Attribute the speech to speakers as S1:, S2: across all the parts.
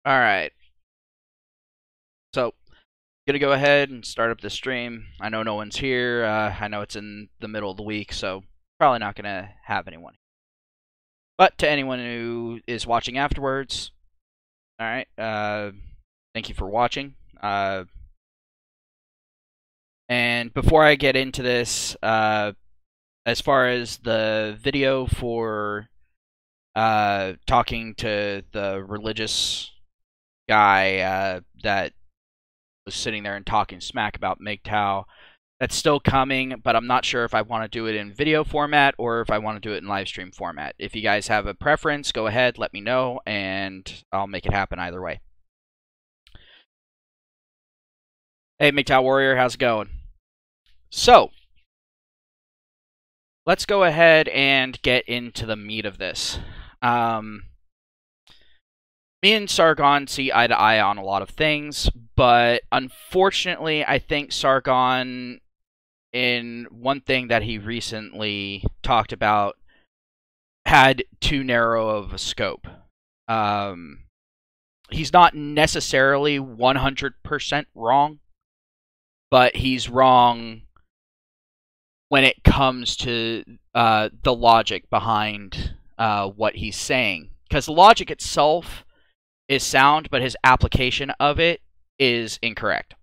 S1: Alright, so gonna go ahead and start up the stream. I know no one's here. I know it's in the middle of the week, so probably not gonna have anyone. But to anyone who is watching afterwards, alright, thank you for watching. And before I get into this, as far as the video for talking to the religious guy that was sitting there and talking smack about MGTOW, that's still coming, but I'm not sure if I want to do it in video format or if I want to do it in live stream format. If you guys have a preference, go ahead, let me know, and I'll make it happen either way. Hey, MGTOW Warrior, how's it going? So, let's go ahead and get into the meat of this. Me and Sargon see eye to eye on a lot of things, but unfortunately, I think Sargon, in one thing that he recently talked about, had too narrow of a scope. He's not necessarily 100% wrong, but he's wrong when it comes to the logic behind what he's saying. Because the logic itself is sound, but his application of it is incorrect.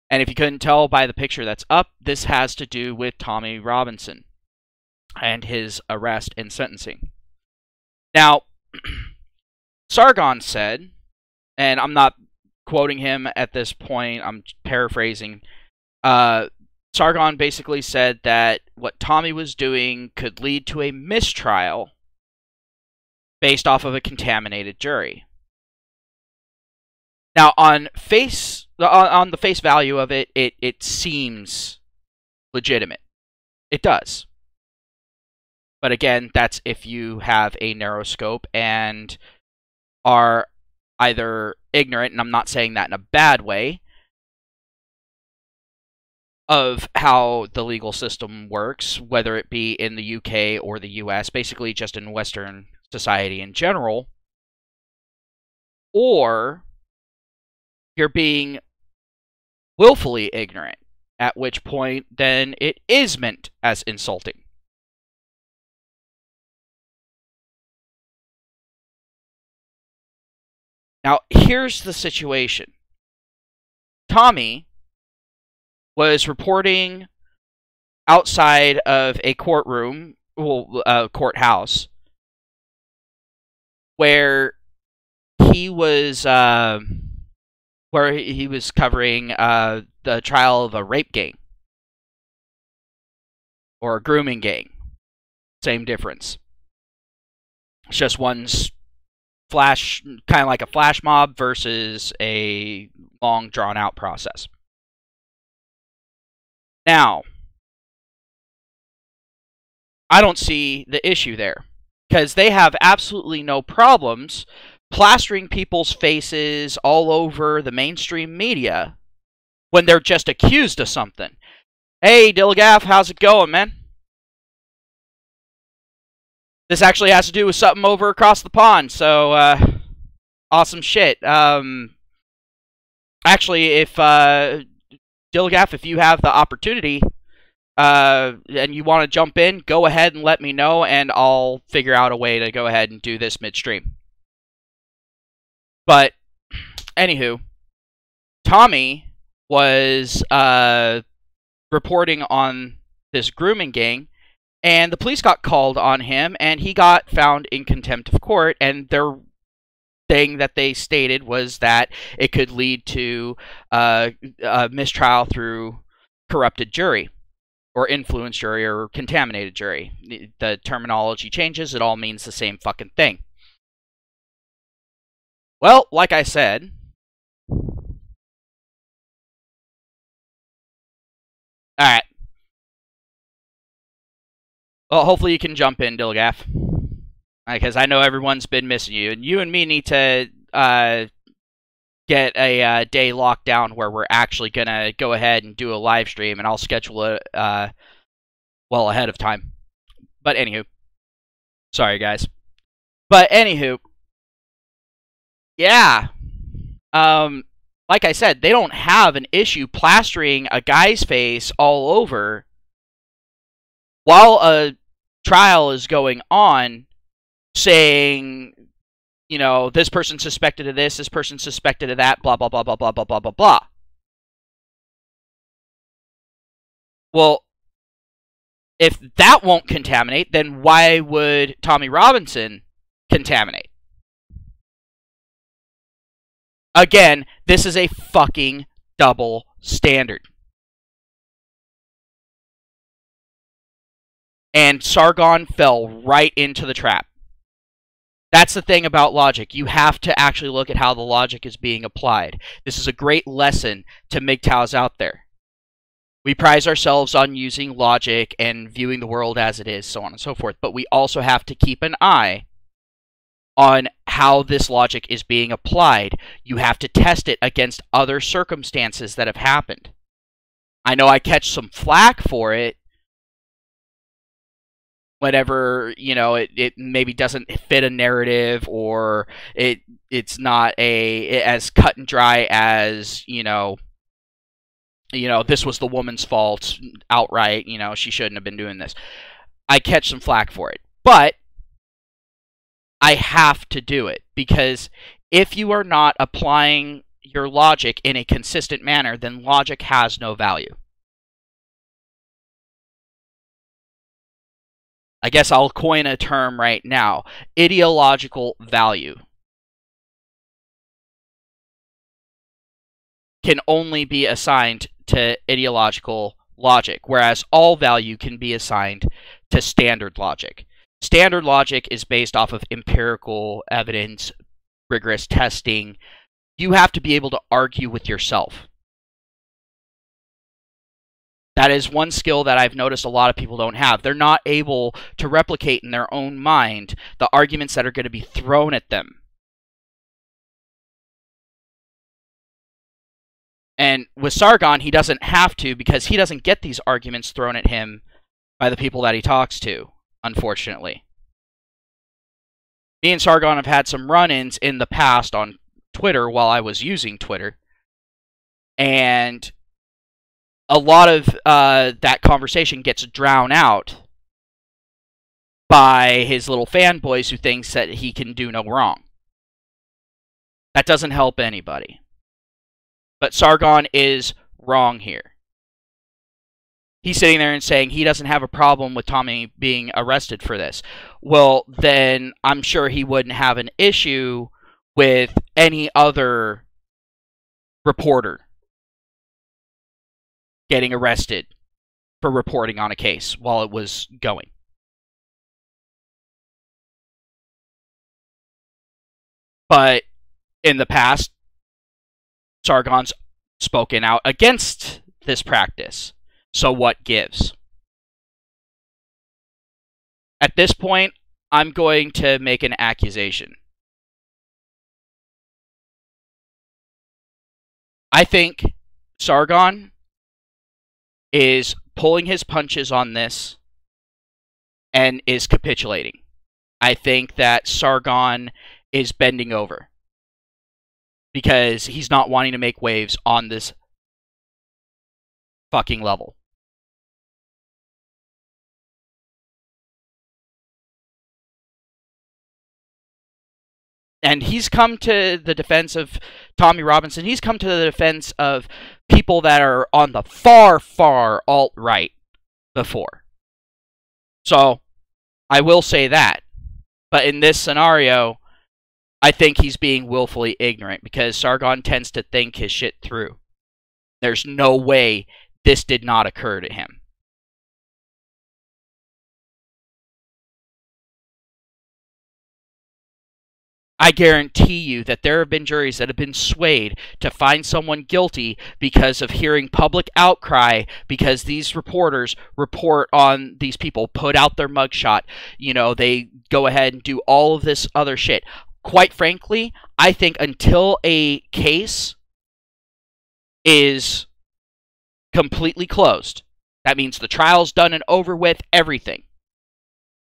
S1: And if you couldn't tell by the picture that's up, this has to do with Tommy Robinson and his arrest and sentencing. Now, Sargon said, and I'm not quoting him at this point, I'm paraphrasing, Sargon basically said that what Tommy was doing could lead to a mistrial based off of a contaminated jury. Now, on the face value of it, it seems legitimate. It does. But again, that's if you have a narrow scope and are either ignorant, and I'm not saying that in a bad way, of how the legal system works, whether it be in the UK or the US, basically just in Western society in general, or you're being willfully ignorant, at which point then it is meant as insulting. Now, here's the situation. Tommy was reporting outside of a courtroom, courthouse, where he was covering the trial of a rape gang or a grooming gang. Same difference. It's just one's kind of like a flash mob versus a long drawn out process. Now, I don't see the issue there, because they have absolutely no problems plastering people's faces all over the mainstream media when they're just accused of something. Hey, Dilgaff, how's it going, man? This actually has to do with something over across the pond, so, awesome shit. Actually, if, Dilgaff, if you have the opportunity, and you want to jump in, go ahead and let me know, and I'll figure out a way to go ahead and do this midstream. But, anywho, Tommy was, reporting on this grooming gang, and the police got called on him, and he got found in contempt of court, and their thing that they stated was that it could lead to a mistrial through corrupted jury, or influenced jury, or contaminated jury. The terminology changes, it all means the same fucking thing. Well, like I said, alright. Well, hopefully you can jump in, Dilgaff, because I know everyone's been missing you, and you and me need to get a day locked down where we're actually gonna go ahead and do a live stream, and I'll schedule it well ahead of time. But anywho. Sorry, guys. But anywho. Yeah. Like I said, they don't have an issue plastering a guy's face all over while a trial is going on, saying, you know, this person suspected of this person suspected of that, blah, blah, blah, blah, blah, blah, blah, blah, blah. Well, if that won't contaminate, then why would Tommy Robinson contaminate? Again, this is a fucking double standard. And Sargon fell right into the trap. That's the thing about logic. You have to actually look at how the logic is being applied. This is a great lesson to MGTOWs out there. We prize ourselves on using logic and viewing the world as it is, so on and so forth. But we also have to keep an eye on how this logic is being applied. You have to test it against other circumstances that have happened. I know I catch some flack for it whenever, you know, it maybe doesn't fit a narrative, or it's not as cut and dry as, you know, this was the woman's fault outright, you know, she shouldn't have been doing this. I catch some flack for it. But I have to do it, because if you are not applying your logic in a consistent manner, then logic has no value. I guess I'll coin a term right now: ideological value can only be assigned to ideological logic, whereas all value can be assigned to standard logic. Standard logic is based off of empirical evidence, rigorous testing. You have to be able to argue with yourself. That is one skill that I've noticed a lot of people don't have. They're not able to replicate in their own mind the arguments that are going to be thrown at them. And with Sargon, he doesn't have to, because he doesn't get these arguments thrown at him by the people that he talks to, unfortunately. Me and Sargon have had some run-ins in the past on Twitter while I was using Twitter. And a lot of that conversation gets drowned out by his little fanboys who thinks that he can do no wrong. That doesn't help anybody. But Sargon is wrong here. He's sitting there and saying he doesn't have a problem with Tommy being arrested for this. Well, then I'm sure he wouldn't have an issue with any other reporter getting arrested for reporting on a case while it was going. But in the past, Sargon's spoken out against this practice. So what gives? At this point, I'm going to make an accusation. I think Sargon is pulling his punches on this and is capitulating. I think that Sargon is bending over because he's not wanting to make waves on this fucking level. And he's come to the defense of Tommy Robinson. He's come to the defense of people that are on the far, far alt-right before. So, I will say that. But in this scenario, I think he's being willfully ignorant because Sargon tends to think his shit through. There's no way this did not occur to him. I guarantee you that there have been juries that have been swayed to find someone guilty because of hearing public outcry, because these reporters report on these people, put out their mugshot, you know, they go ahead and do all of this other shit. Quite frankly, I think until a case is completely closed, that means the trial's done and over with, everything,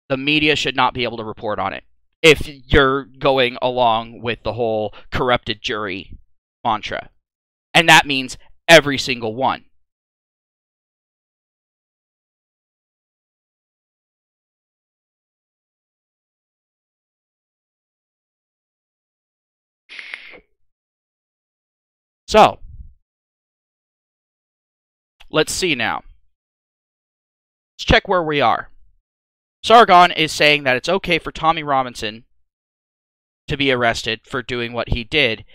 S1: the media should not be able to report on it if you're going along with the whole corrupted jury mantra. And that means every single one. So, let's see now. Let's check where we are. Sargon is saying that it's okay for Tommy Robinson to be arrested for doing what he did,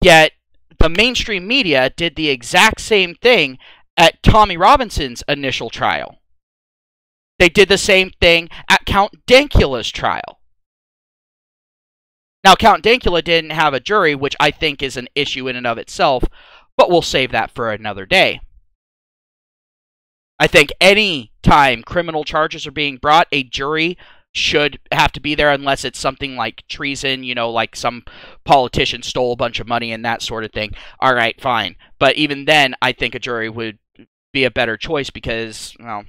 S1: yet the mainstream media did the exact same thing at Tommy Robinson's initial trial. They did the same thing at Count Dankula's trial. Now, Count Dankula didn't have a jury, which I think is an issue in and of itself, but we'll save that for another day. I think any time criminal charges are being brought, a jury should have to be there unless it's something like treason, you know, like some politician stole a bunch of money and that sort of thing. All right, fine. But even then, I think a jury would be a better choice because, you know,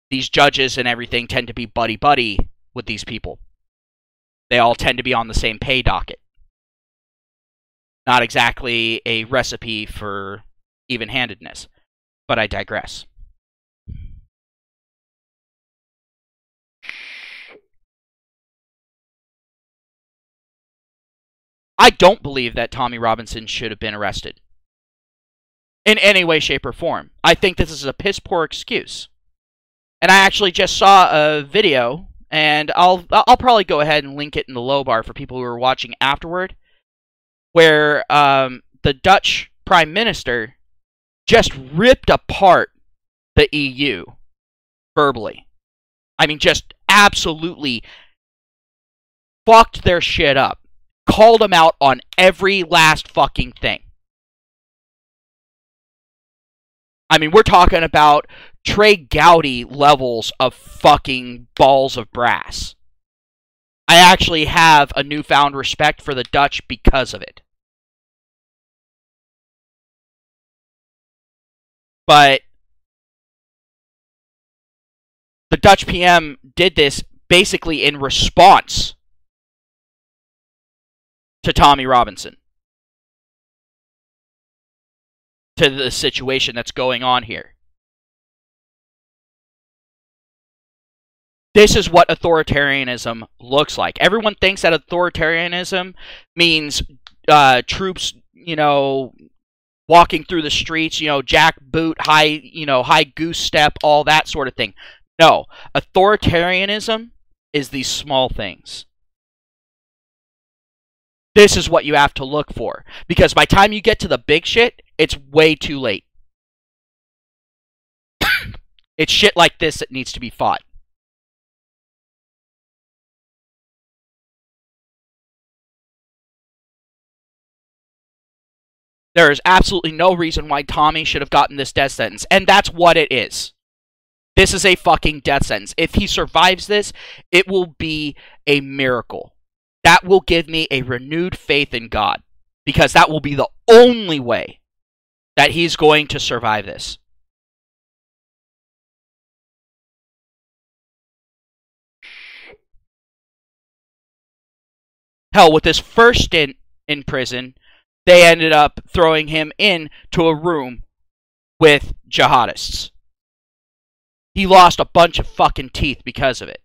S1: these judges and everything tend to be buddy-buddy with these people. They all tend to be on the same pay docket. Not exactly a recipe for even-handedness, but I digress. I don't believe that Tommy Robinson should have been arrested in any way, shape, or form. I think this is a piss-poor excuse. And I actually just saw a video, and I'll probably go ahead and link it in the low bar for people who are watching afterward, where the Dutch Prime Minister just ripped apart the EU verbally. I mean, just absolutely fucked their shit up. Called them out on every last fucking thing. I mean, we're talking about Trey Gowdy levels of fucking balls of brass. I actually have a newfound respect for the Dutch because of it. But the Dutch PM did this basically in response to Tommy Robinson, to the situation that's going on here. This is what authoritarianism looks like. Everyone thinks that authoritarianism means troops, you know, walking through the streets, you know, jackboot, high goose step, all that sort of thing. No, authoritarianism is these small things. This is what you have to look for. Because by the time you get to the big shit, it's way too late. It's shit like this that needs to be fought. There is absolutely no reason why Tommy should have gotten this death sentence. And that's what it is. This is a fucking death sentence. If he survives this, it will be a miracle. That will give me a renewed faith in God, because that will be the only way that he's going to survive this. Hell, with his first stint in prison, they ended up throwing him into a room with jihadists. He lost a bunch of fucking teeth because of it.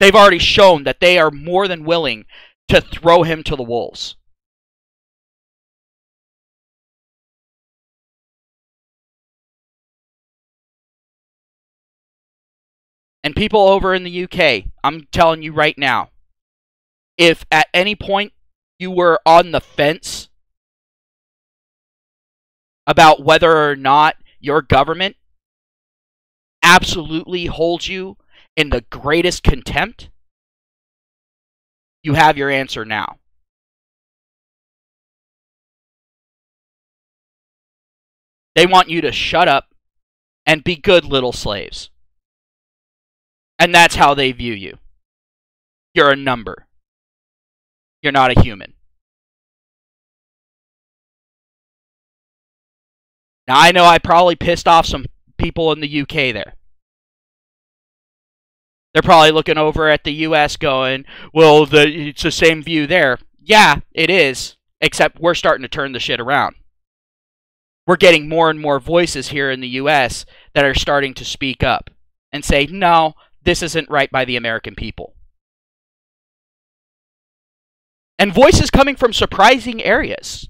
S1: They've already shown that they are more than willing to throw him to the wolves. And people over in the UK, I'm telling you right now, if at any point you were on the fence about whether or not your government absolutely holds you in the greatest contempt, you have your answer now. They want you to shut up and be good little slaves. And that's how they view you. You're a number. You're not a human. Now, I know I probably pissed off some people in the UK there. They're probably looking over at the U.S. going, well, it's the same view there. Yeah, it is, except we're starting to turn the shit around. We're getting more and more voices here in the U.S. that are starting to speak up and say, no, this isn't right by the American people. And voices coming from surprising areas.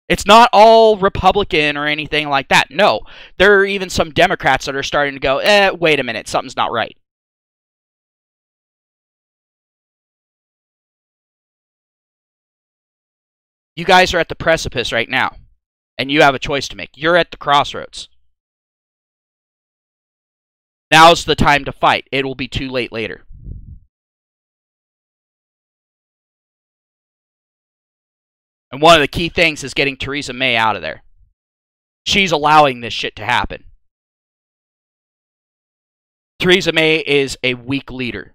S1: It's not all Republican or anything like that. No, there are even some Democrats that are starting to go, wait a minute, something's not right. You guys are at the precipice right now, and you have a choice to make. You're at the crossroads. Now's the time to fight. It will be too late later. And one of the key things is getting Theresa May out of there. She's allowing this shit to happen. Theresa May is a weak leader.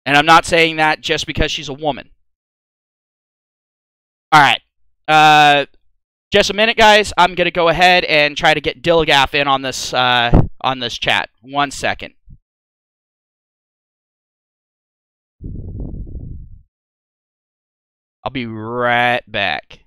S1: And I'm not saying that just because she's a woman. Alright. Just a minute, guys. I'm going to go ahead and try to get Dilligaff in on this chat. 1 second. I'll be right back.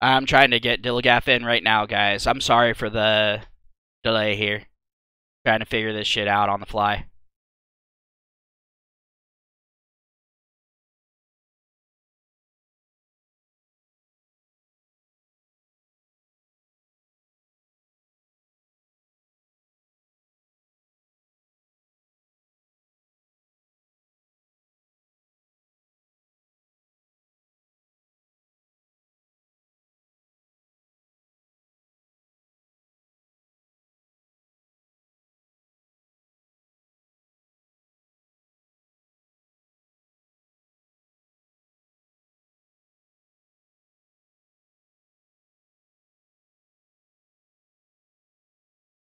S1: I'm trying to get Dilligaff in right now, guys. I'm sorry for the delay here. Trying to figure this shit out on the fly.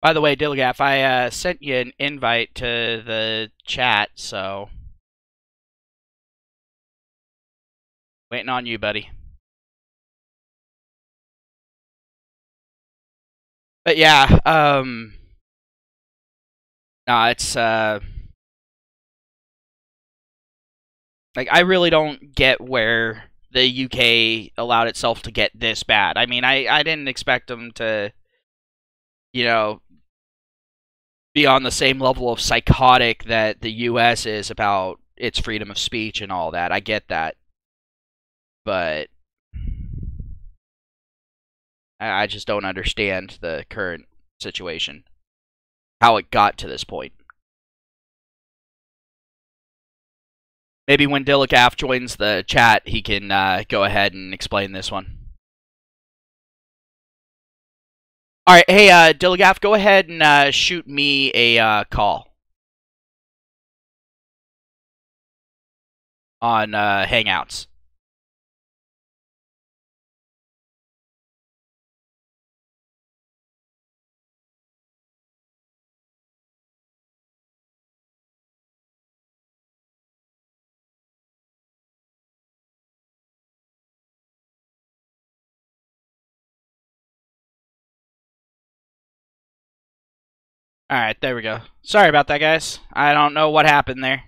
S1: By the way, Dilligaff, I sent you an invite to the chat, so waiting on you, buddy. But yeah, no, it's like I really don't get where the UK allowed itself to get this bad. I mean, I didn't expect them to, you know, be on the same level of psychotic that the US is about its freedom of speech and all that. I get that. But I just don't understand the current situation. How it got to this point. Maybe when Dilligaff joins the chat, he can go ahead and explain this one. Alright, hey, Dilligaff, go ahead and shoot me a call. On Hangouts. Alright, there we go. Sorry about that, guys. I don't know what happened there.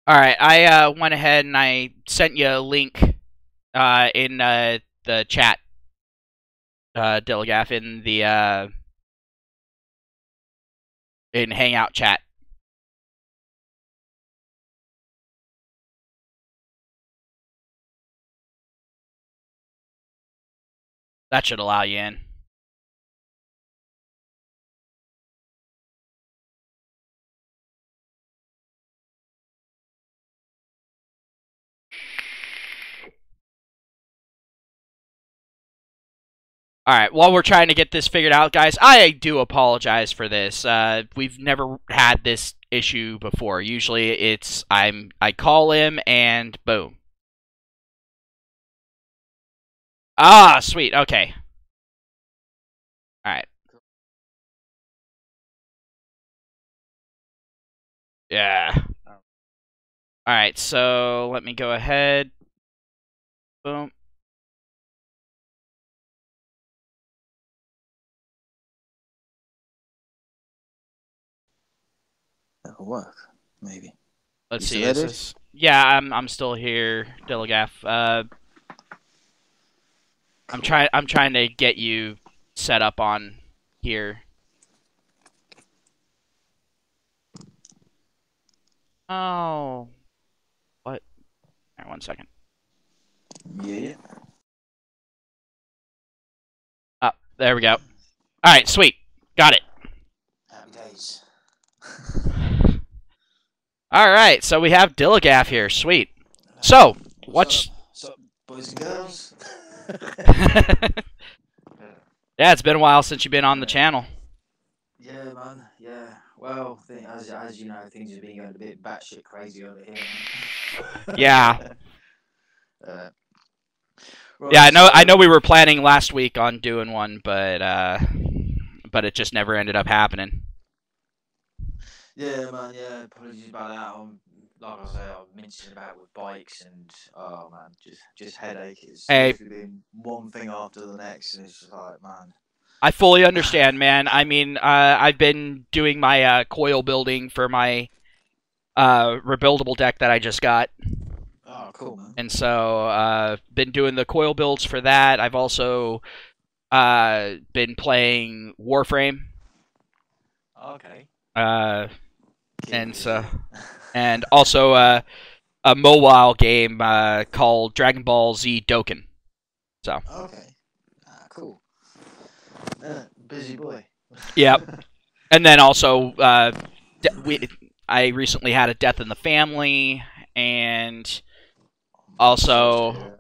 S1: Alright, I went ahead and I sent you a link in the chat, Dilligaf, in the in Hangout chat. That should allow you in. Alright, while we're trying to get this figured out, guys, I do apologize for this. We've never had this issue before. Usually it's I call him and boom. Ah, sweet, okay. Alright. Yeah. Alright, so let me go ahead. Boom.
S2: That'll work, maybe.
S1: Let's see. Is this... Yeah, I'm still here, Dilligaf. I'm trying to get you set up on here. Oh. What? All right, 1 second.
S2: Yeah.
S1: Oh, there we go. All right, sweet. Got it.
S2: Happy days.
S1: All right, so we have Dilligaf here. Sweet. So, what's
S2: up, boys and girls?
S1: Yeah, it's been a while since you've been on the channel.
S2: Yeah, man. Yeah. Well, as you know, things have been going a bit batshit crazy over here.
S1: Yeah.
S2: Right,
S1: yeah, I know we were planning last week on doing one, but it just never ended up happening.
S2: Yeah, man. Yeah, apologies about that. Like I say, I'm mentioning about with bikes and oh man, just headache. It's literally been one thing after the next, and it's just like, man.
S1: I fully understand, man. I mean, I've been doing my coil building for my rebuildable deck that I just got.
S2: Oh, cool, man.
S1: And so, been doing the coil builds for that. I've also been playing Warframe.
S2: Okay.
S1: And so, and also a mobile game called Dragon Ball Z Dokkan. So.
S2: Okay. Cool. Busy boy.
S1: Yep. And then also, I recently had a death in the family, and also,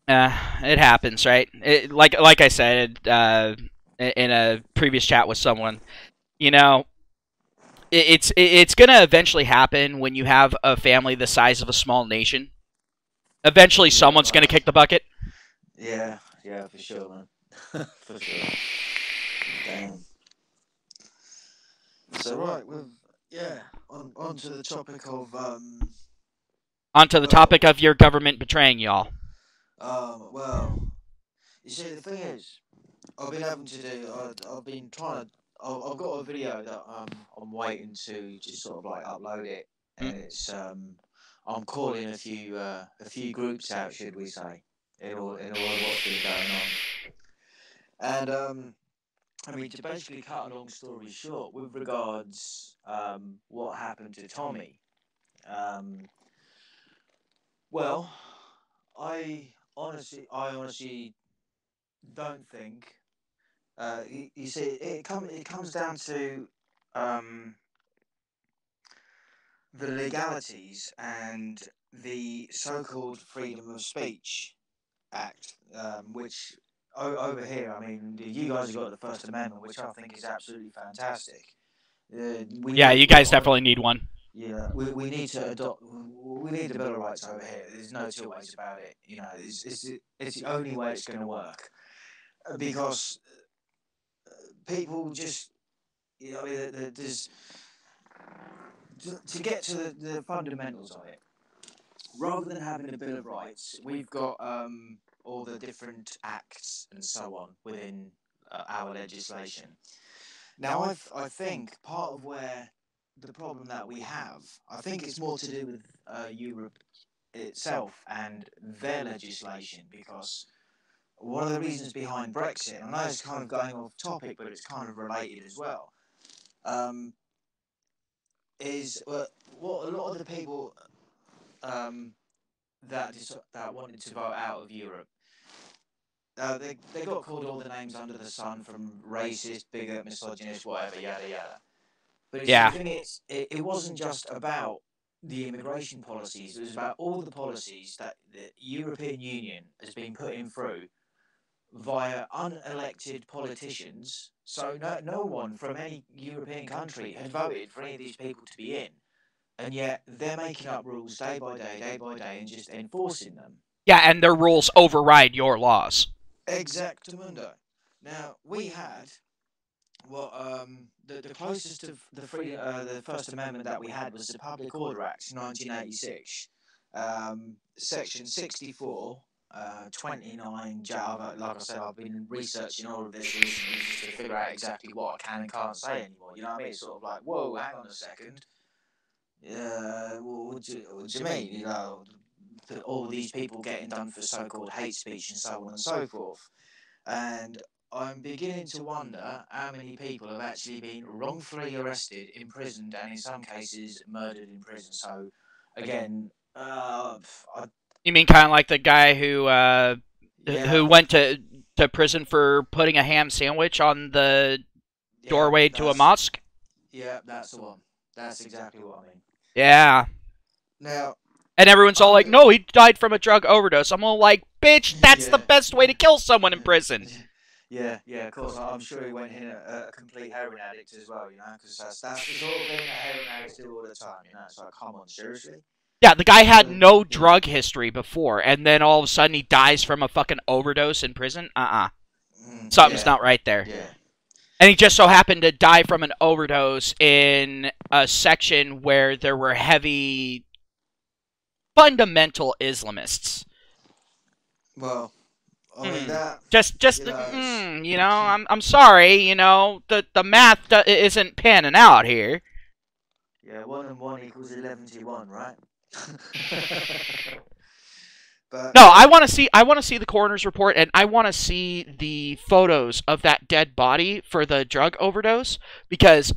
S1: it happens, right? Like I said in a previous chat with someone, you know, it's gonna eventually happen when you have a family the size of a small nation. Eventually, someone's gonna kick the bucket.
S2: Yeah, for sure, man. For sure. Damn. So right, on to the topic of
S1: Onto the topic of your government betraying y'all.
S2: Well, you see, the thing is, I've been having to do. I've been trying to. I've got a video that I'm waiting to just sort of like upload it, and it's I'm calling a few groups out, should we say, in all of what's been going on. And I mean, to basically cut a long story short, with regards what happened to Tommy, um, well, I honestly don't think. You see, it comes down to um, the legalities and the so-called freedom of speech act, which over here, I mean, you guys have got the First Amendment, which I think is absolutely fantastic.
S1: Yeah, you guys definitely need one.
S2: Yeah, we need to adopt. We need the Bill of Rights over here. There's no two ways about it. You know, it's the only way it's going to work, because people just, you know, I mean, there's to get to the fundamentals of it. Rather than having a Bill of Rights, we've got all the different acts and so on within our legislation. Now, I think part of where the problem that we have, I think it's more to do with Europe itself and their legislation, because one of the reasons behind Brexit, I know it's kind of going off topic, but it's kind of related as well, is what a lot of the people that wanted to vote out of Europe, they got called all the names under the sun, from racist, bigot, misogynist, whatever, yada yada. But
S1: Yeah.
S2: the thing is, it wasn't just about the immigration policies. It was about all the policies that the European Union has been putting through via unelected politicians. So no one from any European country had voted for any of these people to be in. And yet they're making up rules day by day, and just enforcing them.
S1: Yeah, and their rules override your laws.
S2: Exactamundo. Now, we had the closest to the First Amendment that we had was the Public Order Act, 1986, Section 64, 29 Java. Like I said, I've been researching all of this recently just to figure out exactly what I can and can't say anymore. You know what I mean? It's sort of like, whoa, hang on a second. What do you mean? You know, all these people getting done for so-called hate speech and so on and so forth. And I'm beginning to wonder how many people have actually been wrongfully arrested, imprisoned, and in some cases murdered in prison. So, again,
S1: you mean kind of like the guy who went to prison for putting a ham sandwich on the doorway to a mosque?
S2: Yeah, that's the one. That's exactly what I mean.
S1: Yeah.
S2: Now,
S1: and everyone's all like, no, he died from a drug overdose. I'm all like, bitch, that's the best way to kill someone in prison.
S2: Yeah, of course. I'm sure he went in a complete heroin addict as well, you know, because that's the sort of thing that heroin addicts do all the time, you know. It's like, come on, seriously?
S1: Yeah, the guy had no drug history before, and then all of a sudden he dies from a fucking overdose in prison? Something's not right there.
S2: Yeah.
S1: And he just so happened to die from an overdose in a section where there were heavy fundamental Islamists.
S2: Well, I mean that.
S1: You know, I'm sorry, you know, the math isn't panning out here.
S2: Yeah, 1 and 1 equals 11 to 1, right? But
S1: no, I want to see the coroner's report, and I want to see the photos of that dead body for the drug overdose, because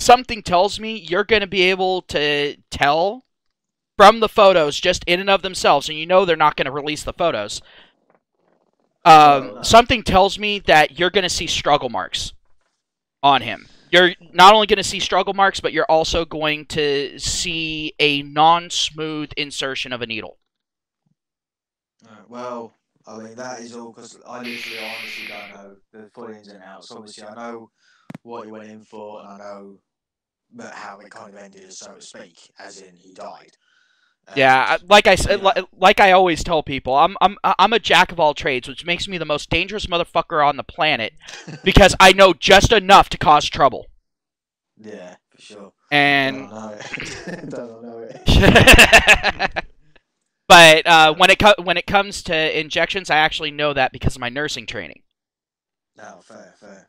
S1: something tells me you're going to be able to tell from the photos just in and of themselves, and you know they're not going to release the photos. Something tells me that you're going to see struggle marks on him. You're not only going to see struggle marks, but you're also going to see a non-smooth insertion of a needle.
S2: Well, I mean, that is all because I literally honestly don't know the full ins and outs. Obviously, I know what he went in for, and I know how it kind of ended, so to speak, as in he died.
S1: Yeah, like I said, like I always tell people, I'm a jack of all trades, which makes me the most dangerous motherfucker on the planet, because I know just enough to cause trouble.
S2: Yeah, for sure.
S1: And
S2: don't know it.
S1: But when it comes to injections, I actually know that because of my nursing training.
S2: No, fair.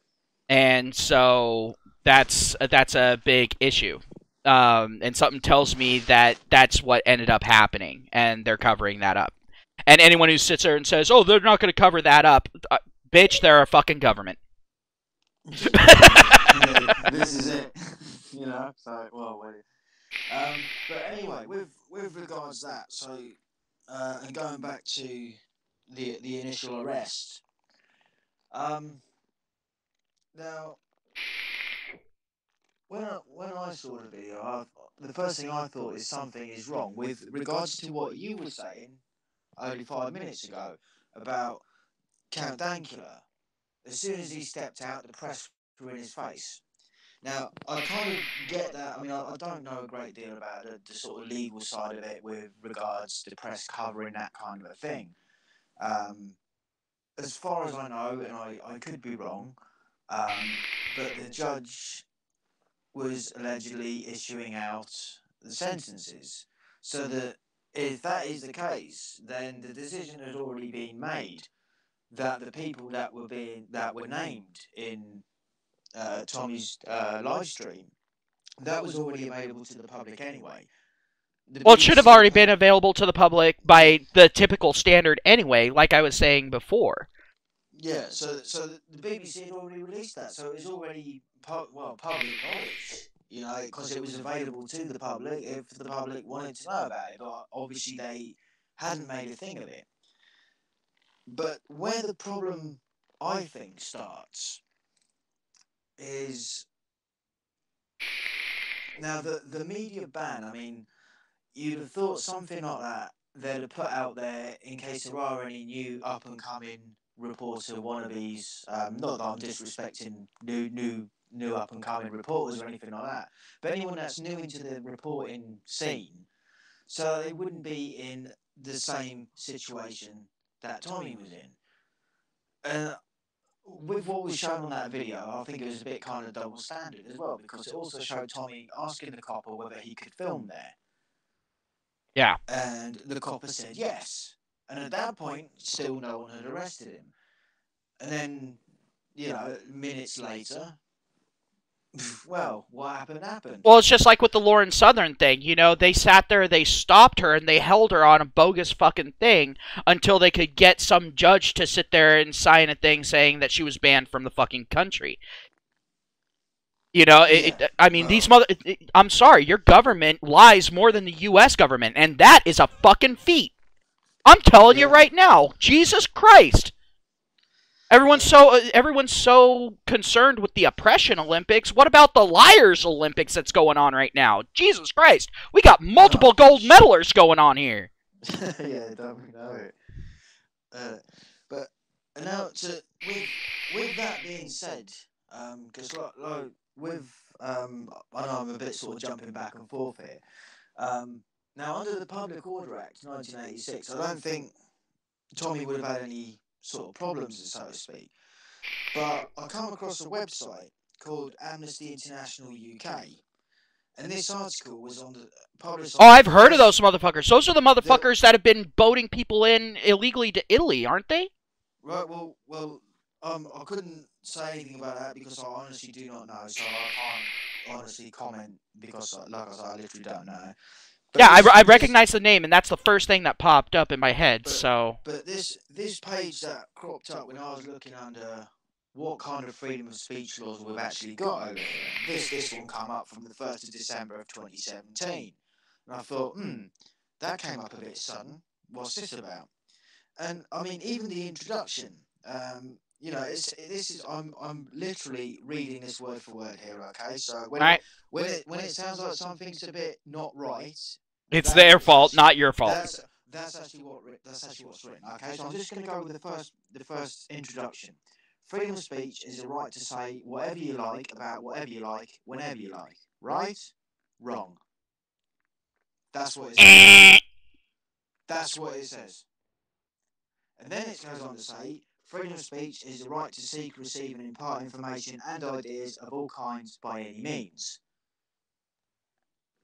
S1: And so that's a big issue. And something tells me that that's what ended up happening, and they're covering that up. And anyone who sits there and says, "Oh, they're not going to cover that up," bitch, they're a fucking government.
S2: Yeah, this is it. So well, but anyway, with regards to that, so and going back to the initial arrest, now when I saw the video, the first thing I thought is something is wrong with regards to what you were saying only 5 minutes ago about Count Dankula. As soon as he stepped out, the press were in his face. Now, I kind of get that. I mean, I don't know a great deal about the sort of legal side of it with regards to press covering that kind of a thing. As far as I know, and I could be wrong, but the judge was allegedly issuing out the sentences. So that if that is the case, then the decision had already been made that the people that were named in Tommy's live stream, that was already available to the public anyway.
S1: Well, it should have already been available to the public by the typical standard anyway, like I was saying before.
S2: Yeah, so the BBC had already released that, so it was already public knowledge, because it was available to the public if the public wanted to know about it, but obviously they hadn't made a thing of it. But where the problem, I think, starts is now the media ban. I mean, you'd have thought something like that they'd have put out there in case there are any new up and coming reporter wannabes. Not that I'm disrespecting new up and coming reporters or anything like that, but anyone that's new into the reporting scene, so they wouldn't be in the same situation that Tommy was in. And with what was shown on that video, I think it was a bit kind of double standard as well, because it also showed Tommy asking the copper whether he could film there.
S1: Yeah.
S2: And the copper said yes. And at that point, still no one had arrested him. And then, minutes later, well, what happened?
S1: Well, it's just like with the Lauren Southern thing. They sat there, they stopped her, and they held her on a bogus fucking thing until they could get some judge to sit there and sign a thing saying that she was banned from the fucking country. I'm sorry, your government lies more than the U.S. government, and that is a fucking feat. I'm telling you right now, Jesus Christ. Everyone's so concerned with the oppression Olympics. What about the liars Olympics that's going on right now? Jesus Christ, we got multiple gold medalers going on here.
S2: Yeah, don't we know it? But now, with that being said, because I know I'm a bit sort of jumping back and forth here. Now, under the Public Order Act 1986, I don't think Tommy would have had any sort of problems, so to speak. But I come across a website called Amnesty International UK, and this article was published.
S1: Oh, I've heard of those motherfuckers. Those are the motherfuckers that have been boating people in illegally to Italy, aren't they?
S2: Right. Well. I couldn't say anything about that because I honestly do not know, so I can't honestly comment because, like I said, I literally don't know. But
S1: yeah, I recognize the name, and that's the first thing that popped up in my head.
S2: But this page that cropped up when I was looking under what kind of freedom of speech laws we've actually got over here. This one come up from the 1st of December of 2017, and I thought, that came up a bit sudden. What's this about? And I mean, even the introduction. I'm literally reading this word for word here. Okay, so when it sounds like something's a bit not right,
S1: it's their fault, not your fault.
S2: That's actually what's written. Okay, so I'm just going to go with the first introduction. Freedom of speech is a right to say whatever you like about whatever you like, whenever you like. Right? Wrong. That's what it says. That's what it says. And then it goes on to say, freedom of speech is the right to seek, receive, and impart information and ideas of all kinds by any means.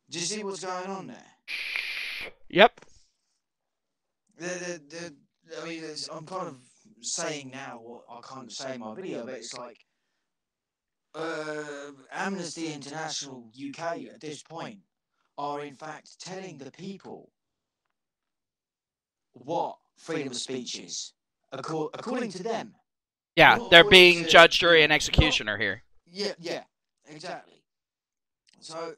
S2: Do you see what's going on there?
S1: Yep.
S2: I mean, I'm kind of saying now what I can't say in my video, but it's like Amnesty International UK at this point are in fact telling the people what freedom of speech is, according to them.
S1: Yeah,
S2: Not
S1: they're
S2: according
S1: being
S2: to,
S1: judge, jury,
S2: yeah,
S1: and executioner here.
S2: yeah, exactly. So,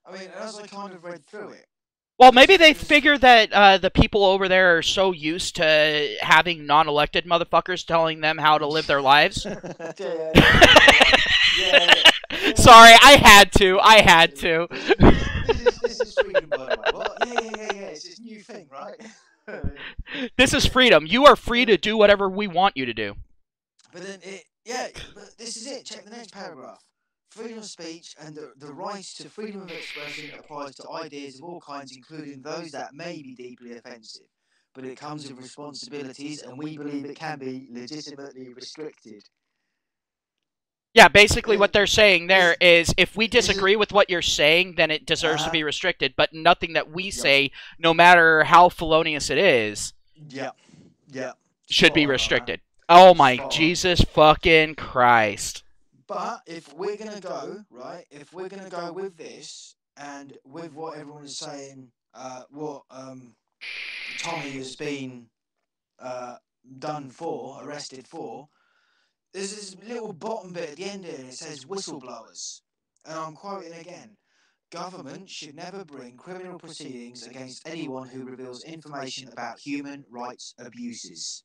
S2: I mean, as I kind of read through it,
S1: Well, maybe they figure that the people over there are so used to having non-elected motherfuckers telling them how to live their lives.
S2: yeah.
S1: Sorry, I had to.
S2: This is freedom, by the way. Well, yeah. It's this new thing, right?
S1: This is freedom. You are free to do whatever we want you to do.
S2: But then but this is it. Check the next paragraph. Freedom of speech and the right to freedom of expression applies to ideas of all kinds, including those that may be deeply offensive. But it comes with responsibilities, and we believe it can be legitimately restricted.
S1: Yeah, basically what they're saying there is if we disagree with what you're saying, then it deserves to be restricted, but nothing that we say, no matter how felonious it is, should be restricted. Oh my Jesus fucking Christ.
S2: But if we're going to go, right, if we're going to go with this, and with what everyone is saying, what Tommy has been arrested for, there's this little bottom bit at the end here, and it says whistleblowers. And I'm quoting again. Government should never bring criminal proceedings against anyone who reveals information about human rights abuses.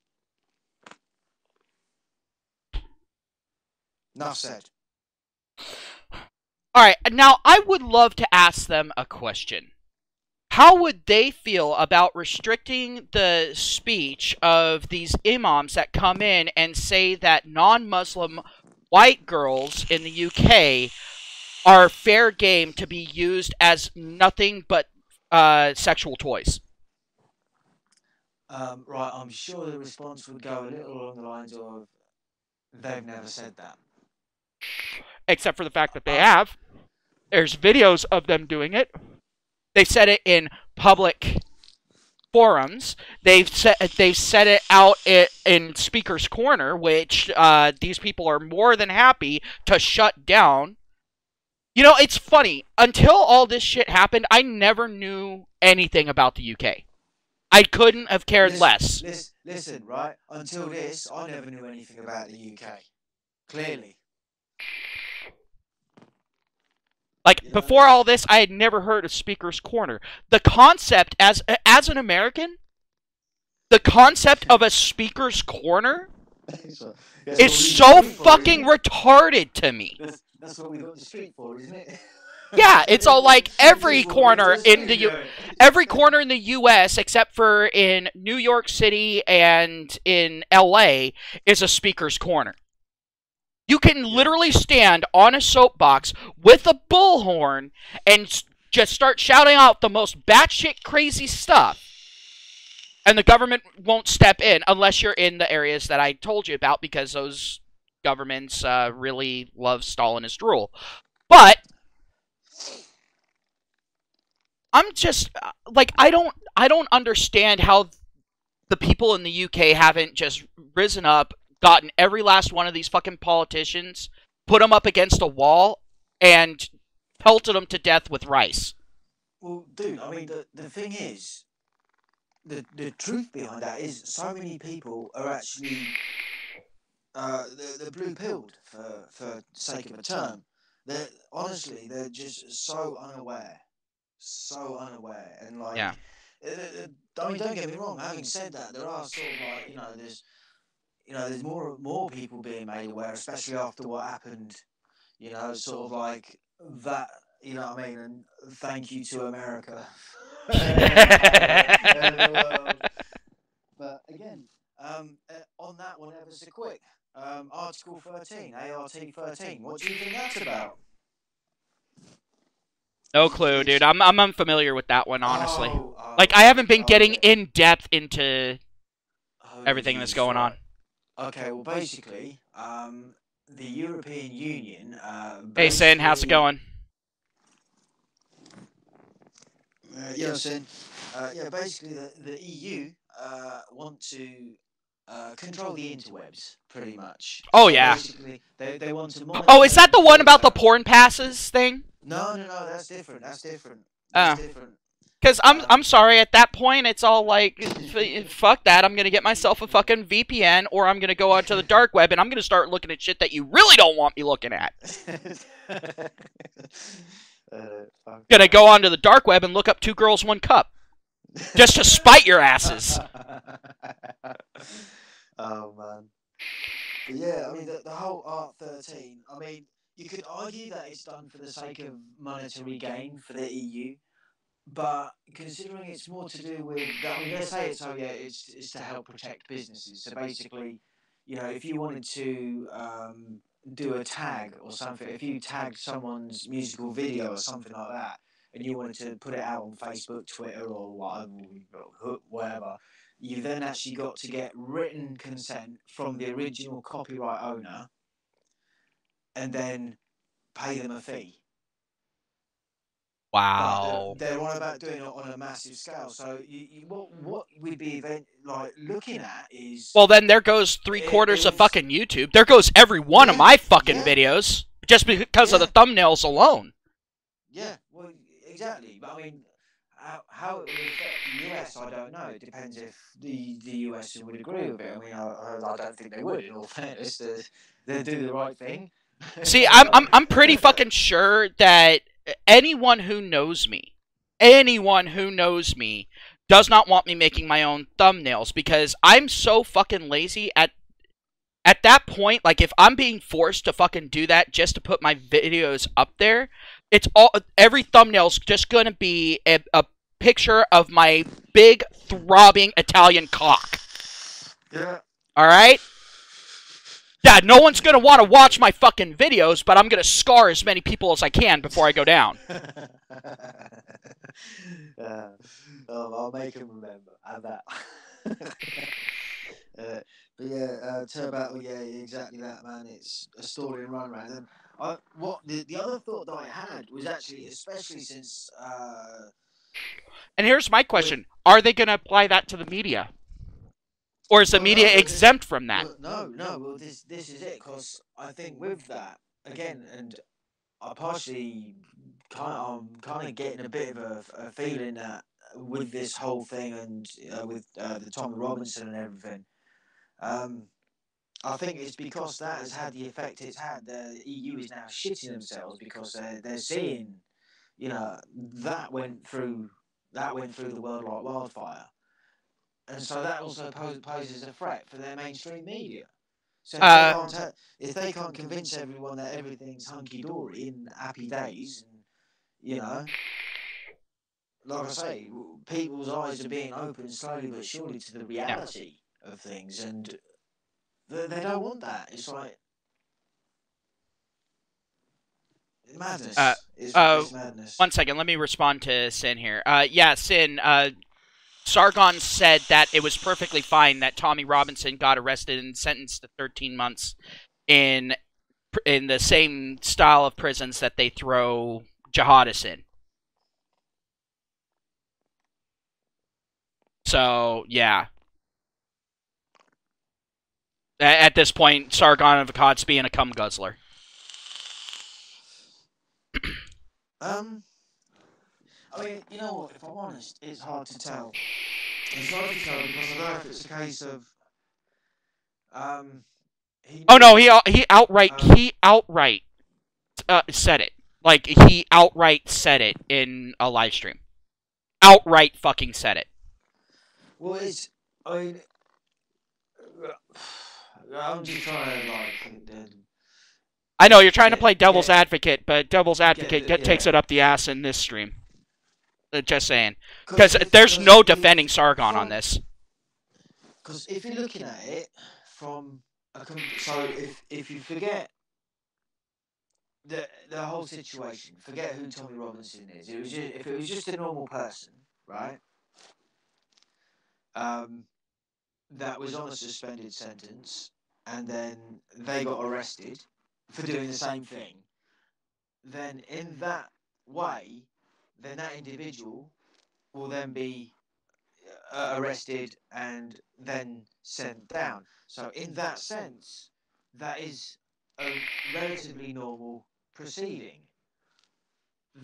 S2: Enough said.
S1: Alright, now I would love to ask them a question. How would they feel about restricting the speech of these imams that come in and say that non-Muslim white girls in the UK are fair game to be used as nothing but sexual toys?
S2: Right, I'm sure the response would go a little along the lines of, they've never said that.
S1: Except for the fact that they have. There's videos of them doing it. They've said it in public forums. They've said it out in Speaker's Corner, which these people are more than happy to shut down. You know, it's funny. Until all this shit happened, I never knew anything about the UK. I couldn't have cared less.
S2: Listen, right? Until this, I never knew anything about the UK. Clearly.
S1: Like, before all this, I had never heard of Speaker's Corner. The concept, as an American, the concept of a Speaker's Corner is so fucking retarded to me.
S2: That's what we got the street for, isn't it?
S1: Yeah, it's all like every corner in the U.S. except for in New York City and in L.A. is a Speaker's Corner. You can literally stand on a soapbox with a bullhorn and just start shouting out the most batshit crazy stuff. And the government won't step in unless you're in the areas that I told you about, because those governments really love Stalinist rule. But I'm just like, I don't understand how the people in the UK haven't just risen up, gotten every last one of these fucking politicians, put them up against a wall, and pelted them to death with rice.
S2: Well, dude, I mean, the thing is, the truth behind that is so many people are actually they're blue-pilled, for sake of a term. Honestly, they're just so unaware, and like,
S1: yeah.
S2: I mean, don't get me wrong. Having said that, there are sort of like, there's more people being made aware, especially after what happened. Sort of like that. You know what I mean? And thank you to America. But again, on that one ever so quick, Article 13, ART 13. What do you think that's about?
S1: No clue, dude. I'm unfamiliar with that one, honestly. Like, I haven't been getting in depth into everything that's going on.
S2: Okay, well, basically, the European Union.
S1: Hey, Sin, how's it going?
S2: Yeah, Sin. Basically, the EU want to control the interwebs, pretty much.
S1: Oh,
S2: So
S1: yeah.
S2: basically, they want to monitor.
S1: Oh, is that the one about the porn passes thing?
S2: No, that's different. That's different.
S1: Because I'm sorry, at that point, it's all like, fuck that, I'm going to get myself a fucking VPN, or I'm going to go out to the dark web, and I'm going to start looking at shit that you really don't want me looking at. Going to go onto the dark web and look up 2 girls, 1 cup. Just to spite your asses.
S2: Oh, man. But yeah, I mean, the whole Art 13, I mean, you could argue that it's done for the sake of monetary gain for the EU, but considering it's more to do with that, I mean, they say it's, it's to help protect businesses. So basically, you know, if you wanted to do a tag or something, if you tagged someone's musical video or something like that, and you wanted to put it out on Facebook, Twitter, or whatever, you then actually got to get written consent from the original copyright owner, and then pay them a fee.
S1: Wow.
S2: But they're on about doing it on a massive scale. So what we'd be looking at is...
S1: Well, then there goes 3/4 of fucking YouTube. There goes every one of my fucking videos, just because of the thumbnails alone.
S2: Yeah, well, exactly. But I mean, how it would affect the US, I don't know. It depends if the US would agree with it. I mean, I don't think they would, in all fairness. They do the right thing.
S1: See, I'm pretty fucking sure that anyone who knows me does not want me making my own thumbnails, because I'm so fucking lazy at that point. Like, if I'm being forced to fucking do that just to put my videos up there, every thumbnail's just gonna be a picture of my big throbbing Italian cock.
S2: Yeah.
S1: Alright? Yeah, no one's gonna want to watch my fucking videos, but I'm gonna scar as many people as I can before I go down.
S2: I'll make him remember. Have that. But yeah, Turn Battle, yeah, exactly that, man. It's a story and run around. And the other thought that I had was actually, especially since...
S1: And here's my question. Are they going to apply that to the media? Or is the media exempt from that?
S2: Well, no. Well, this is it, because I think with that, again, and I partially kind of getting a bit of a feeling that with this whole thing, and with the Tommy Robinson and everything, I think it's because that has had the effect it's had. The EU is now shitting themselves because they're seeing, you know, that went through the world like wildfire, and so that also poses a threat for their mainstream media. So if they can't convince everyone that everything's hunky dory and happy days, and you know, like I say, people's eyes are being opened slowly but surely to the reality of things, and they don't want that. It's like madness. It's madness.
S1: 1 second, let me respond to Sin here. Yeah, Sin, Sargon said that it was perfectly fine that Tommy Robinson got arrested and sentenced to 13 months in the same style of prisons that they throw jihadists in. So, yeah. At this point, Sargon of Akkad's being a cum guzzler.
S2: I mean, you know what? If I'm honest, it's hard to tell. It's hard to tell because I don't know if it's a case of
S1: he outright said it. Like, he outright said it in a live stream. Outright fucking said it.
S2: Well, I'm just trying to, like...
S1: I know, you're trying to play devil's advocate, but devil's advocate takes it up the ass in this stream. Just saying. Because there's no defending Sargon on this.
S2: Because if you're looking at it from so if you forget the whole situation, forget who Tommy Robinson is. If it was just a normal person, right? That was on a suspended sentence, and then they got arrested for doing the same thing. Then in that way, then that individual will then be arrested and then sent down. So in that sense, that is a relatively normal proceeding.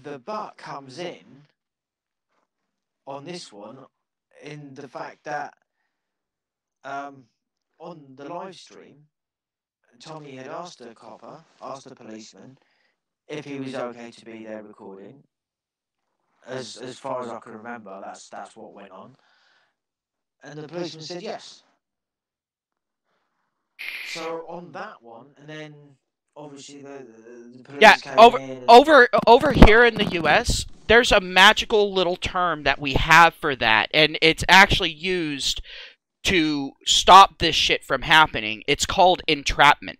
S2: The but comes in on this one in the fact that on the live stream, Tommy had asked a policeman, if he was okay to be there recording. As far as I can remember, that's what went on. And the policeman said yes. So on that one, and then obviously the police came in.
S1: Over here in the U.S., there's a magical little term that we have for that, and it's actually used to stop this shit from happening. It's called entrapment.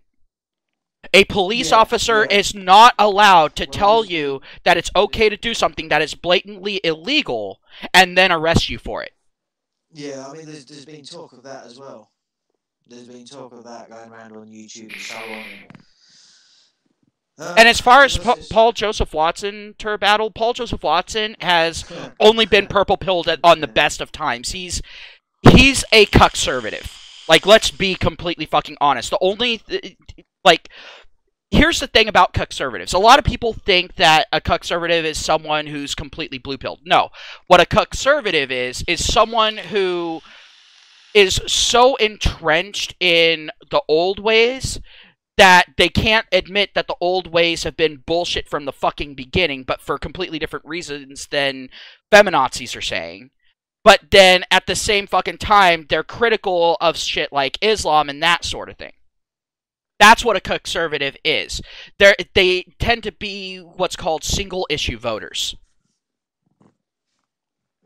S1: A police officer is not allowed to tell you that it's okay to do something that is blatantly illegal and then arrest you for it.
S2: Yeah, I mean, there's been talk of that as well. There's been talk of that going around on YouTube and so on.
S1: And as far as Paul Joseph Watson battle, Paul Joseph Watson has only been purple pilled on the best of times. He's a cuckservative. Like, let's be completely fucking honest. The only here's the thing about cuckservatives. A lot of people think that a cuckservative is someone who's completely blue-pilled. No. What a cuckservative is someone who is so entrenched in the old ways that they can't admit that the old ways have been bullshit from the fucking beginning, but for completely different reasons than feminazis are saying. But then, at the same fucking time, they're critical of shit like Islam and that sort of thing. That's what a conservative is. They tend to be what's called single-issue voters.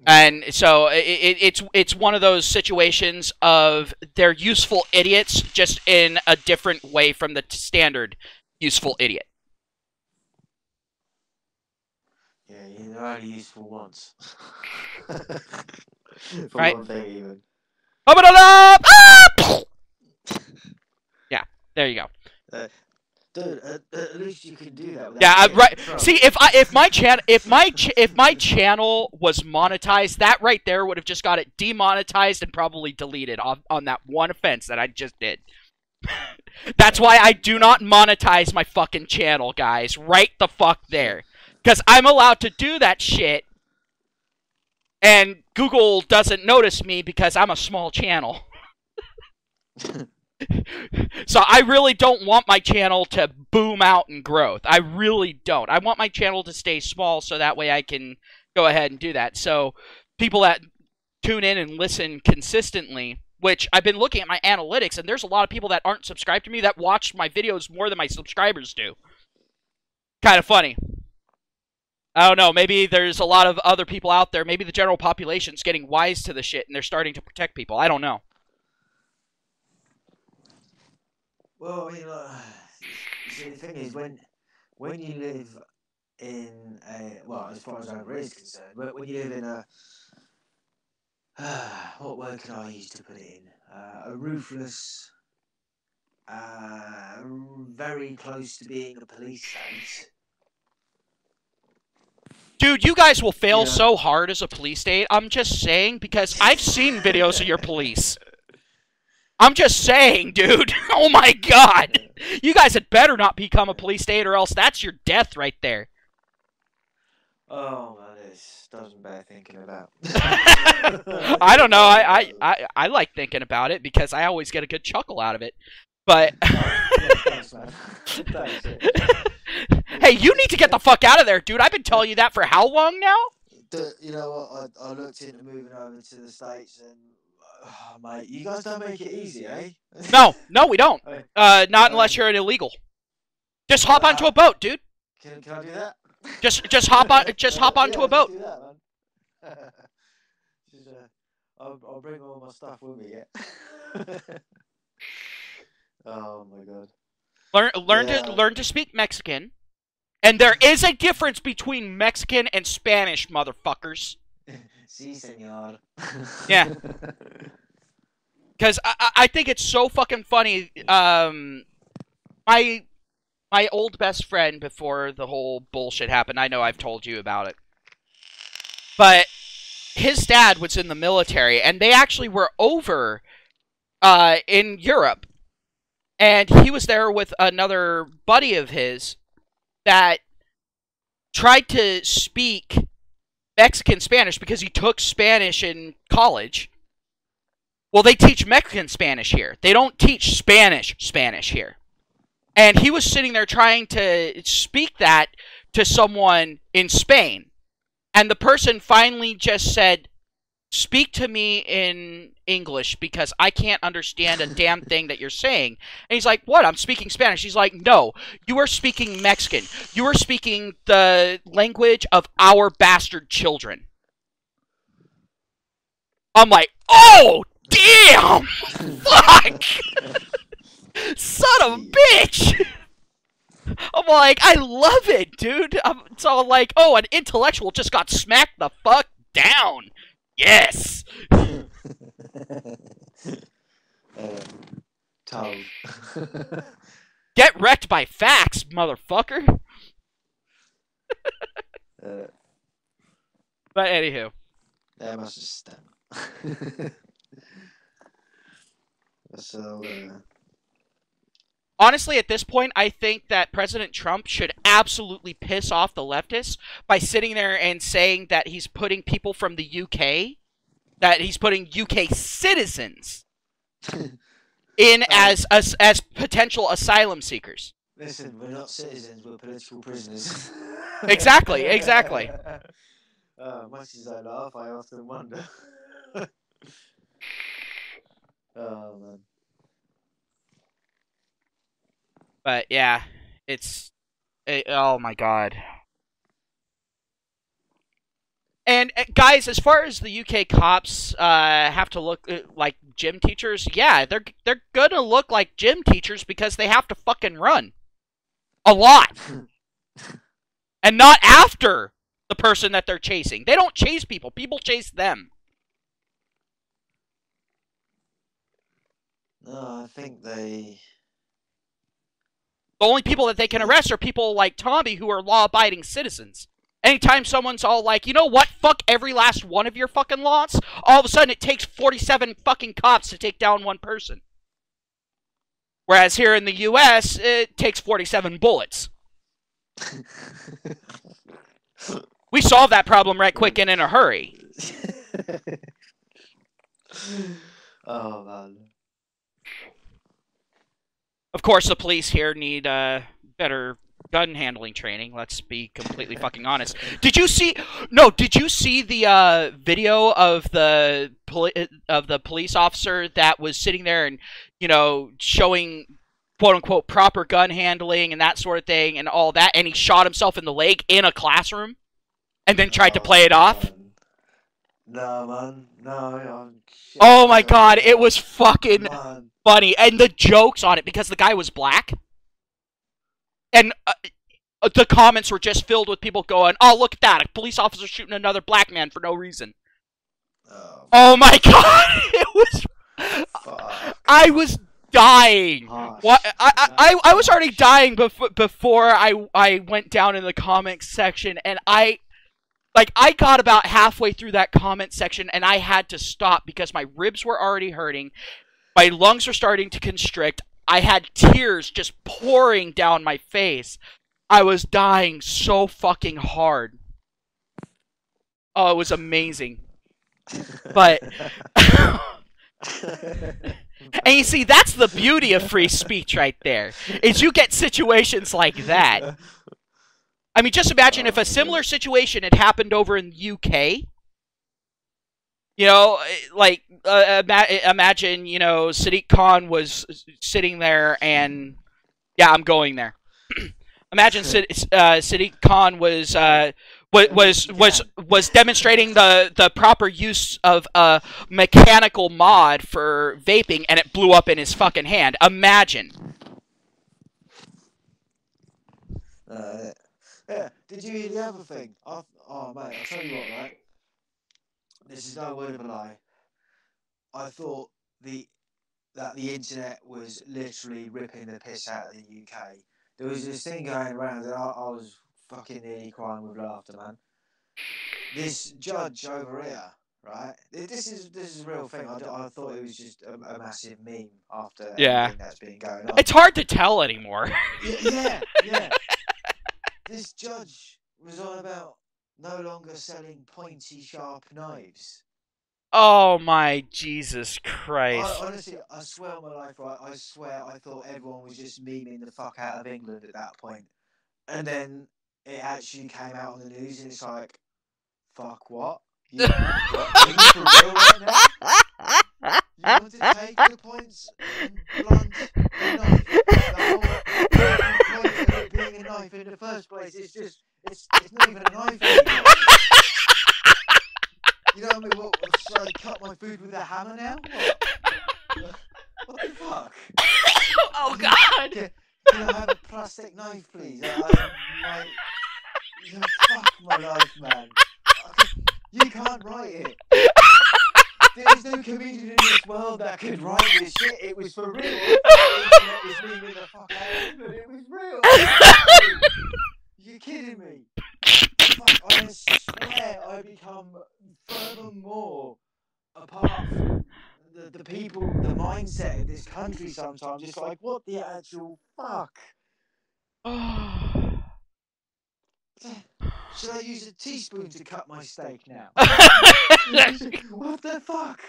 S1: And so it's one of those situations of they're useful idiots, just in a different way from the standard useful idiot.
S2: Yeah, they're only useful once. For
S1: right?
S2: one thing, even.
S1: Yeah, there you go.
S2: Dude, at least you can do that.
S1: Yeah, right. See, if my channel was monetized, that right there would have just got it demonetized and probably deleted on that one offense that I just did. That's why I do not monetize my fucking channel, guys. Right the fuck there. Because I'm allowed to do that shit, and Google doesn't notice me because I'm a small channel. So I really don't want my channel to boom out in growth. I really don't. I want my channel to stay small so that way I can go ahead and do that. So people that tune in and listen consistently, which I've been looking at my analytics, and there's a lot of people that aren't subscribed to me that watch my videos more than my subscribers do. Kind of funny. I don't know, maybe there's a lot of other people out there, maybe the general population's getting wise to the shit and they're starting to protect people. I don't know.
S2: Well, I mean, see, the thing is, when you live in a, well, as far as over is concerned, when you live in a, what word can I use to put it in? A ruthless, very close to being a police state.
S1: Dude, you guys will fail so hard as a police state. I'm just saying, because I've seen videos of your police. I'm just saying, dude. Oh my god. You guys had better not become a police state or else that's your death right there.
S2: Oh, man, this doesn't bear thinking about.
S1: I don't know. I like thinking about it because I always get a good chuckle out of it. But
S2: Thanks, man. Thanks.
S1: Hey, you need to get the fuck out of there, dude. I've been telling you that for how long now?
S2: You know what? I looked into moving over to the States and, mate, you guys don't make it easy, eh?
S1: No, we don't. Not unless you're an illegal. Just hop onto a boat, dude.
S2: Can I do that?
S1: Just hop onto a boat.
S2: Do that, man. I'll bring all my stuff with me. Yeah. Oh my god.
S1: Learn to speak Mexican. And there is a difference between Mexican and Spanish, motherfuckers.
S2: Si, senor.
S1: Yeah. Because I think it's so fucking funny. My old best friend before the whole bullshit happened, I know I've told you about it. But his dad was in the military, and they actually were over in Europe, and he was there with another buddy of his that tried to speak Mexican Spanish because he took Spanish in college. Well, they teach Mexican Spanish here. They don't teach Spanish here. And he was sitting there trying to speak that to someone in Spain. And the person finally just said, "Speak to me in English because I can't understand a damn thing that you're saying." And he's like, "What? I'm speaking Spanish." He's like, "No, you are speaking Mexican. You are speaking the language of our bastard children." I'm like, "Oh, damn! Fuck! Son of a bitch!" I'm like, I love it, dude. It's all like, oh, an intellectual just got smacked the fuck down. Yes!
S2: Told.
S1: Get wrecked by facts, motherfucker. But anywho.
S2: That must just stand. So,
S1: honestly, at this point, I think that President Trump should absolutely piss off the leftists by sitting there and saying that he's putting people from the UK, that he's putting UK citizens in as potential asylum seekers.
S2: Listen, we're not citizens, we're political prisoners.
S1: Exactly, exactly.
S2: Much as I laugh, I often wonder. Oh, man.
S1: But yeah, oh my god. And guys, as far as the UK cops have to look like gym teachers, yeah, they're gonna look like gym teachers because they have to fucking run a lot, and not after the person that they're chasing. They don't chase people; people chase them.
S2: No, I think they...
S1: The only people that they can arrest are people like Tommy who are law-abiding citizens. Anytime someone's all like, you know what, fuck every last one of your fucking laws, all of a sudden it takes 47 fucking cops to take down one person. Whereas here in the US, it takes 47 bullets. We solved that problem right quick and in a hurry.
S2: Oh, man.
S1: Of course, the police here need better gun handling training. Let's be completely fucking honest. Did you see? No, did you see the video of the police officer that was sitting there and, you know, showing quote unquote proper gun handling and that sort of thing and all that, and he shot himself in the leg in a classroom, and then tried to play it off?
S2: Man. No, man. No.
S1: Oh my god, it was fucking
S2: man.
S1: funny, and the jokes on it because the guy was black. And the comments were just filled with people going, "Oh, look at that! A police officer shooting another black man for no reason." Oh my god! It was.
S2: Fuck.
S1: I was dying. What? I was already dying before I went down in the comments section, and I got about halfway through that comment section, and I had to stop because my ribs were already hurting, my lungs were starting to constrict. I had tears just pouring down my face. I was dying so fucking hard. Oh, it was amazing. But... and you see, that's the beauty of free speech right there, is you get situations like that. I mean, just imagine if a similar situation had happened over in the UK. You know, like, imagine, you know, Sadiq Khan was sitting there and... Yeah, I'm going there. Imagine Sadiq Khan was demonstrating the proper use of a mechanical mod for vaping, and it blew up in his fucking hand. Imagine.
S2: Yeah. Did you hear the other thing? Oh, mate, I'll tell you what, right? This is no word of a lie. I thought that the internet was literally ripping the piss out of the UK. There was this thing going around and I was fucking nearly crying with laughter, man. This judge over here, right? This is a real thing. I thought it was just a massive meme after
S1: Yeah.
S2: everything that's been going on.
S1: It's hard to tell anymore.
S2: Yeah. This judge was on about no longer selling pointy, sharp knives.
S1: Oh my Jesus Christ.
S2: Honestly, I swear on my life, right? I swear I thought everyone was just memeing the fuck out of England at that point. And then it actually came out on the news, and it's like, fuck what? What? Are you for real right now? You want to take the points and blunt the knife? The whole point of it being a knife in the first place is just, it's not even a knife anymore. You know what I mean? What, should I cut my food with a hammer now? What the fuck?
S1: Oh God!
S2: Can I have a plastic knife, please? Fuck my life, man. You can't write it. There's no comedian in this world that could write this shit. It was for real. The internet was memeing the fuck out of it, but it was real. You're kidding me. Fuck, I swear I become furthermore apart from the people, the mindset of this country sometimes. It's like, what the actual fuck? Should I use a teaspoon to cut my steak now? What the fuck?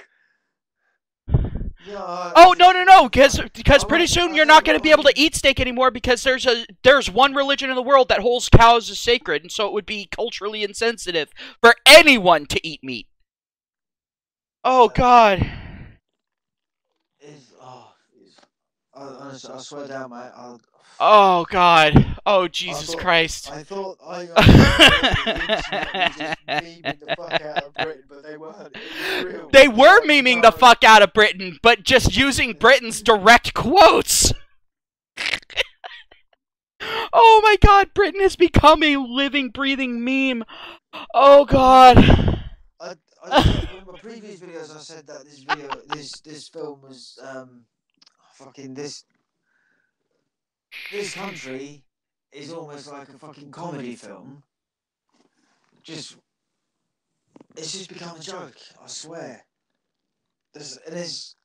S2: Yeah,
S1: oh no! Because pretty soon you're not going to be able to eat steak anymore because there's one religion in the world that holds cows as sacred, and so it would be culturally insensitive for anyone to eat meat. Oh God!
S2: Honestly, I swear down, mate.
S1: Oh God! Oh Jesus Christ!
S2: I thought the internet was just memeing the fuck out of Britain, but they weren't. It was real.
S1: They were memeing the fuck out of Britain, but just using Britain's direct quotes. Oh my God! Britain has become a living, breathing meme. Oh God!
S2: In my previous videos, I said that this film was fucking this country is almost like a fucking comedy film. It's just become a joke. I swear. This is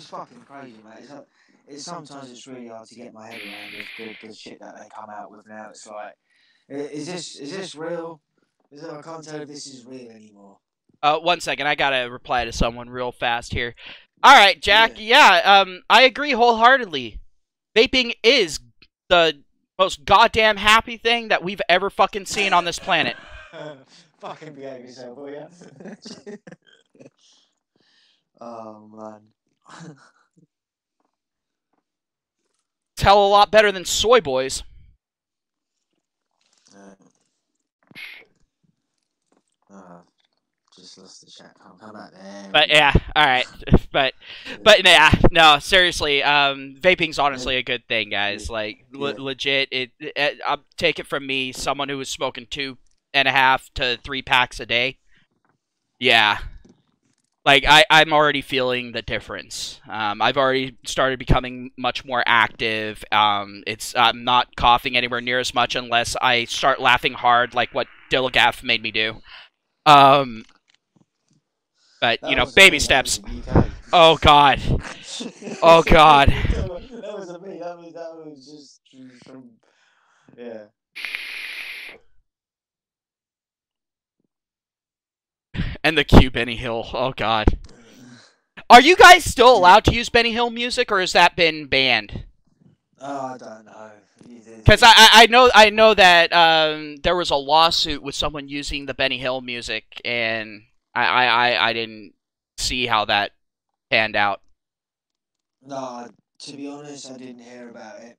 S2: fucking crazy, mate. Sometimes it's really hard to get my head around the shit that they come out with now. It's like, is this real? I can't tell if this is real anymore.
S1: 1 second, I gotta reply to someone real fast here. All right, Jack. Yeah, I agree wholeheartedly. Vaping is the most goddamn happy thing that we've ever fucking seen on this planet.
S2: Fucking behave yourself, will ya? Oh man.
S1: It's hell a lot better than soy boys.
S2: Just lost the chat. I'll come back there.
S1: But yeah, all right. But yeah, no, seriously. Vaping's honestly a good thing, guys. Like legit. I'll take it from me, someone who was smoking 2.5 to 3 packs a day. Yeah. Like I'm already feeling the difference. I've already started becoming much more active. I'm not coughing anywhere near as much unless I start laughing hard, like what Dilligaff made me do. But you know, baby steps. Oh God. Oh God.
S2: That wasn't me. That was just from yeah.
S1: And the Q Benny Hill. Oh God. Are you guys still allowed to use Benny Hill music, or has that been banned?
S2: Oh, I don't know.
S1: Because I know that there was a lawsuit with someone using the Benny Hill music, and I didn't see how that panned out.
S2: No, to be honest, I didn't hear about it,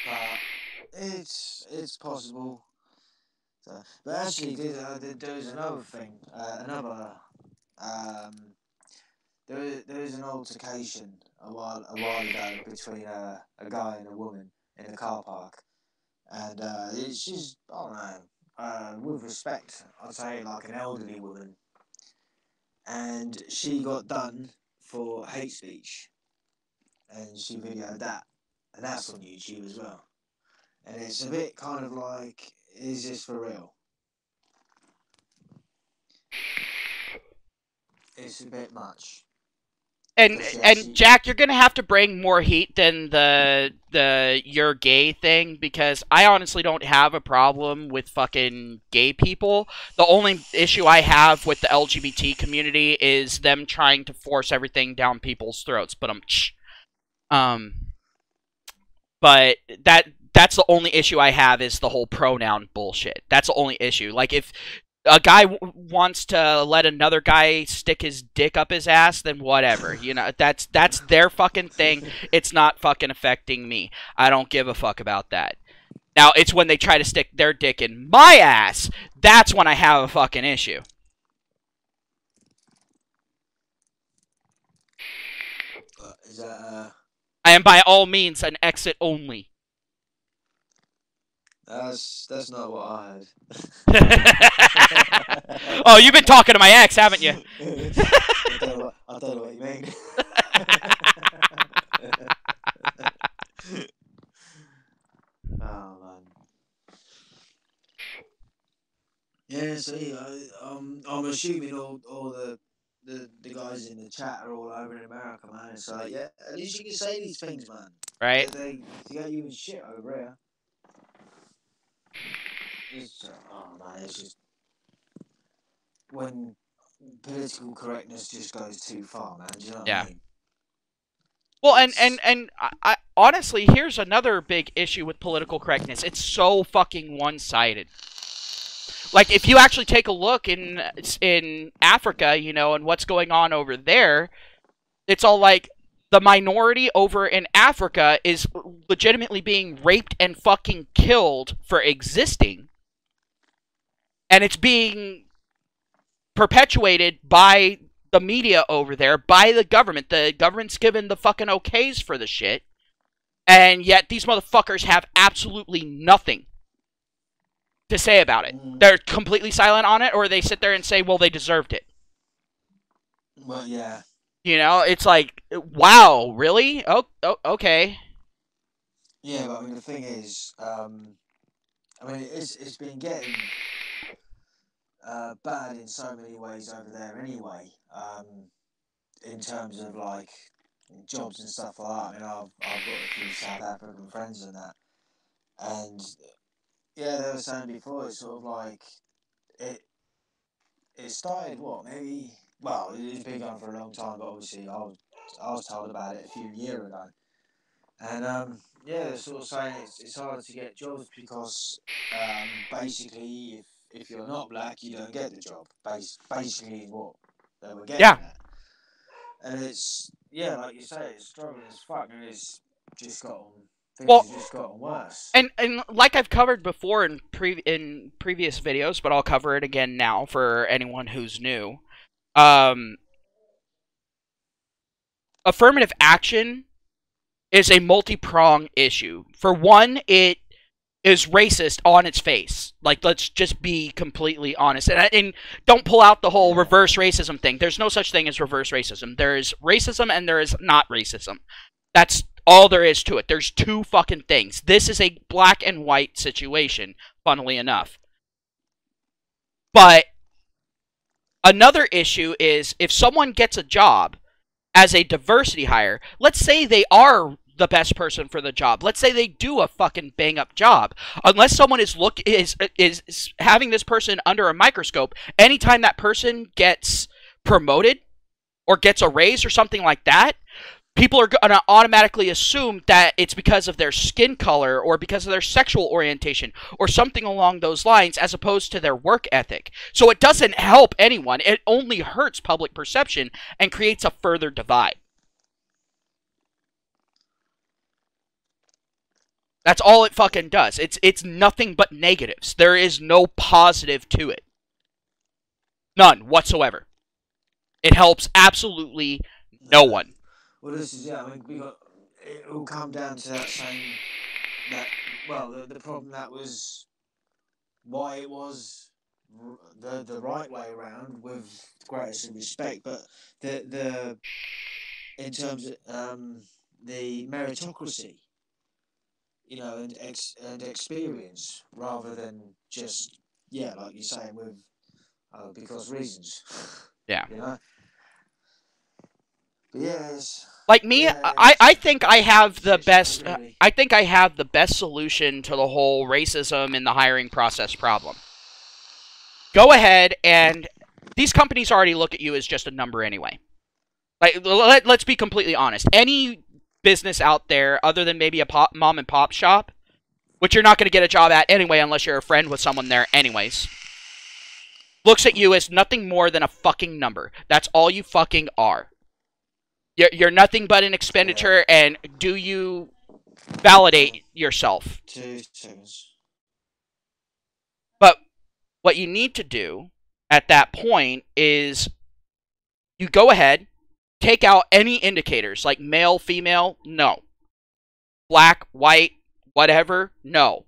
S2: but it's possible. So, but actually, there was another thing, there was an altercation a while ago between a guy and a woman in the car park, and it's just, I don't know, with respect, I'd say like an elderly woman, and she got done for hate speech, and she videoed that, and that's on YouTube as well, and it's a bit kind of like, is this for real? it's a bit much.
S1: And Jack, you're gonna have to bring more heat than the you're gay thing, because I honestly don't have a problem with fucking gay people. The only issue I have with the LGBT community is them trying to force everything down people's throats. Um, but that's the only issue I have, is the whole pronoun bullshit. That's the only issue. Like, if a guy wants to let another guy stick his dick up his ass, then whatever. You know, that's their fucking thing. It's not fucking affecting me. I don't give a fuck about that. Now, it's when they try to stick their dick in my ass, that's when I have a fucking issue.
S2: Is that
S1: I am by all means an exit only.
S2: That's not what I
S1: heard. Oh, you've been talking to my ex, haven't you?
S2: I don't know what you mean. Oh man. Yeah, see, I'm assuming all the guys in the chat are all over in America, man. It's like, yeah, at least you can say these things, man.
S1: Right?
S2: They get you in shit over here. Oh man, it's just when political correctness just goes too far, man. Do you know what I mean?
S1: Well, and I honestly, here's another big issue with political correctness. It's so fucking one-sided. Like, if you actually take a look in Africa, you know, and what's going on over there, it's all like the minority over in Africa is legitimately being raped and fucking killed for existing. And it's being perpetuated by the media over there, by the government. The government's given the fucking okays for the shit. And yet these motherfuckers have absolutely nothing to say about it. They're completely silent on it, or they sit there and say, well, they deserved it.
S2: Well, yeah.
S1: You know, it's like, wow, really? Oh, okay.
S2: Yeah, but I mean, the thing is, I mean, it's been getting bad in so many ways over there anyway, in terms of, like, jobs and stuff like that. I mean, I've got a few South African friends and that, and yeah, they were saying before, it's sort of like, it started, what, maybe, well, it's been going for a long time, but obviously I was told about it a few years ago. And yeah, they're sort of saying it's harder to get jobs because basically if you're not black, you don't get the job. Basically what they were getting at. And it's, yeah, like you say, it's struggling as fuck, and it's just gotten, things have just gotten worse.
S1: And like I've covered before in previous videos, but I'll cover it again now for anyone who's new. Affirmative action is a multi-pronged issue. For one, it is racist on its face. Like, let's just be completely honest. And don't pull out the whole reverse racism thing. There's no such thing as reverse racism. There is racism and there is not racism. That's all there is to it. There's two fucking things. This is a black and white situation, funnily enough. But another issue is if someone gets a job as a diversity hire, let's say they are the best person for the job. Let's say they do a fucking bang up job. Unless someone is having this person under a microscope, anytime that person gets promoted or gets a raise or something like that, people are going to automatically assume that it's because of their skin color or because of their sexual orientation or something along those lines, as opposed to their work ethic. So it doesn't help anyone. It only hurts public perception and creates a further divide. That's all it fucking does. It's nothing but negatives. There is no positive to it. None whatsoever. It helps absolutely no one.
S2: Well, this is, yeah, I mean, it will come down to that same, well, the problem that was why it was the right way around, with greatest respect, but the in terms of the meritocracy, you know, and experience, rather than just, yeah, like you're saying, with because reasons.
S1: Yeah.
S2: You know, Yes.
S1: Like me, I think I have the best.
S2: Really.
S1: I think I have the best solution to the whole racism in the hiring process problem. Go ahead, and these companies already look at you as just a number anyway. Like, let's be completely honest. Any business out there, other than maybe a mom and pop shop, which you're not going to get a job at anyway unless you're a friend with someone there anyways, looks at you as nothing more than a fucking number. That's all you fucking are. You're nothing but an expenditure, and do you validate yourself?
S2: 2 seconds.
S1: But what you need to do at that point is you go ahead, take out any indicators, like male, female, no. Black, white, whatever, no.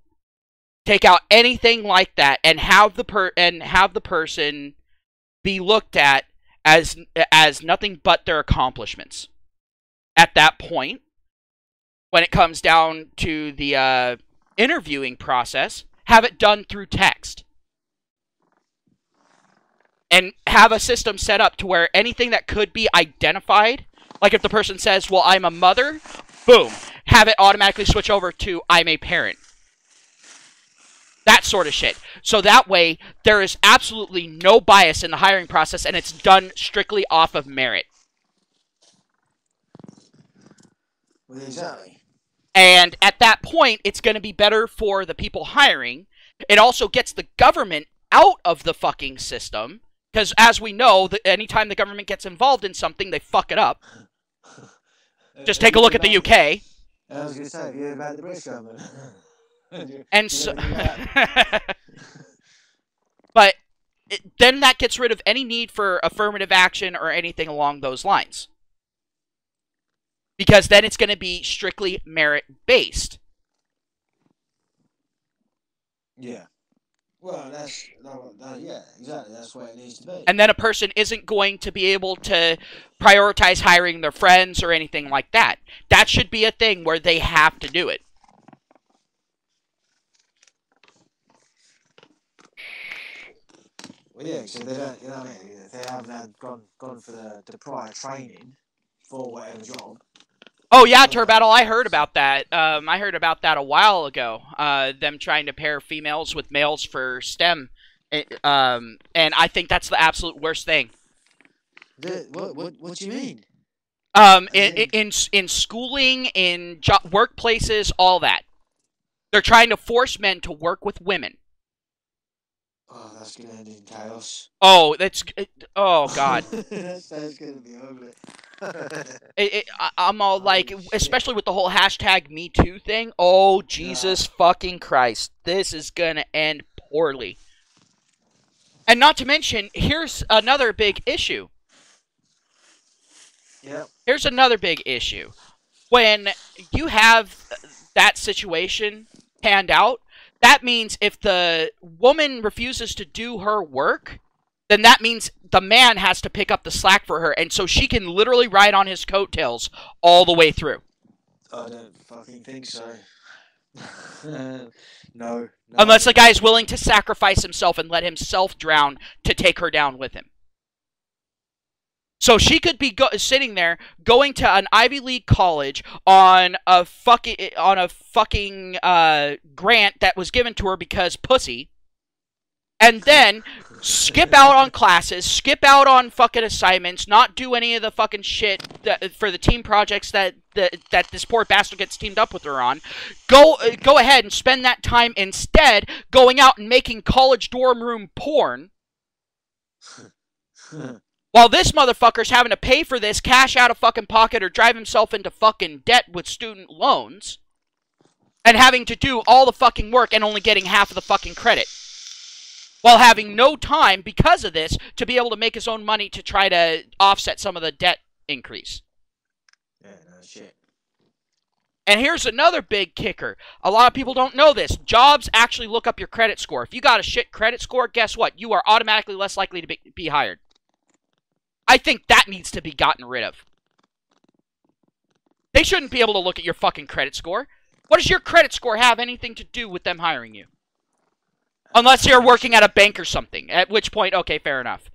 S1: Take out anything like that and have the person be looked at as nothing but their accomplishments. At that point, when it comes down to the interviewing process, have it done through text. And have a system set up to where anything that could be identified, like if the person says, well, I'm a mother, boom, have it automatically switch over to I'm a parent. That sort of shit. So that way, there is absolutely no bias in the hiring process, and it's done strictly off of merit.
S2: Well, exactly.
S1: And at that point, it's going to be better for the people hiring. It also gets the government out of the fucking system, because as we know, anytime the government gets involved in something, they fuck it up. Just take a look at the UK.
S2: I was going to say, have you heard about the British government?
S1: And so, but then that gets rid of any need for affirmative action or anything along those lines. Because then it's going to be strictly merit-based.
S2: Yeah. Well, yeah, exactly. That's where it needs to be.
S1: And then a person isn't going to be able to prioritize hiring their friends or anything like that. That should be a thing where they have to do it.
S2: Well, yeah, so they don't, you know what I mean? If they haven't gone for the prior training for whatever job.
S1: Oh yeah, Turbattle, I heard about that. I heard about that a while ago. Them trying to pair females with males for STEM. And I think that's the absolute worst thing.
S2: What do you mean?
S1: In schooling, in workplaces, all that. They're trying to force men to work with women.
S2: Oh, that's going to end in chaos.
S1: Oh, oh, God.
S2: That's going to be ugly.
S1: I'm all like, especially with the whole hashtag #MeToo thing. Oh, Jesus fucking Christ. This is going to end poorly. And not to mention, here's another big issue.
S2: Yep.
S1: Here's another big issue. When you have that situation panned out, that means if the woman refuses to do her work, then that means the man has to pick up the slack for her, and so she can literally ride on his coattails all the way through.
S2: I don't fucking think so. No.
S1: Unless the guy is willing to sacrifice himself and let himself drown to take her down with him. So she could be sitting there going to an Ivy League college on a fucking grant that was given to her because pussy, and then skip out on classes, skip out on fucking assignments, not do any of the fucking shit for the team projects that this poor bastard gets teamed up with her on. Go ahead and spend that time instead going out and making college dorm room porn. While this motherfucker's having to pay for this, cash out of fucking pocket, or drive himself into fucking debt with student loans, and having to do all the fucking work and only getting half of the fucking credit. While having no time, because of this, to be able to make his own money to try to offset some of the debt increase.
S2: Yeah, no shit.
S1: And here's another big kicker. A lot of people don't know this. Jobs actually look up your credit score. If you got a shit credit score, guess what? You are automatically less likely to be hired. I think that needs to be gotten rid of. They shouldn't be able to look at your fucking credit score. What does your credit score have anything to do with them hiring you? Unless you're working at a bank or something, at which point, okay, fair enough.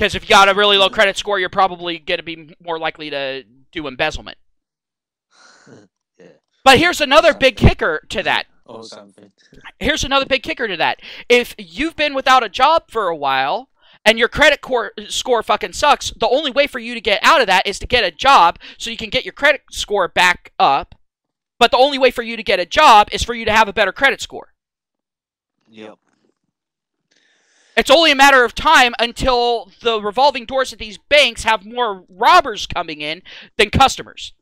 S1: Because if you got a really low credit score, you're probably going to be more likely to do embezzlement.
S2: Yeah.
S1: But here's another big kicker to that.
S2: Or something.
S1: Here's another big kicker to that. If you've been without a job for a while and your credit score fucking sucks, the only way for you to get out of that is to get a job so you can get your credit score back up. But the only way for you to get a job is for you to have a better credit score.
S2: Yep.
S1: It's only a matter of time until the revolving doors at these banks have more robbers coming in than customers.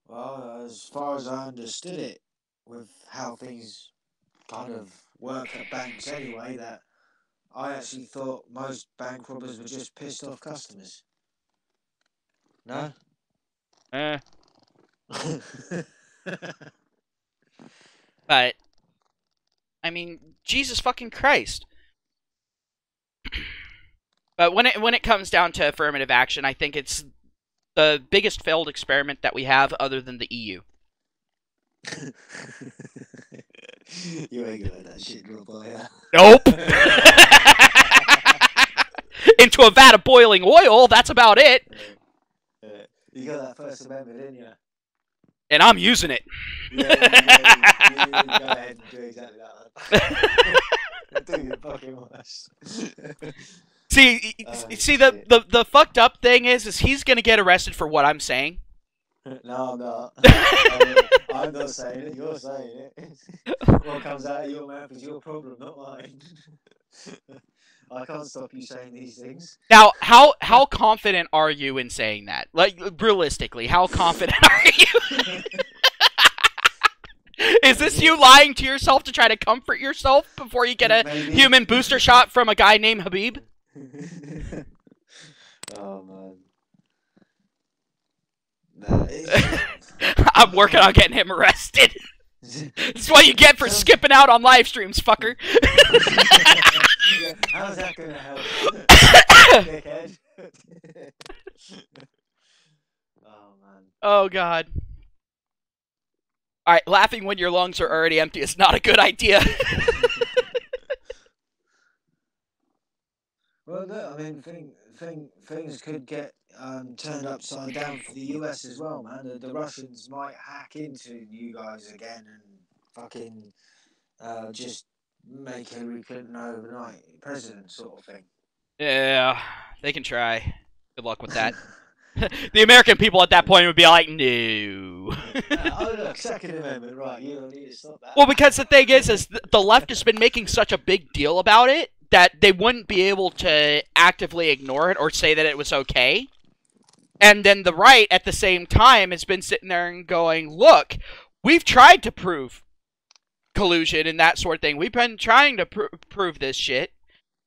S2: Well, as far as I understood it, with how things kind of work at banks anyway, that I actually thought most bank robbers were just pissed off customers. No?
S1: But, I mean, Jesus fucking Christ. But when it comes down to affirmative action, I think it's the biggest failed experiment that we have other than the EU.
S2: You ain't gonna let that shit drop by ya.
S1: Nope. Into a vat of boiling oil, that's about it.
S2: You got that First Amendment, didn't you?
S1: And I'm using it.
S2: Yeah, you go ahead and do exactly that. Do your fucking worst.
S1: See, the fucked up thing is he's gonna get arrested for what I'm saying.
S2: No, I'm not. I'm not saying it. You're saying it. What comes out of your mouth is your problem, not mine. I can't stop you saying these things.
S1: Now, how confident are you in saying that? Like, realistically, how confident are you? Is this you lying to yourself to try to comfort yourself before you get a human booster shot from a guy named Habib?
S2: Oh, man. No,
S1: I'm working on getting him arrested. That's what you get for skipping out on live streams, fucker.
S2: Yeah, how's that gonna help? Dickhead. Oh, man.
S1: Oh, God. Alright, laughing when your lungs are already empty is not a good idea.
S2: Well, no, I mean, things could get turned upside down for the US as well, man. The Russians might hack into you guys again and fucking just make Hillary Clinton overnight president, sort of thing.
S1: Yeah, they can try. Good luck with that. The American people at that point would be like, no.
S2: Oh, look, Second Amendment, right, you don't need to stop that.
S1: Well, because the thing is the left has been making such a big deal about it that they wouldn't be able to actively ignore it or say that it was okay. And then the right, at the same time, has been sitting there and going, look, we've tried to prove collusion and that sort of thing. We've been trying to prove this shit,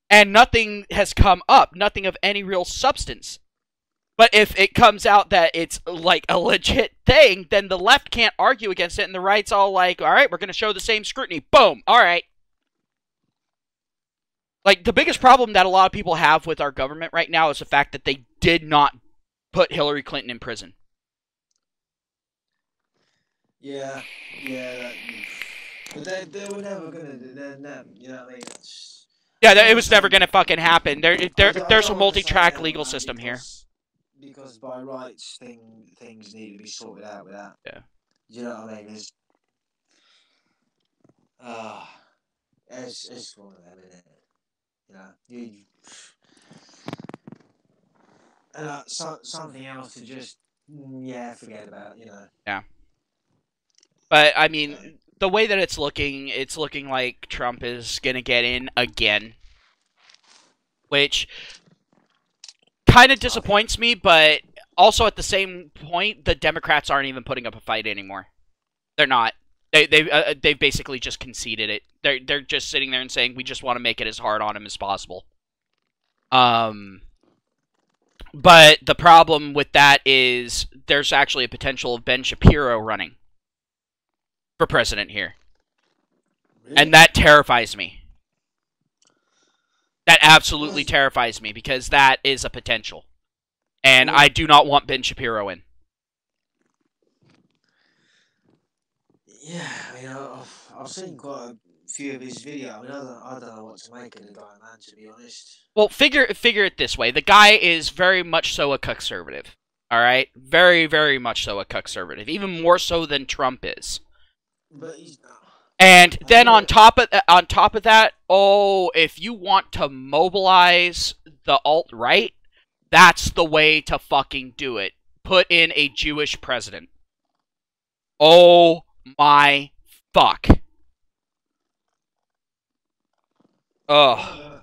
S1: and nothing has come up, nothing of any real substance. But if it comes out that it's, like, a legit thing, then the left can't argue against it, and the right's all like, alright, we're going to show the same scrutiny. Boom! Alright. Like, the biggest problem that a lot of people have with our government right now is the fact that they did not put Hillary Clinton in prison.
S2: Yeah, but they were never gonna do that, you know what I mean?
S1: Yeah, it was never gonna fucking happen. There's a multi-track legal system here.
S2: Because by rights, things need to be sorted out with that.
S1: Yeah.
S2: You know what I mean? It's one of them, isn't it? You know, something else to just forget about, you know.
S1: Yeah. But I mean, the way that it's looking like Trump is gonna get in again, which kind of disappoints me. But also at the same point, the Democrats aren't even putting up a fight anymore. They're not. They've basically just conceded it. They're just sitting there and saying, we just want to make it as hard on him as possible. But the problem with that is there's actually a potential of Ben Shapiro running for president here. Really? And that terrifies me. That absolutely terrifies me, because that is a potential. And I do not want Ben Shapiro in.
S2: Yeah, I mean, I've seen quite a few of his videos. I mean, I don't know what to make of the guy, man. To be honest.
S1: Well, figure it this way: the guy is very much so a conservative. All right, very, very much so a conservative, even more so than Trump is.
S2: But he's.
S1: And then on top of that, oh, if you want to mobilize the alt-right, that's the way to fucking do it. Put in a Jewish president. Oh my fuck. Ugh.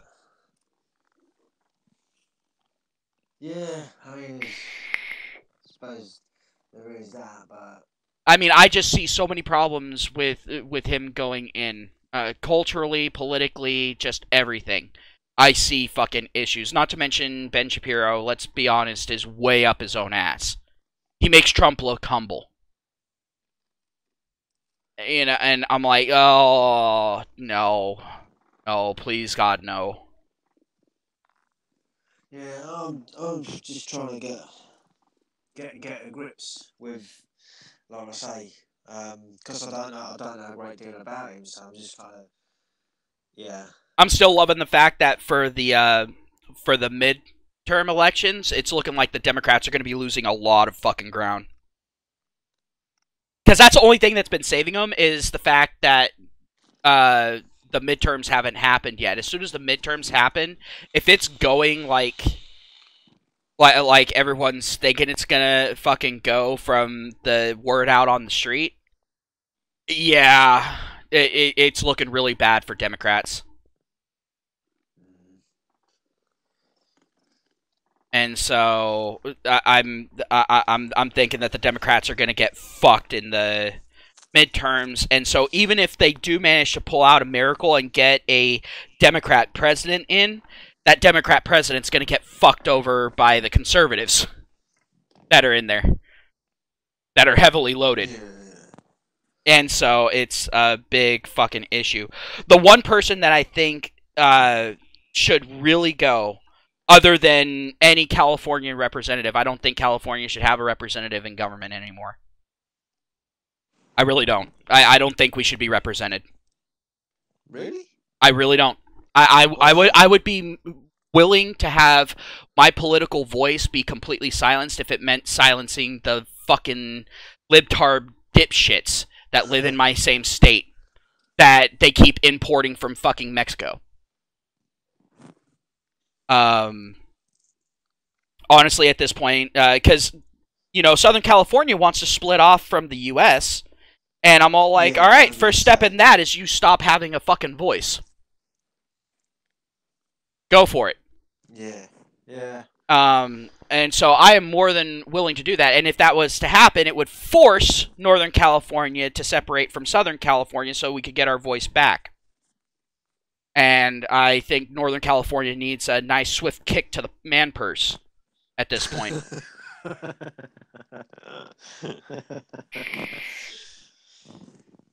S2: Yeah, I mean, I suppose there is that, but
S1: I mean, I just see so many problems with him going in. Culturally, politically, just everything. I see fucking issues. Not to mention Ben Shapiro, let's be honest, is way up his own ass. He makes Trump look humble. You know, and I'm like, oh, no. Oh, please, God, no.
S2: yeah, I'm just trying to get a grips with, like I say, because I don't know a great deal about him, so I'm just kind of, yeah.
S1: I'm still loving the fact that for the midterm elections, it's looking like the Democrats are going to be losing a lot of fucking ground. Because that's the only thing that's been saving them is the fact that the midterms haven't happened yet. As soon as the midterms happen, if it's going like everyone's thinking it's gonna fucking go from the word out on the street, yeah, it's looking really bad for Democrats. And so I'm thinking that the Democrats are gonna get fucked in the midterms, and so even if they do manage to pull out a miracle and get a Democrat president in, that Democrat president's going to get fucked over by the conservatives that are in there, that are heavily loaded. And so it's a big fucking issue. The one person that I think should really go, other than any California representative, I don't think California should have a representative in government anymore. I really don't. I don't think we should be represented.
S2: Really?
S1: I really don't. I would be willing to have my political voice be completely silenced if it meant silencing the fucking libtard dipshits that live in my same state that they keep importing from fucking Mexico. Honestly, at this point, because, you know, Southern California wants to split off from the U.S., and I'm all like, yeah, all right, first step in that is you stop having a fucking voice. Go for it.
S2: Yeah. Yeah.
S1: And so I am more than willing to do that. And if that was to happen, it would force Northern California to separate from Southern California so we could get our voice back. And I think Northern California needs a nice swift kick to the man purse at this point.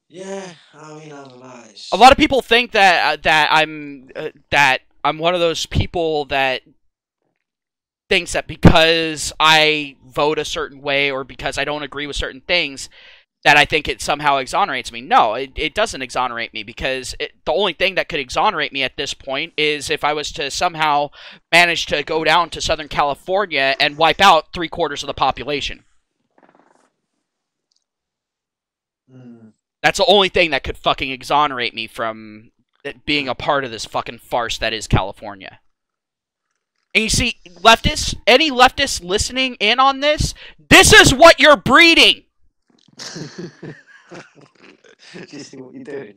S2: Yeah, I mean, I don't know.
S1: A lot of people think that I'm one of those people that thinks that because I vote a certain way or because I don't agree with certain things, that I think it somehow exonerates me. No, it doesn't exonerate me, because the only thing that could exonerate me at this point is if I was to somehow manage to go down to Southern California and wipe out 3/4 of the population. That's the only thing that could fucking exonerate me from being a part of this fucking farce that is California. And you see, leftists, any leftists listening in on this, this is what you're breeding!
S2: You see what you're doing?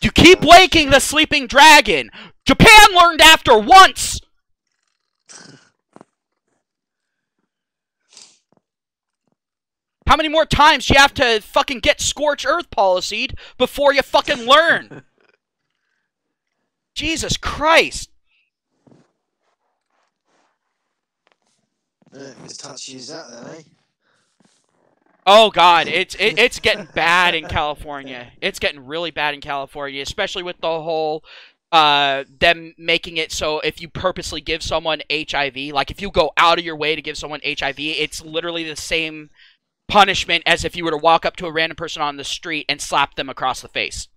S1: You keep waking the sleeping dragon! Japan learned after once! How many more times do you have to fucking get scorched earth policied before you fucking learn? Jesus Christ.
S2: As touchy as that, then, eh?
S1: Oh God, it's getting bad in California. It's getting really bad in California, especially with the whole them making it so if you purposely give someone HIV, like if you go out of your way to give someone HIV, it's literally the same punishment as if you were to walk up to a random person on the street and slap them across the face.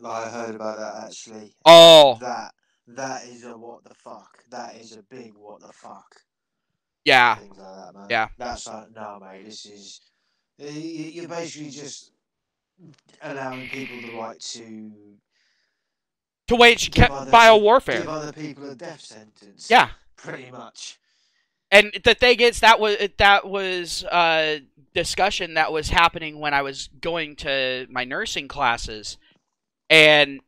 S2: I heard about that actually.
S1: Oh.
S2: That is a what the fuck. That is a big what the fuck.
S1: Yeah.
S2: Things like that, man.
S1: Yeah.
S2: That's like, no, mate, this is... You're basically just allowing people the right to
S1: wage biowarfare.
S2: Give other people a death sentence.
S1: Yeah.
S2: Pretty much.
S1: And the thing is, that was discussion that was happening when I was going to my nursing classes. And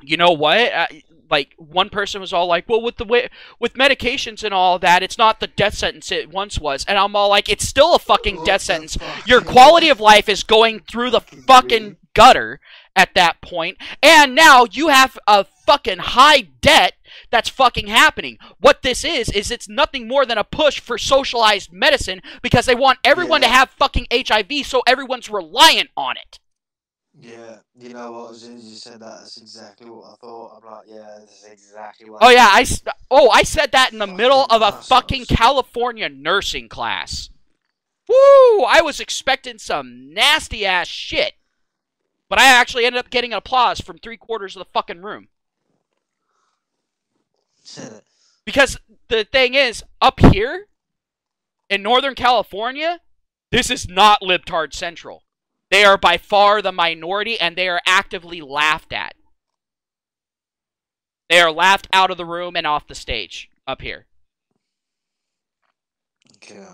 S1: you know what? Like, one person was all like, well, with medications and all that, it's not the death sentence it once was. And I'm all like, it's still a fucking death sentence. Your quality of life is going through the fucking gutter at that point. And now you have a fucking high debt that's fucking happening. What this is it's nothing more than a push for socialized medicine because they want everyone to have fucking HIV, so everyone's reliant on it.
S2: Yeah, you know what? As soon as you said that, that's exactly what I thought. I'm like, yeah, that's exactly what.
S1: Oh yeah, I said that in the middle of a fucking California nursing class. Woo! I was expecting some nasty ass shit, but I actually ended up getting applause from 3/4 of the fucking room. Because the thing is, up here in Northern California, this is not libtard central. They are by far the minority, and they are actively laughed at. They are laughed out of the room and off the stage up here.
S2: Okay.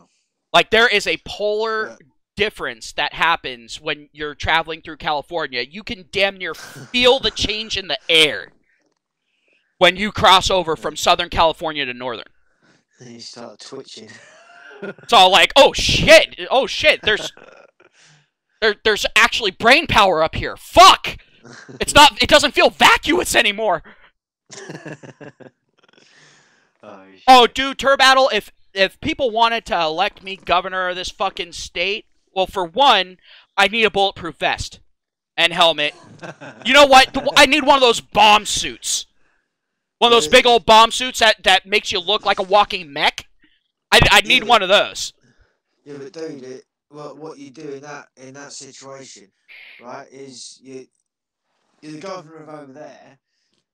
S1: Like, there is a polar difference that happens when you're traveling through California. You can damn near feel the change in the air when you cross over from Southern California to Northern.
S2: You start twitching.
S1: It's all like, oh shit, there's actually brain power up here. Fuck! It doesn't feel vacuous anymore. Oh, dude, Turbattle, if people wanted to elect me governor of this fucking state, well, for one, I need a bulletproof vest and helmet. You know what? I need one of those bomb suits. One of those big old bomb suits that makes you look like a walking mech. I need one of those.
S2: Yeah, but dude, what you do in that situation, right, is you're the governor of over there,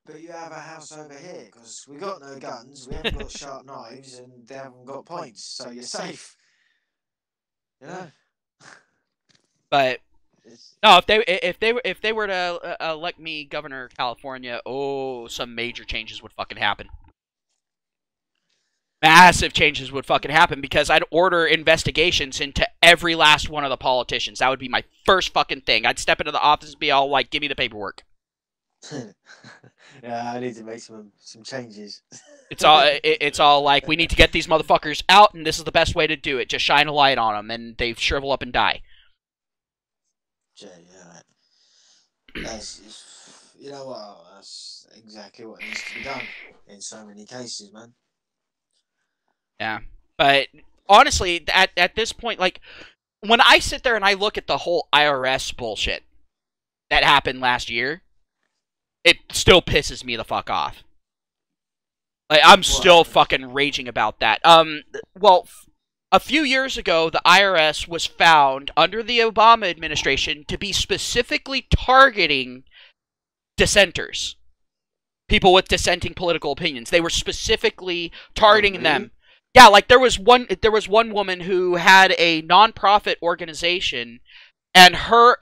S2: but you have a house over here, because we got no guns, we haven't got sharp knives, and they haven't got points, so you're safe. You know?
S1: But no, if they were to elect me governor of California, oh, some major changes would fucking happen. Massive changes would fucking happen because I'd order investigations into every last one of the politicians. That would be my first fucking thing. I'd step into the office and be all like, give me the paperwork.
S2: Yeah, I need to make some changes.
S1: It's all like, we need to get these motherfuckers out, and this is the best way to do it. Just shine a light on them, and they shrivel up and die.
S2: Yeah, you know what? That's exactly what needs to be done in so many cases, man.
S1: Yeah, but honestly, at this point, like, when I sit there and I look at the whole IRS bullshit that happened last year, it still pisses me the fuck off. Like, I'm still fucking raging about that. Well, a few years ago, the IRS was found under the Obama administration to be specifically targeting dissenters. People with dissenting political opinions. They were specifically targeting them. Yeah, like there was one woman who had a nonprofit organization, and her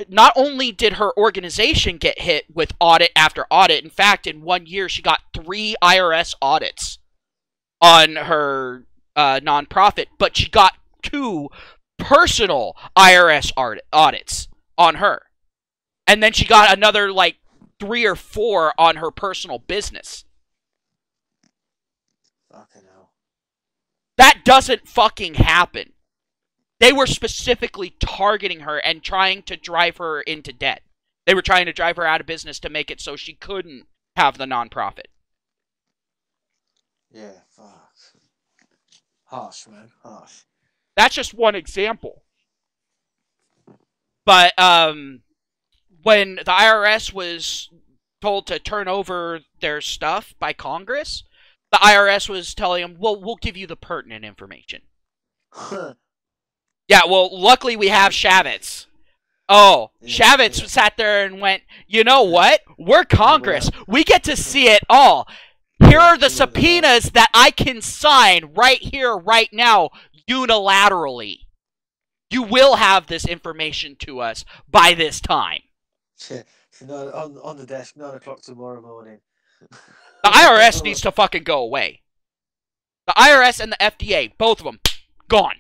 S1: not only did her organization get hit with audit after audit. In fact, in 1 year, she got 3 IRS audits on her nonprofit, but she got 2 personal IRS audits on her, and then she got another like 3 or 4 on her personal business.
S2: Fucking hell.
S1: That doesn't fucking happen. They were specifically targeting her and trying to drive her into debt. They were trying to drive her out of business to make it so she couldn't have the nonprofit.
S2: Yeah, fuck. Harsh, man. Harsh.
S1: That's just one example. But when the IRS was told to turn over their stuff by Congress, the IRS was telling them, well, we'll give you the pertinent information. Yeah, well, luckily we have Shavitz. Oh,
S2: Yeah,
S1: Shavitz
S2: yeah.
S1: sat there and went, you know what? We're Congress. We get to see it all. Here are the subpoenas that I can sign right here, right now, unilaterally. You will have this information to us by this time.
S2: On the desk, 9 o'clock tomorrow morning.
S1: The IRS needs to fucking go away. The IRS and the FDA, both of them, gone.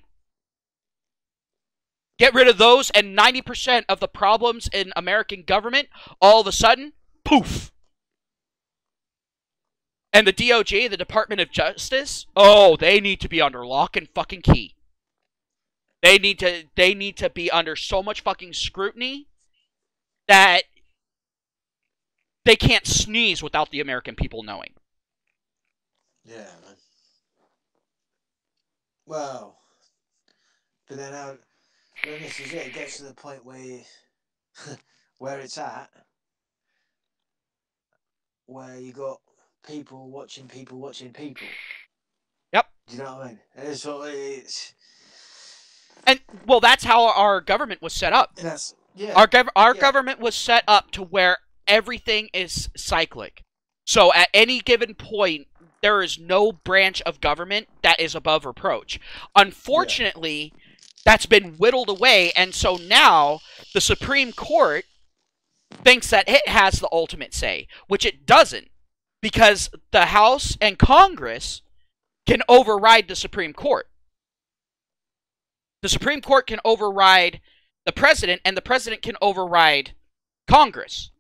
S1: Get rid of those, and 90% of the problems in American government, all of a sudden, poof. And the DOJ, the Department of Justice, oh, they need to be under lock and fucking key. They need to be under so much fucking scrutiny that they can't sneeze without the American people knowing.
S2: Yeah, man. Well, but then this is it. It gets to the point where it's at, where you got people watching people watching people.
S1: Yep.
S2: Do you know what I mean? It's
S1: And well, that's how our government was set up.
S2: that's yeah.
S1: Our government was set up to where everything is cyclic. So at any given point, there is no branch of government that is above reproach. Unfortunately, that's been whittled away, and so now the Supreme Court thinks that it has the ultimate say, which it doesn't, because the House and Congress can override the Supreme Court. The Supreme Court can override the president, and the president can override Congress.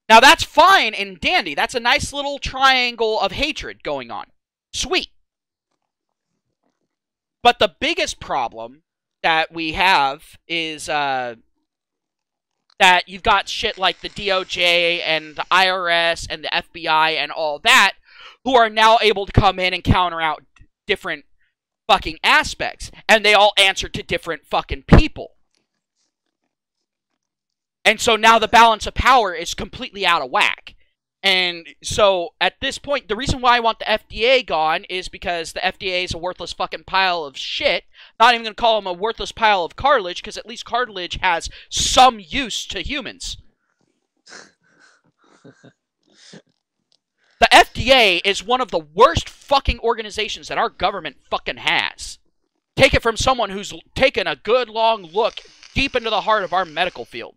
S1: Now, that's fine and dandy. That's a nice little triangle of hatred going on. Sweet. But the biggest problem that we have is that you've got shit like the DOJ and the IRS and the FBI and all that who are now able to come in and counter out different fucking aspects. And they all answer to different fucking people. And so now the balance of power is completely out of whack. And so at this point, the reason why I want the FDA gone is because the FDA is a worthless fucking pile of shit. Not even going to call them a worthless pile of cartilage, because at least cartilage has some use to humans. The FDA is one of the worst fucking organizations that our government fucking has. Take it from someone who's taken a good long look deep into the heart of our medical field.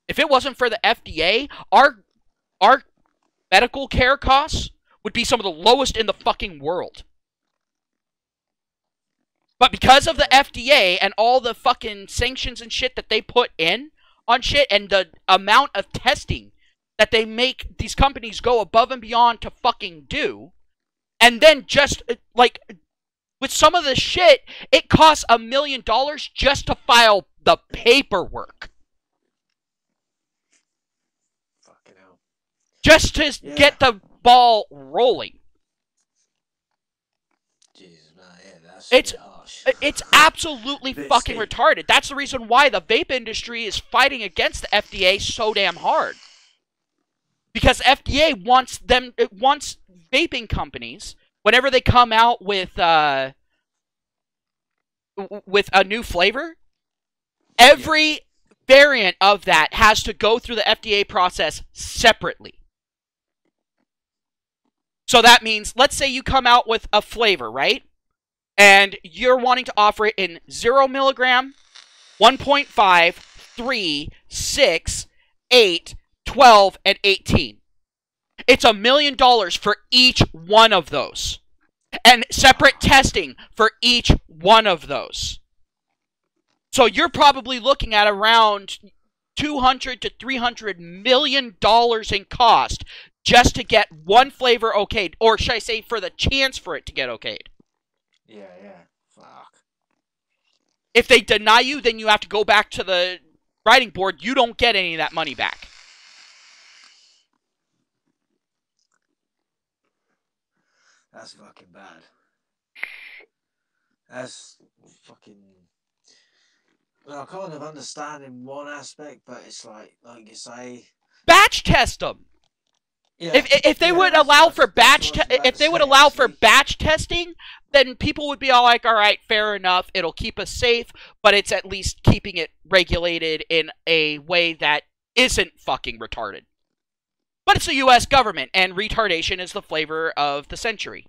S1: If it wasn't for the FDA, our medical care costs would be some of the lowest in the fucking world. But because of the FDA and all the fucking sanctions and shit that they put in on shit, and the amount of testing that they make these companies go above and beyond to fucking do, and then just, like, with some of the shit, it costs $1 million just to file the paperwork. Just to get the ball rolling.
S2: Jesus, man, yeah, that's harsh.
S1: It's absolutely fucking retarded. That's the reason why the vape industry is fighting against the FDA so damn hard. Because FDA wants vaping companies, whenever they come out with a new flavor, every variant of that has to go through the FDA process separately. So that means, let's say you come out with a flavor, right? And you're wanting to offer it in 0 milligram, 1.5, 3, 6, 8, 12, and 18. It's $1 million for each one of those. And separate testing for each one of those. So you're probably looking at around $200 to $300 million in cost just to get one flavor okayed. Or should I say, for the chance for it to get okayed.
S2: Yeah. Fuck.
S1: If they deny you, then you have to go back to the writing board. You don't get any of that money back.
S2: That's fucking bad. That's fucking... Well, I kind of understand in one aspect, but it's like you say...
S1: Batch test them!
S2: Yeah,
S1: If they would allow for batch testing, then people would be all like, all right, fair enough, it'll keep us safe, but it's at least keeping it regulated in a way that isn't fucking retarded. But it's the U.S. government, and retardation is the flavor of the century.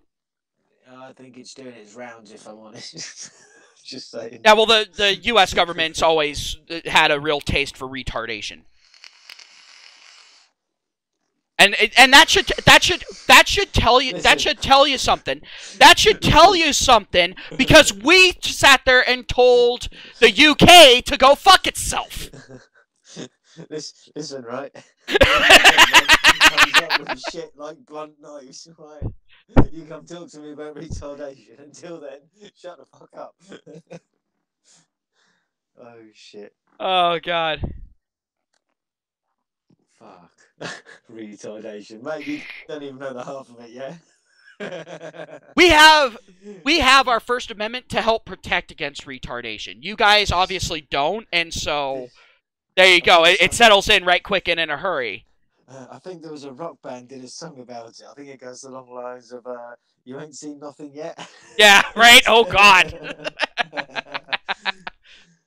S2: I think it's doing its rounds, if I'm honest. Just saying.
S1: Yeah, well, the U.S. government's always had a real taste for retardation. And that should tell you something. That should tell you something, because we sat there and told the UK to go fuck itself.
S2: Listen, right? Comes up with shit like blunt knives, right? You come talk to me about retardation. Until then, shut the fuck up. Oh shit.
S1: Oh god.
S2: Fuck. Retardation. Mate, you don't even know the half of it, yeah?
S1: We have our First Amendment to help protect against retardation. You guys obviously don't, and so there you go. It settles in right quick and in a hurry.
S2: I think there was a rock band did a song about it. I think it goes along the lines of "You ain't seen nothing yet."
S1: Yeah, right. Oh god.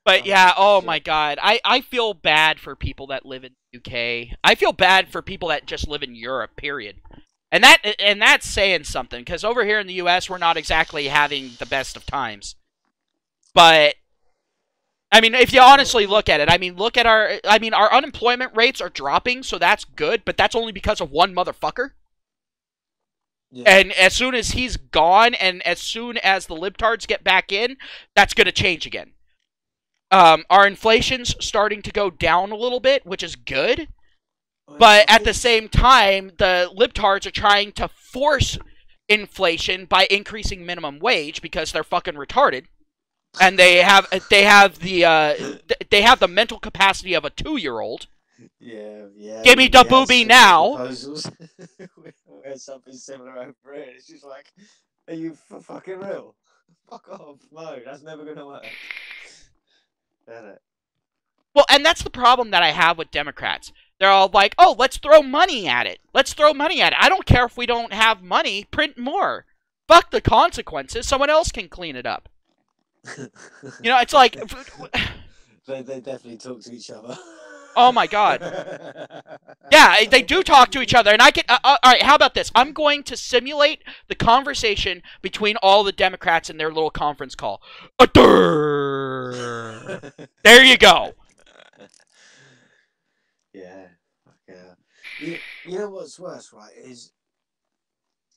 S1: But yeah, oh my god. I feel bad for people that live in the UK. I feel bad for people that just live in Europe, period. And that's saying something, because over here in the US, we're not exactly having the best of times. But I mean, if you honestly look at it, our unemployment rates are dropping, so that's good, but that's only because of one motherfucker. Yeah. And as soon as he's gone, and as soon as the libtards get back in, that's going to change again. Our inflation's starting to go down a little bit, which is good. But at the same time, the libtards are trying to force inflation by increasing minimum wage because they're fucking retarded. And they have the mental capacity of a 2-year-old.
S2: Yeah.
S1: Give me the booby now.
S2: We're something similar over here. It's just like, are you for fucking real? Fuck off. No, that's never gonna work.
S1: Well, and that's the problem that I have with Democrats. They're all like, oh, let's throw money at it. Let's throw money at it. I don't care if we don't have money. Print more. Fuck the consequences. Someone else can clean it up. You know, it's like...
S2: They definitely talk to each other.
S1: Oh my god. Yeah, they do talk to each other. And I can... Alright, how about this? I'm going to simulate the conversation between all the Democrats in their little conference call. There you go.
S2: Yeah. You know what's worse, right? Is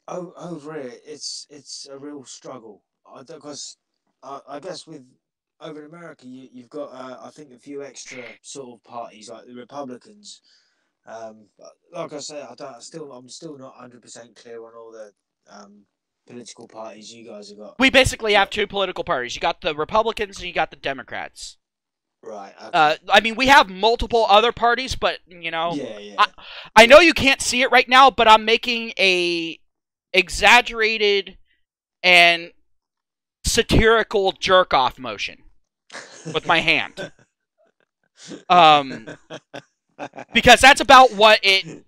S2: over here, it's a real struggle. Because I guess with over in America, you've got I think a few extra sort of parties like the Republicans. But like I say, I'm still not 100% clear on all the political parties you guys have got.
S1: We basically have two political parties. You got the Republicans and you got the Democrats.
S2: Right. Okay.
S1: I mean, we have multiple other parties, but, you know...
S2: Yeah.
S1: I know you can't see it right now, but I'm making a exaggerated and satirical jerk-off motion with my hand. Because that's about what it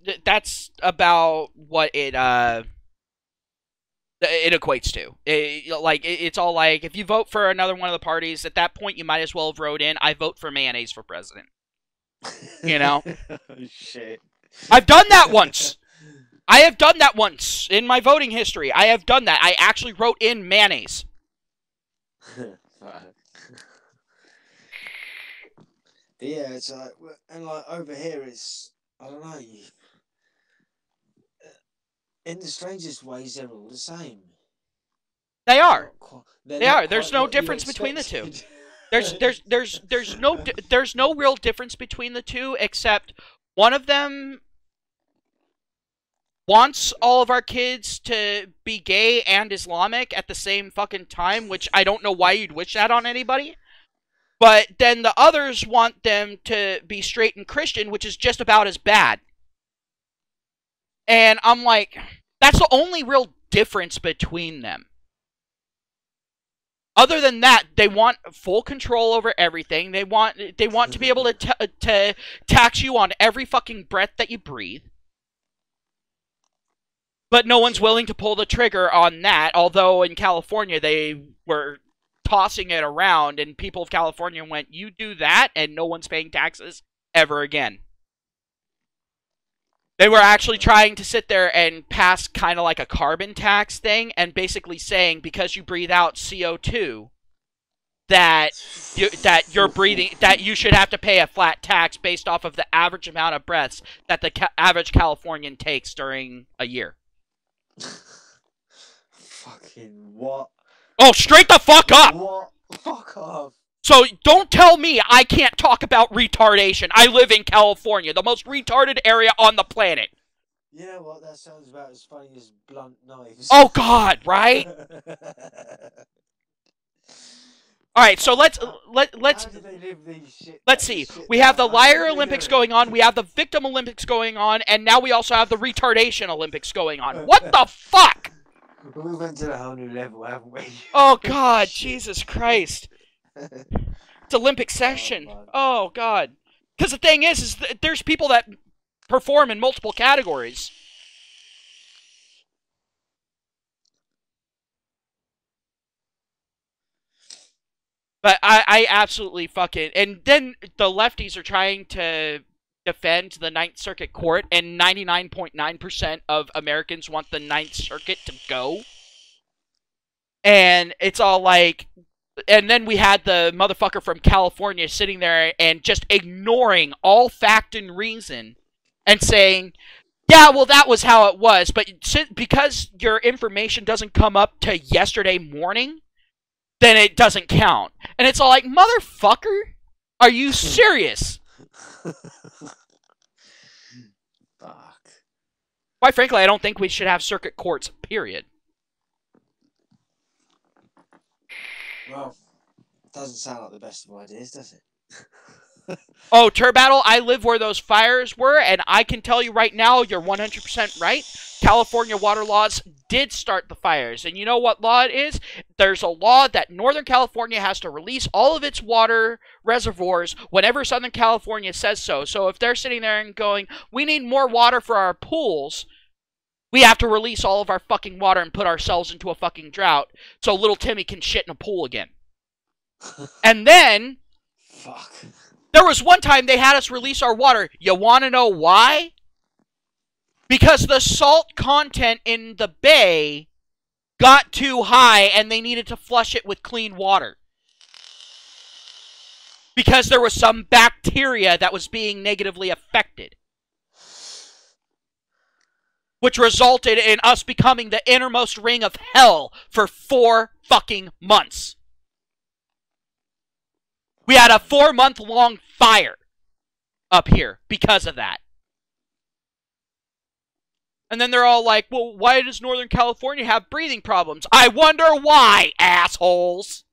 S1: equates to. It's all like, if you vote for another one of the parties, at that point you might as well have wrote in, I vote for mayonnaise for president. You know?
S2: Shit.
S1: I've done that once. I have done that once in my voting history. I have done that. I actually wrote in mayonnaise.
S2: Yeah, it's like, and like over here, it's, I don't know, in the strangest ways, they're all the same.
S1: They are. They are. There's no difference between the two. There's no real difference between the two, except one of them wants all of our kids to be gay and Islamic at the same fucking time, which I don't know why you'd wish that on anybody. But then the others want them to be straight and Christian, which is just about as bad. And I'm like, that's the only real difference between them. Other than that, they want full control over everything. They want to be able to tax you on every fucking breath that you breathe. But no one's willing to pull the trigger on that, although in California they were tossing it around, and people of California went, you do that, and no one's paying taxes ever again. They were actually trying to sit there and pass kind of like a carbon tax thing, and basically saying, because you breathe out CO2, that you're breathing, that you should have to pay a flat tax based off of the average amount of breaths that the average Californian takes during a year.
S2: Fucking what?
S1: Oh, straight the fuck up!
S2: What? Fuck off.
S1: So don't tell me I can't talk about retardation. I live in California, the most retarded area on the planet.
S2: You know what? That sounds about as funny as blunt knives.
S1: Oh God, right? All right, so let's see. We have the Liar Olympics going on. We have the Victim Olympics going on, and now we also have the Retardation Olympics going on. What the fuck?
S2: We went to a whole new level, haven't we?
S1: Oh God, Jesus Christ! It's Olympic session. Oh God, because the thing is there's people that perform in multiple categories. But I absolutely fucking... And then the lefties are trying to defend the Ninth Circuit Court, and 99.9% of Americans want the Ninth Circuit to go. And it's all like... And then we had the motherfucker from California sitting there and just ignoring all fact and reason and saying, yeah, well, that was how it was, but because your information doesn't come up to yesterday morning, then it doesn't count. And it's all like, motherfucker, are you serious?
S2: Fuck.
S1: Quite frankly, I don't think we should have circuit courts, period.
S2: Well, doesn't sound like the best of ideas, does it?
S1: Oh, Turbattle, I live where those fires were, and I can tell you right now, you're 100% right. California water laws did start the fires. And you know what law it is? There's a law that Northern California has to release all of its water reservoirs whenever Southern California says so. So if they're sitting there and going, we need more water for our pools, we have to release all of our fucking water and put ourselves into a fucking drought so little Timmy can shit in a pool again. And then...
S2: Fuck.
S1: There was one time they had us release our water. You want to know why? Because the salt content in the bay got too high and they needed to flush it with clean water. Because there was some bacteria that was being negatively affected. Which resulted in us becoming the innermost ring of hell for 4 fucking months. We had a 4-month-long fire up here because of that. And then they're all like, well, why does Northern California have breathing problems? I wonder why, assholes!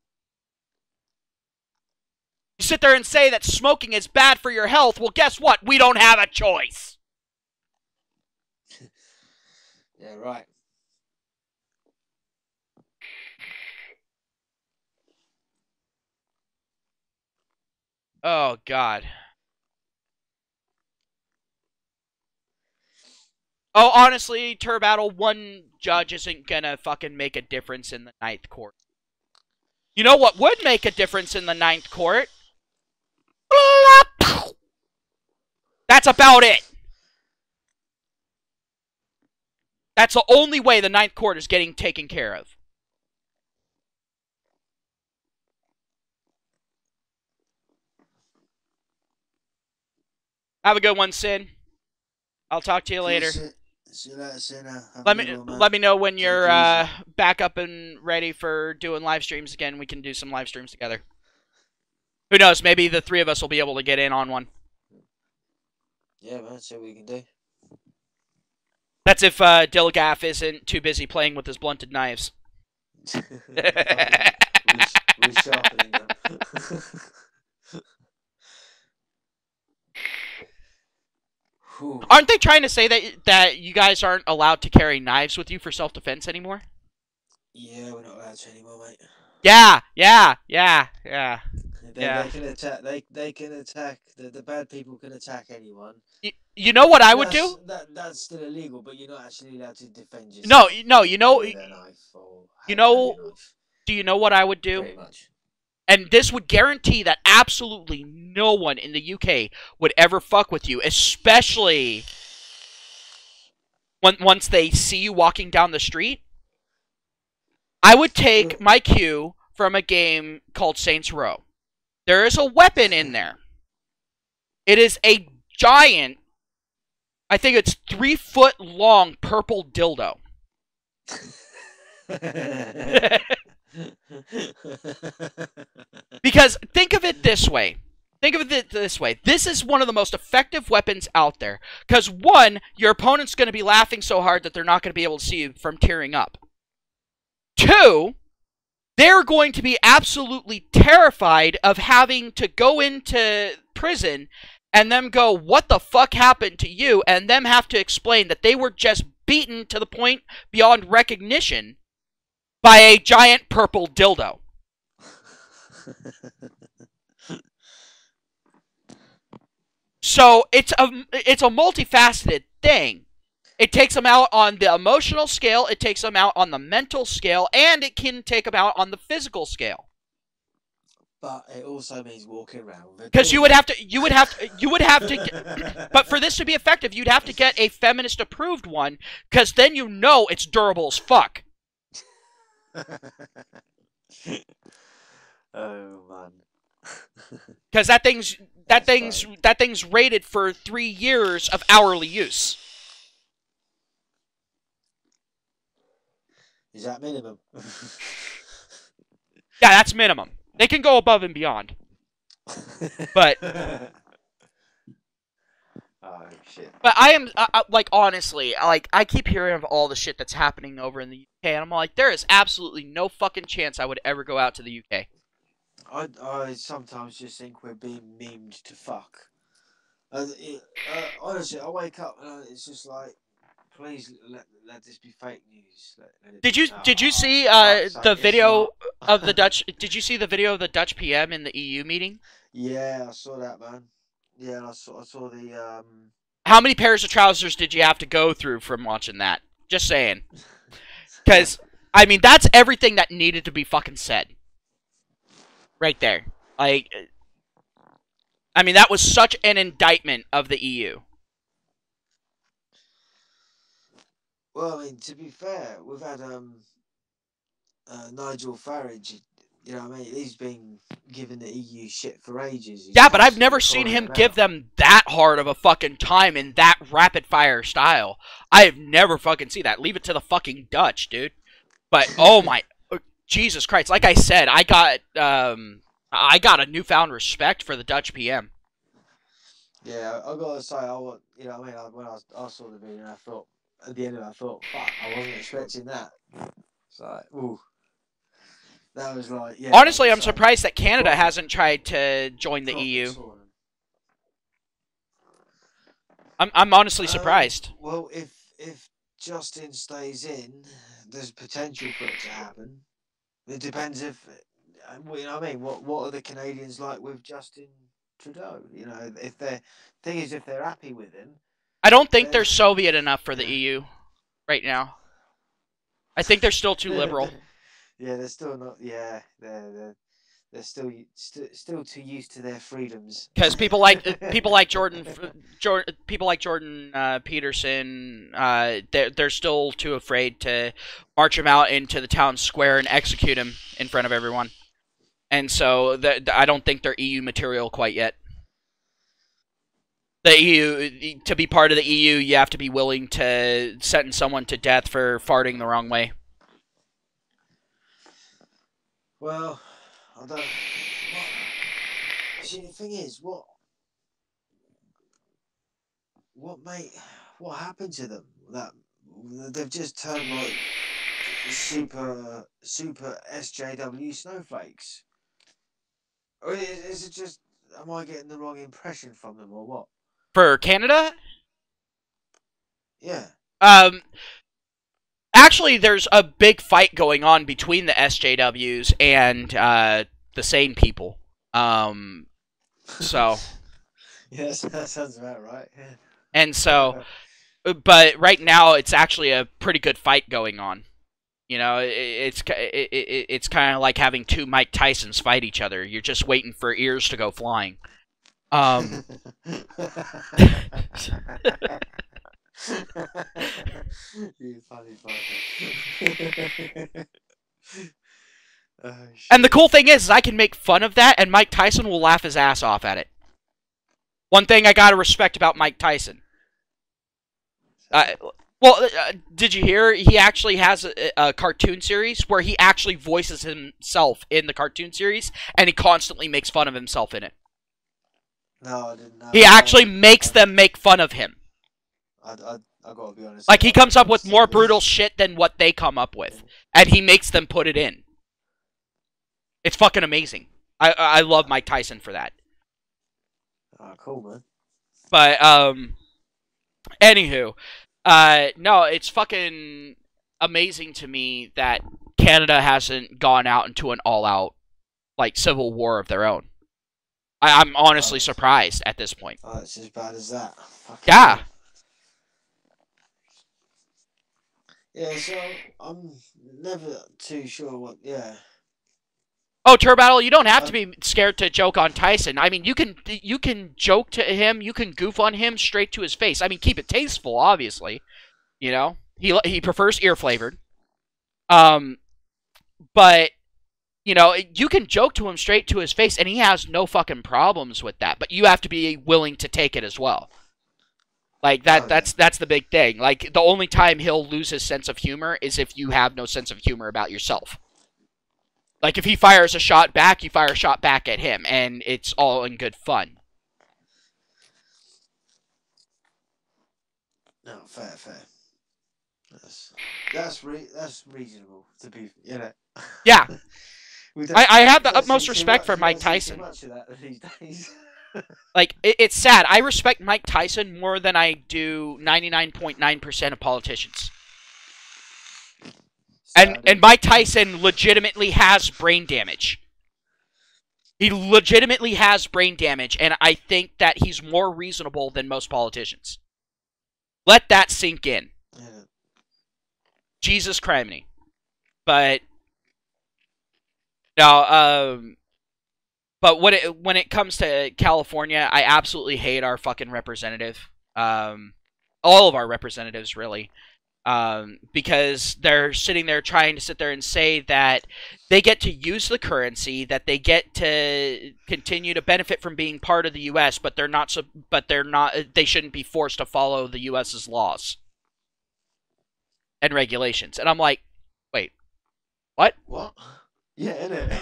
S1: You sit there and say that smoking is bad for your health. Well, guess what? We don't have a choice.
S2: Yeah, right.
S1: Oh, God. Oh, honestly, Turbattle, one judge isn't gonna fucking make a difference in the Ninth Court. You know what would make a difference in the Ninth Court? That's about it. That's the only way the Ninth Court is getting taken care of. Have a good one, Sin. I'll talk to you later.
S2: See you later, Sinner.
S1: Let me know when you're back up and ready for doing live streams again. We can do some live streams together. Who knows? Maybe the 3 of us will be able to get in on one.
S2: Yeah, man. See what we can do.
S1: That's if Dilgaff isn't too busy playing with his blunted knives.
S2: Resharpening them.
S1: Aren't they trying to say that you guys aren't allowed to carry knives with you for self-defense anymore?
S2: Yeah, we're not allowed to anymore, mate.
S1: Yeah.
S2: They're
S1: Yeah.
S2: They can attack. They can attack. The bad people can attack anyone.
S1: You know what I would do?
S2: That's still illegal, but you're not actually allowed to defend
S1: No,
S2: yourself.
S1: no, you know,
S2: With a knife or
S1: you
S2: carry
S1: know.
S2: a knife.
S1: Do you know what I would do?
S2: Pretty much.
S1: And this would guarantee that absolutely no one in the UK would ever fuck with you, especially once they see you walking down the street. I would take my cue from a game called Saints Row. There is a weapon in there. It is a giant, I think it's 3-foot long purple dildo. Because think of it this way. This is one of the most effective weapons out there. Because one, your opponent's going to be laughing so hard that they're not going to be able to see you from tearing up. Two, they're going to be absolutely terrified of having to go into prison and them go, what the fuck happened to you? And them have to explain that they were just beaten to the point beyond recognition by a giant purple dildo. So it's a multifaceted thing. It takes them out on the emotional scale, it takes them out on the mental scale, and it can take them out on the physical scale.
S2: But it also means walking around with
S1: because you would have to but for this to be effective, you'd have to get a feminist approved one, because then you know it's durable as fuck.
S2: Oh man.
S1: Because that thing's rated for 3 years of hourly use.
S2: Is that minimum?
S1: Yeah, that's minimum. They can go above and beyond. But
S2: oh shit.
S1: But I am like, honestly, like, I keep hearing of all the shit that's happening over in the UK, and I'm like, there is absolutely no fucking chance I would ever go out to the UK.
S2: I sometimes just think we're being memed to fuck. Honestly, I wake up and it's just like, please let this be fake news. Did
S1: you see the video of the Dutch? Did you see the video of the Dutch PM in the EU meeting?
S2: Yeah, I saw that, man. Yeah, and I saw the
S1: How many pairs of trousers did you have to go through from watching that? Just saying. Because I mean, that's everything that needed to be fucking said. Right there. Like, I mean, that was such an indictment of the EU.
S2: Well, I mean, to be fair, we've had Nigel Farage. You know what I mean? He's been giving the EU shit for ages.
S1: Yeah, but I've never seen him give them that hard of a fucking time in that rapid fire style. I have never fucking seen that. Leave it to the fucking Dutch, dude. But oh my, Jesus Christ! Like I said, I got a newfound respect for the Dutch PM.
S2: Yeah, I gotta say, you know what I mean? When I saw the video, I thought, at the end of it, I thought, fuck, I wasn't expecting that. It's like, ooh. That was like, yeah.
S1: Honestly, I'm surprised that Canada hasn't tried to join the EU. I'm honestly surprised.
S2: Well, if Justin stays in, there's potential for it to happen. It depends if, you know what I mean? What are the Canadians like with Justin Trudeau? You know, if they're happy with him.
S1: I don't think they're Soviet enough for the EU right now. I think they're still too liberal.
S2: Yeah, they're still not. Yeah, they're still too used to their freedoms.
S1: Because people like Jordan Peterson, they're still too afraid to march him out into the town square and execute him in front of everyone. And so I don't think they're EU material quite yet. The EU, to be part of the EU, you have to be willing to sentence someone to death for farting the wrong way.
S2: Well, I don't. See, the thing is, what happened to them? That they've just turned like super SJW snowflakes. Or is it just? Am I getting the wrong impression from them, or what?
S1: For Canada?
S2: Yeah.
S1: Actually, there's a big fight going on between the SJWs and the sane people. So
S2: Yes, that sounds about right. Yeah.
S1: and so, but right now it's actually a pretty good fight going on. You know, it's kind of like having two Mike Tysons fight each other. You're just waiting for ears to go flying.
S2: You funny fucker. Oh,
S1: and the cool thing is I can make fun of that, and Mike Tyson will laugh his ass off at it. One thing I gotta respect about Mike Tyson. Did you hear? He actually has a cartoon series where he actually voices himself in the cartoon series, and he constantly makes fun of himself in it.
S2: No, I didn't know.
S1: He actually makes them make fun of him.
S2: I gotta be honest.
S1: Like, he comes up with more brutal shit than what they come up with, and he makes them put it in. It's fucking amazing. I love Mike Tyson for that.
S2: Oh, cool, man.
S1: But, anywho, no, it's fucking amazing to me that Canada hasn't gone out into an all-out, like, civil war of their own. I'm honestly surprised at this point.
S2: Oh, it's as bad as that. Fucking
S1: Yeah.
S2: hell. Yeah, so I'm never too sure what. Yeah.
S1: Oh, Turbattle, you don't have to be scared to joke on Tyson. I mean, you can joke to him, you can goof on him straight to his face. I mean, keep it tasteful, obviously. You know, he prefers ear flavored. But you know, you can joke to him straight to his face, and he has no fucking problems with that. But you have to be willing to take it as well. Like that. That's the big thing. Like, the only time he'll lose his sense of humor is if you have no sense of humor about yourself. Like, if he fires a shot back, you fire a shot back at him, and it's all in good fun.
S2: No, fair. That's reasonable to be, you know.
S1: Yeah. I have the
S2: don't
S1: utmost
S2: see too
S1: respect for
S2: much-
S1: Mike
S2: we don't see
S1: Tyson.
S2: too much of that these days.
S1: Like, it's sad. I respect Mike Tyson more than I do 99.9% of politicians. And Mike Tyson legitimately has brain damage. He legitimately has brain damage, and I think that he's more reasonable than most politicians. Let that sink in.
S2: Yeah.
S1: Jesus criminy. But no, but when it comes to California, I absolutely hate our fucking representative. All of our representatives, really. Because they're sitting there trying to sit there and say that they get to use the currency, that they get to continue to benefit from being part of the U.S., but they shouldn't be forced to follow the U.S.'s laws and regulations. And I'm like, wait, what?
S2: What? Yeah, innit?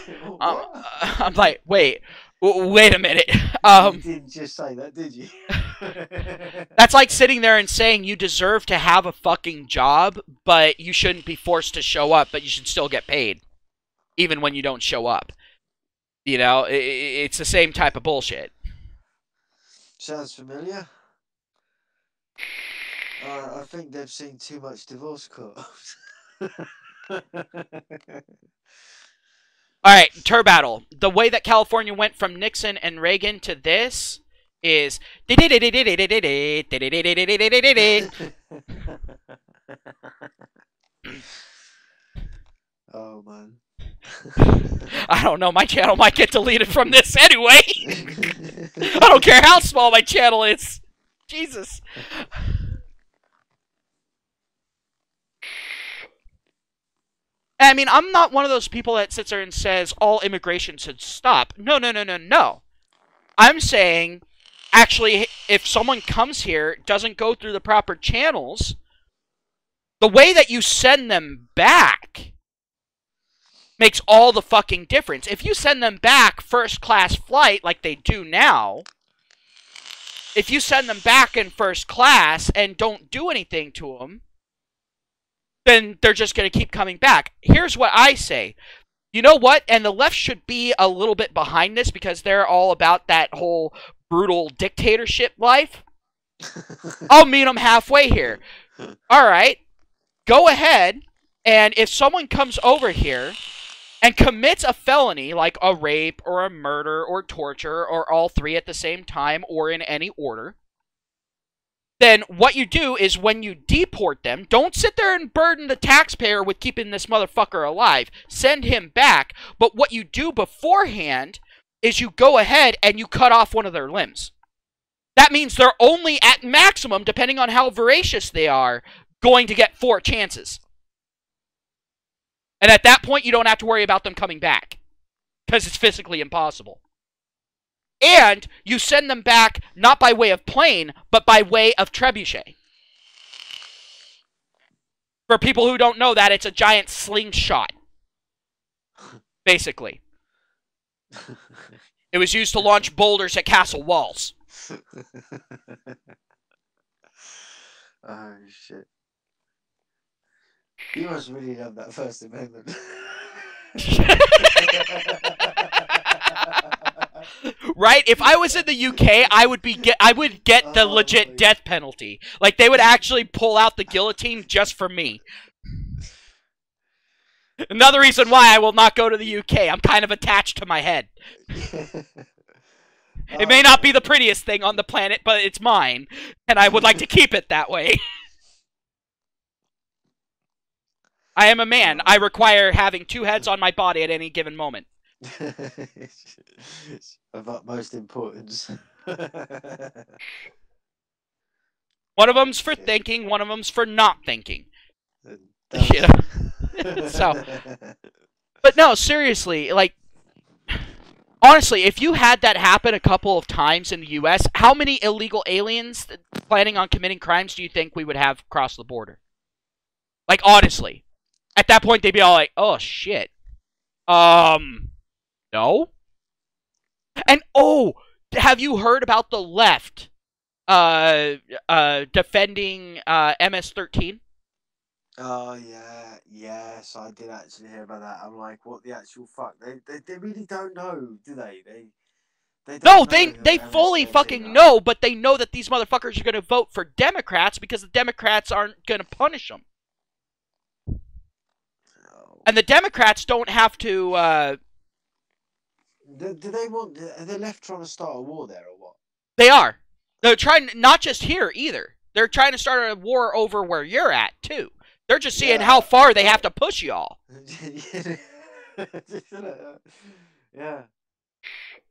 S1: I'm like, wait a minute.
S2: You didn't just say that, did you?
S1: That's like sitting there and saying you deserve to have a fucking job, but you shouldn't be forced to show up, but you should still get paid, even when you don't show up. You know, it's the same type of bullshit.
S2: Sounds familiar. I think they've seen too much divorce court.
S1: Alright, Turbattle. The way that California went from Nixon and Reagan to this is...
S2: Oh, man.
S1: I don't know, my channel might get deleted from this anyway. I don't care how small my channel is. Jesus. I mean, I'm not one of those people that sits there and says all immigration should stop. No. I'm saying, actually, if someone comes here, doesn't go through the proper channels, the way that you send them back makes all the fucking difference. If you send them back first-class flight like they do now, if you send them back in first class and don't do anything to them, then they're just going to keep coming back. Here's what I say. You know what? And the left should be a little bit behind this because they're all about that whole brutal dictatorship life. I'll meet them halfway here. All right. Go ahead. And if someone comes over here and commits a felony like a rape or a murder or torture or all three at the same time or in any order, then what you do is when you deport them, don't sit there and burden the taxpayer with keeping this motherfucker alive. Send him back. But what you do beforehand is you go ahead and you cut off one of their limbs. That means they're only at maximum, depending on how voracious they are, going to get 4 chances. And at that point, you don't have to worry about them coming back, because it's physically impossible. And you send them back not by way of plane, but by way of trebuchet. For people who don't know that, it's a giant slingshot, basically. It was used to launch boulders at castle walls.
S2: Oh, shit. You must really love that First Amendment.
S1: Right? If I was in the UK, I would get the legit death penalty. Like, they would actually pull out the guillotine just for me. Another reason why I will not go to the UK. I'm kind of attached to my head. It may not be the prettiest thing on the planet, but it's mine, and I would like to keep it that way. I am a man. I require having 2 heads on my body at any given moment.
S2: Of utmost importance.
S1: One of them's for thinking, one of them's for not thinking. Yeah. So, but no, seriously, like, honestly, if you had that happen a couple of times in the U.S., how many illegal aliens planning on committing crimes do you think we would have across the border? Like, honestly. At that point, they'd be all like, oh, shit. No? And, oh, have you heard about the left defending MS-13?
S2: Oh, yeah. Yes, I did actually hear about that. I'm like, what the actual fuck? They really don't know, do they? They
S1: No,
S2: don't know
S1: they
S2: who
S1: fully
S2: MS-13
S1: fucking
S2: are.
S1: know, but they know that these motherfuckers are going to vote for Democrats because the Democrats aren't going to punish them.
S2: Oh.
S1: And the Democrats don't have to,
S2: Do they want... Are the left trying to start a war there, or what?
S1: They are. They're trying, not just here, either. They're trying to start a war over where you're at, too. They're just seeing how far they have to push y'all.
S2: Yeah.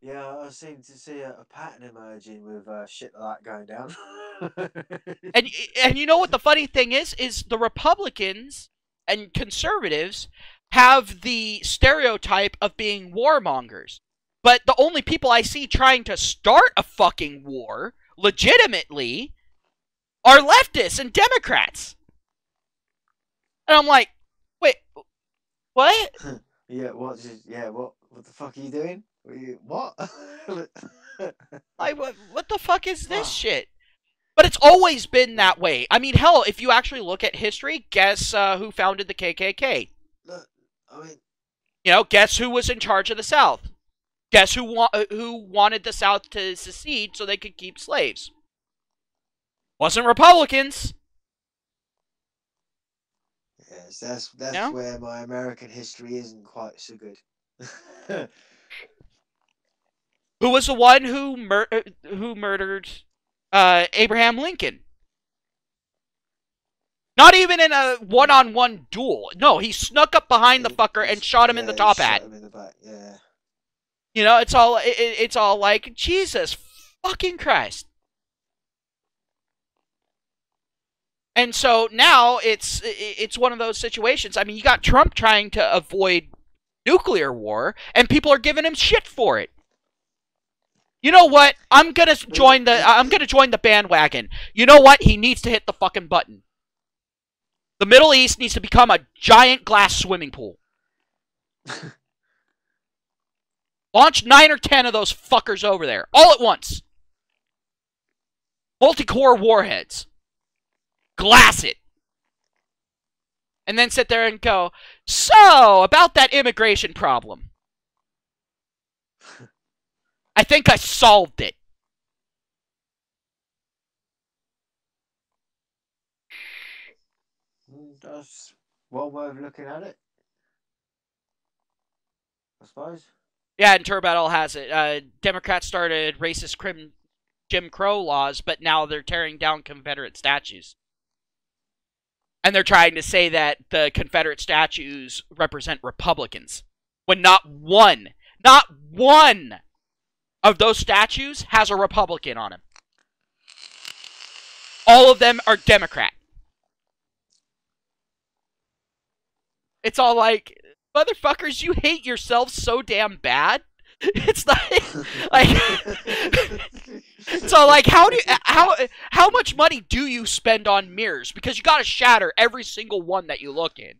S2: Yeah, I seem to see a pattern emerging with shit like that going down.
S1: And you know what the funny thing is the Republicans and conservatives have the stereotype of being warmongers. But the only people I see trying to start a fucking war, legitimately, are leftists and Democrats. And I'm like, wait, what?
S2: Yeah, what the fuck are you doing? What?
S1: Like, what the fuck is this shit? But it's always been that way. I mean, hell, if you actually look at history, guess who founded the KKK?
S2: Look, I mean...
S1: You know, guess who was in charge of the South? Guess who wanted the South to secede so they could keep slaves? Wasn't Republicans.
S2: Yes, that's where my American history isn't quite so good.
S1: Who was the one who murdered Abraham Lincoln? Not even in a one-on-one duel. No, he snuck up behind the fucker and shot him in the top hat.
S2: Shot him in the back, yeah.
S1: You know, it's all like, Jesus fucking Christ. And so now it's one of those situations. I mean, you got Trump trying to avoid nuclear war, and people are giving him shit for it. You know what? I'm gonna join the bandwagon. You know what? He needs to hit the fucking button. The Middle East needs to become a giant glass swimming pool. Launch 9 or 10 of those fuckers over there, all at once. Multi-core warheads. Glass it. And then sit there and go, so, about that immigration problem. I think I solved it.
S2: That's one way of looking at it. suppose.
S1: Yeah, and Turbottle has it. Democrats started racist Jim Crow laws, but now they're tearing down Confederate statues. And they're trying to say that the Confederate statues represent Republicans. When not one of those statues has a Republican on him. All of them are Democrat. It's all like, motherfuckers, you hate yourselves so damn bad. It's like it's all like, how much money do you spend on mirrors? Because you gotta shatter every single one that you look in.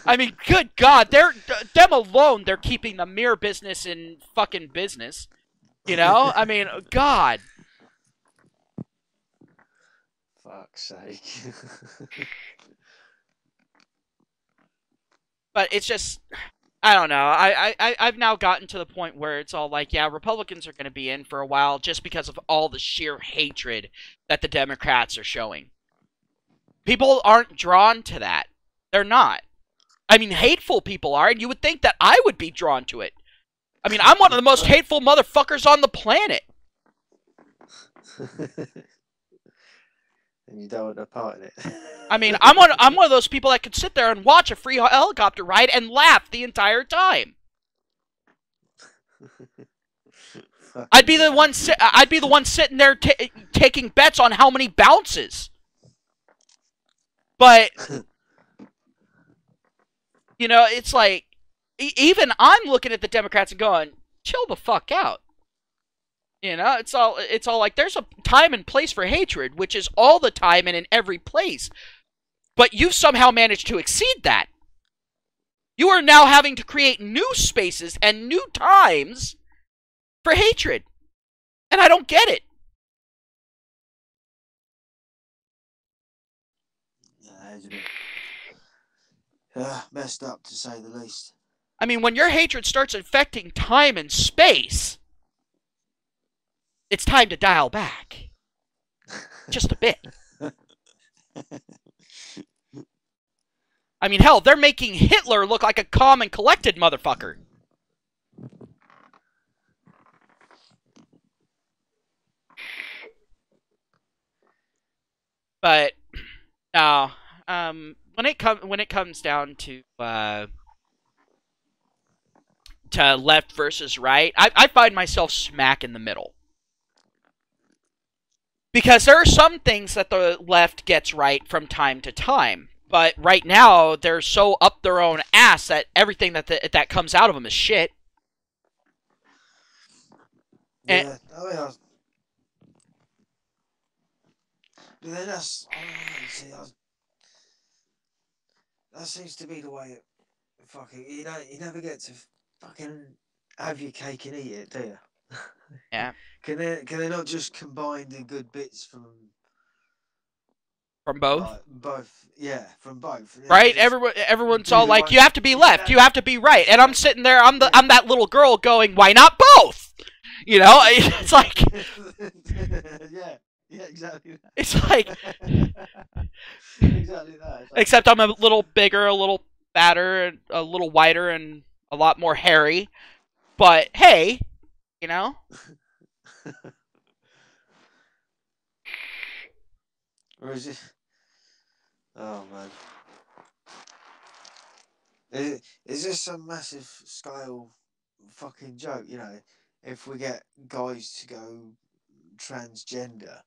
S1: I mean, good God, them alone, they're keeping the mirror business in fucking business. You know? I mean, God.
S2: Fuck's sake.
S1: But it's just, I don't know. I've now gotten to the point where it's all like, yeah, Republicans are going to be in for a while just because of all the sheer hatred that the Democrats are showing. People aren't drawn to that. They're not. I mean, hateful people are, and you would think that I would be drawn to it. I mean, I'm one of the most hateful motherfuckers on the planet.
S2: And you don't want to part in it.
S1: I mean, I'm one of those people that could sit there and watch a free helicopter ride and laugh the entire time. I'd be the one sitting there taking bets on how many bounces. But you know, it's like even I'm looking at the Democrats and going, "Chill the fuck out." You know, it's all like there's a time and place for hatred, which is all the time and in every place. But you've somehow managed to exceed that. You are now having to create new spaces and new times for hatred. And I don't get it.
S2: Yeah, it's a bit messed up, to say the least.
S1: I mean, when your hatred starts infecting time and space, it's time to dial back. Just a bit. I mean, hell, they're making Hitler look like a calm and collected motherfucker. But now, when it comes down to left versus right, I find myself smack in the middle. Because there are some things that the left gets right from time to time. But right now, they're so up their own ass that everything that comes out of them is shit.
S2: Yeah, but then that's, that seems to be the way it fucking, you never get to fucking have your cake and eat it, do you?
S1: Yeah.
S2: Can they not just combine the good bits from
S1: both?
S2: Both, yeah, from both.
S1: Right? Everyone's all like, you have to be left, you have to be right, and I'm sitting there, I'm that little girl going, why not both? You know, it's like,
S2: yeah, exactly that.
S1: It's like,
S2: exactly that.
S1: Except I'm a little bigger, a little fatter, a little whiter, and a lot more hairy. But hey, you know.
S2: Or is it? Oh man. Is this some massive scale fucking joke? You know, if we get guys to go transgender,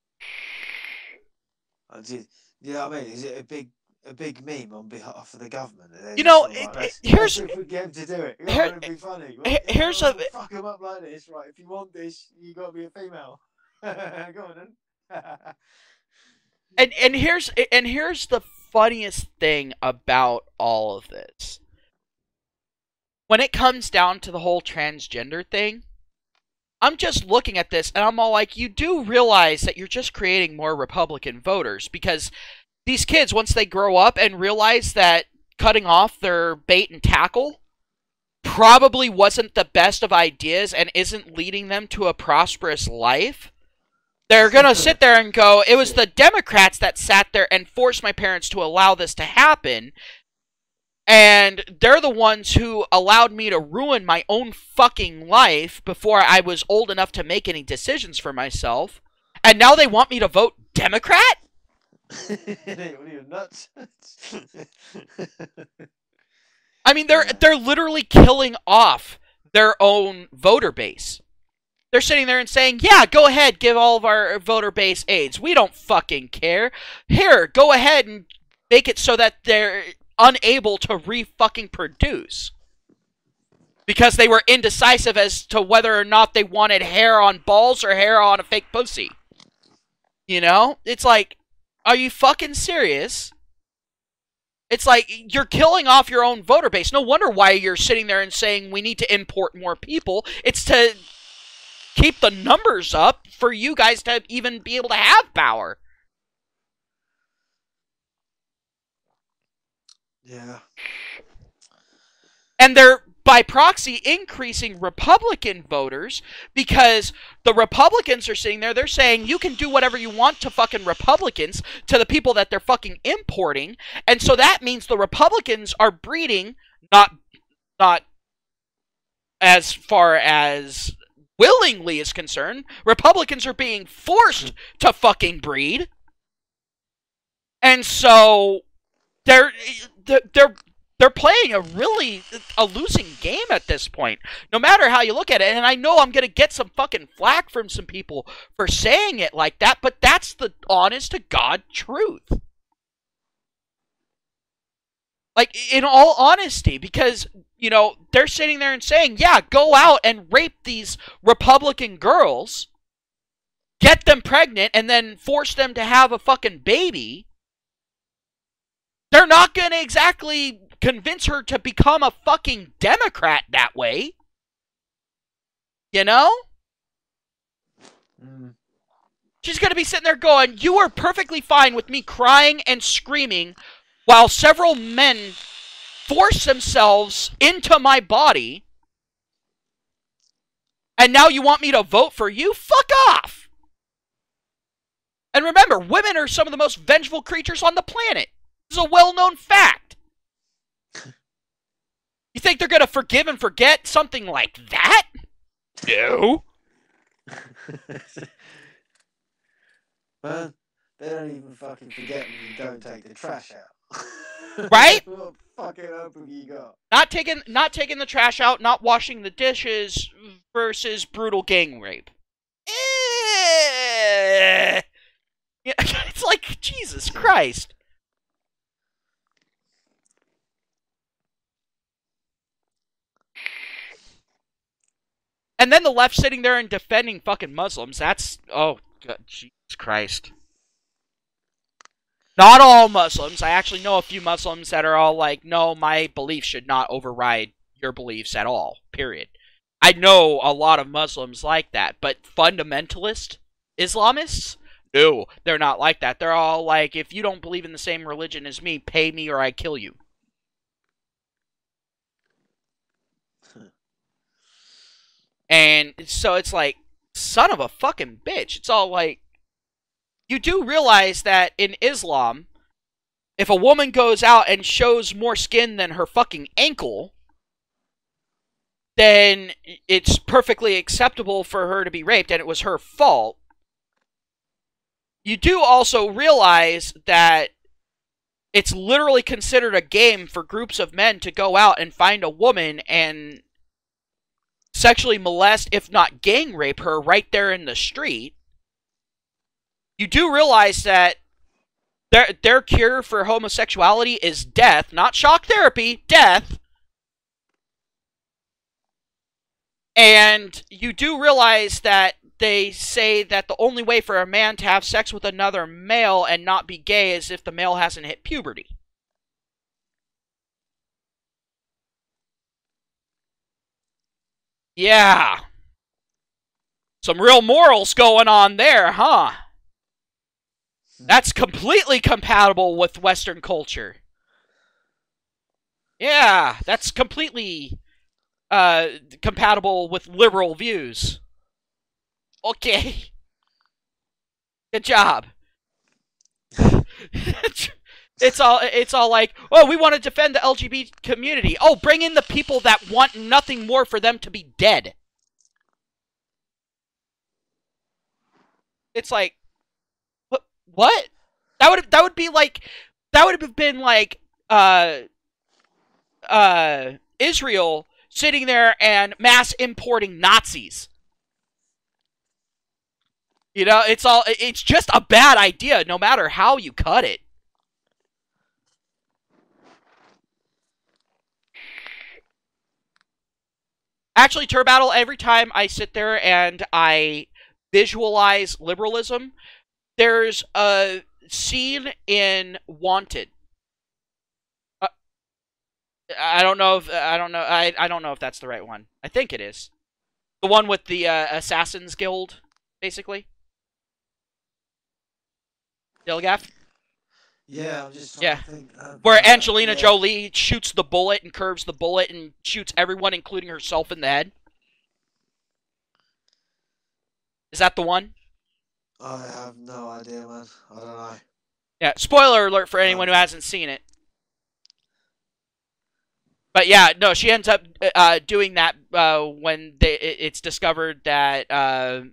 S2: you know what I mean? Is it a big meme on behalf of the government?
S1: You know,
S2: here's if we get them to do it. It'd be funny.
S1: Here's a
S2: fuck them up like this, right? If you want this, you got to be a female. Go on then.
S1: And here's the funniest thing about all of this. When it comes down to the whole transgender thing, I'm just looking at this and I'm all like, you do realize that you're just creating more Republican voters, because these kids, once they grow up and realize that cutting off their bait and tackle probably wasn't the best of ideas and isn't leading them to a prosperous life, they're going to sit there and go, it was the Democrats that sat there and forced my parents to allow this to happen. And they're the ones who allowed me to ruin my own fucking life before I was old enough to make any decisions for myself. And now they want me to vote Democrat?
S2: What are you, nuts?
S1: I mean, they're literally killing off their own voter base. They're sitting there and saying, yeah, go ahead, give all of our voter base AIDS. We don't fucking care. Here, go ahead and make it so that they're unable to re-fucking produce. Because they were indecisive as to whether or not they wanted hair on balls or hair on a fake pussy. You know? It's like, are you fucking serious? It's like, you're killing off your own voter base. No wonder why you're sitting there and saying we need to import more people. It's to keep the numbers up for you guys to even be able to have power.
S2: Yeah.
S1: And they're, by proxy, increasing Republican voters because the Republicans are sitting there, they're saying you can do whatever you want to fucking Republicans, to the people that they're fucking importing, and so that means the Republicans are breeding, not as far as willingly is concerned, Republicans are being forced to fucking breed, and so they're playing a losing game at this point, no matter how you look at it. And I know I'm going to get some fucking flack from some people for saying it like that, but that's the honest to God truth. Like, in all honesty, because, you know, they're sitting there and saying, yeah, go out and rape these Republican girls, get them pregnant, and then force them to have a fucking baby. They're not going to exactly convince her to become a fucking Democrat that way. You know? She's going to be sitting there going, you are perfectly fine with me crying and screaming while several men force themselves into my body, and now you want me to vote for you? Fuck off! And remember, women are some of the most vengeful creatures on the planet. This is a well-known fact. You think they're going to forgive and forget something like that? No.
S2: Well, they don't even fucking forget when you don't take the trash out.
S1: Right?
S2: What fucking open you got?
S1: Not taking the trash out, not washing the dishes versus brutal gang rape. Yeah, it's like, Jesus Christ. And then the left sitting there and defending fucking Muslims. That's, oh, God, Jesus Christ. Not all Muslims. I actually know a few Muslims that are all like, no, my beliefs should not override your beliefs at all, period. I know a lot of Muslims like that, but fundamentalist Islamists? No, they're not like that. They're all like, if you don't believe in the same religion as me, pay me or I kill you. And so it's like, son of a fucking bitch. It's all like, you do realize that in Islam, if a woman goes out and shows more skin than her fucking ankle, then it's perfectly acceptable for her to be raped, and it was her fault. You do also realize that it's literally considered a game for groups of men to go out and find a woman and sexually molest, if not gang rape her, right there in the street. You do realize that their cure for homosexuality is death, not shock therapy, death. And you do realize that they say that the only way for a man to have sex with another male and not be gay is if the male hasn't hit puberty. Yeah. Some real morals going on there, huh? That's completely compatible with Western culture. Yeah, that's completely compatible with liberal views. Okay. Good job. It's all like, oh, we want to defend the LGBT community. Oh, bring in the people that want nothing more for them to be dead. It's like, what? That would be like, that would have been like, Israel sitting there and mass importing Nazis. You know, it's just a bad idea, no matter how you cut it. Actually, Turbattle, every time I sit there and I visualize liberalism, there's a scene in Wanted. Uh, I don't know if I don't know if that's the right one. I think it is the one with the Assassins Guild, basically. Dilgaff.
S2: Yeah, I'm just trying
S1: Yeah,
S2: to think.
S1: where Angelina
S2: Yeah.
S1: Jolie shoots the bullet and curves the bullet and shoots everyone, including herself, in the head. Is that the one?
S2: I have no idea, man. I don't know.
S1: Yeah. Spoiler alert for anyone who hasn't seen it. But yeah, no, she ends up doing that when it's discovered that the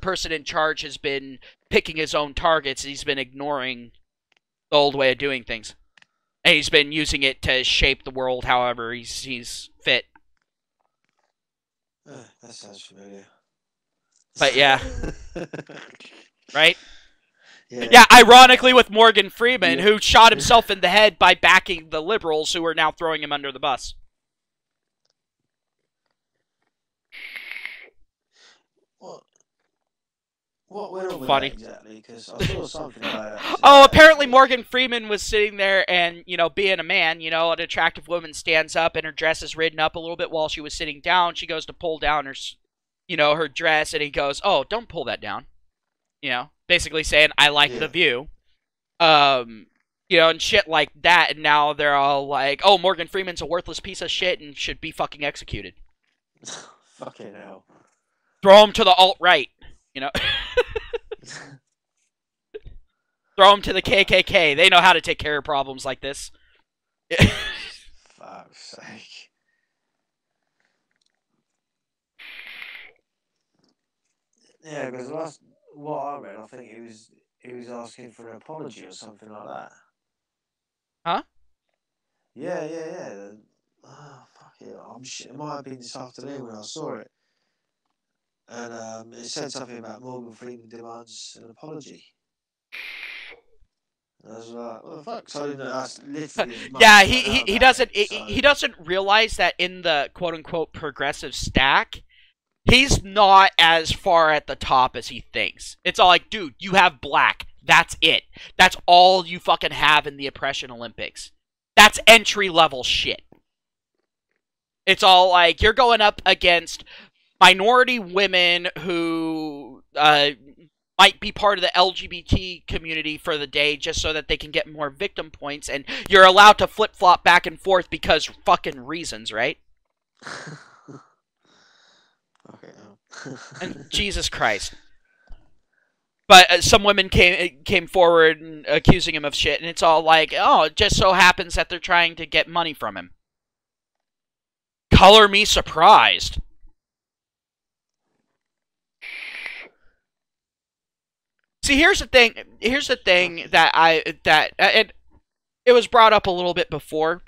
S1: person in charge has been picking his own targets. He's been ignoring the old way of doing things, and he's been using it to shape the world however he sees fit.
S2: That sounds familiar.
S1: But yeah, right?
S2: Yeah.
S1: Yeah, ironically with Morgan Freeman, who shot himself in the head by backing the liberals who are now throwing him under the bus.
S2: What went on with
S1: Funny.
S2: that exactly? Because I saw something about that.
S1: Oh, apparently Morgan Freeman was sitting there and, you know, being a man, you know, an attractive woman stands up and her dress is ridden up a little bit while she was sitting down. She goes to pull down her, you know, her dress, and he goes, oh, don't pull that down. You know, basically saying, I like the view. You know, and shit like that, and now they're all like, oh, Morgan Freeman's a worthless piece of shit and should be fucking executed.
S2: Fucking hell.
S1: Throw him to the alt-right, you know? Throw him to the KKK. They know how to take care of problems like this.
S2: Fuck's sake. Yeah, because what I read, I think he was asking for an apology or something like that.
S1: Huh?
S2: Yeah. Oh, fuck it. It might have been this afternoon when I saw it. And it said something about Morgan Freeman demands an apology. And I was like, what the fuck? So I didn't know that's literally as much
S1: yeah,
S2: as I know about
S1: he doesn't realize that in the quote unquote progressive stack, he's not as far at the top as he thinks. It's all like, dude, you have black. That's it. That's all you fucking have in the oppression Olympics. That's entry level shit. It's all like, you're going up against minority women who might be part of the LGBT community for the day just so that they can get more victim points, and you're allowed to flip-flop back and forth because fucking reasons, right?
S2: Okay,
S1: And Jesus Christ. But some women came forward and accusing him of shit, and it's all like, oh, it just so happens that they're trying to get money from him. Color me surprised. See, here's the thing. Here's the thing that it was brought up a little bit before,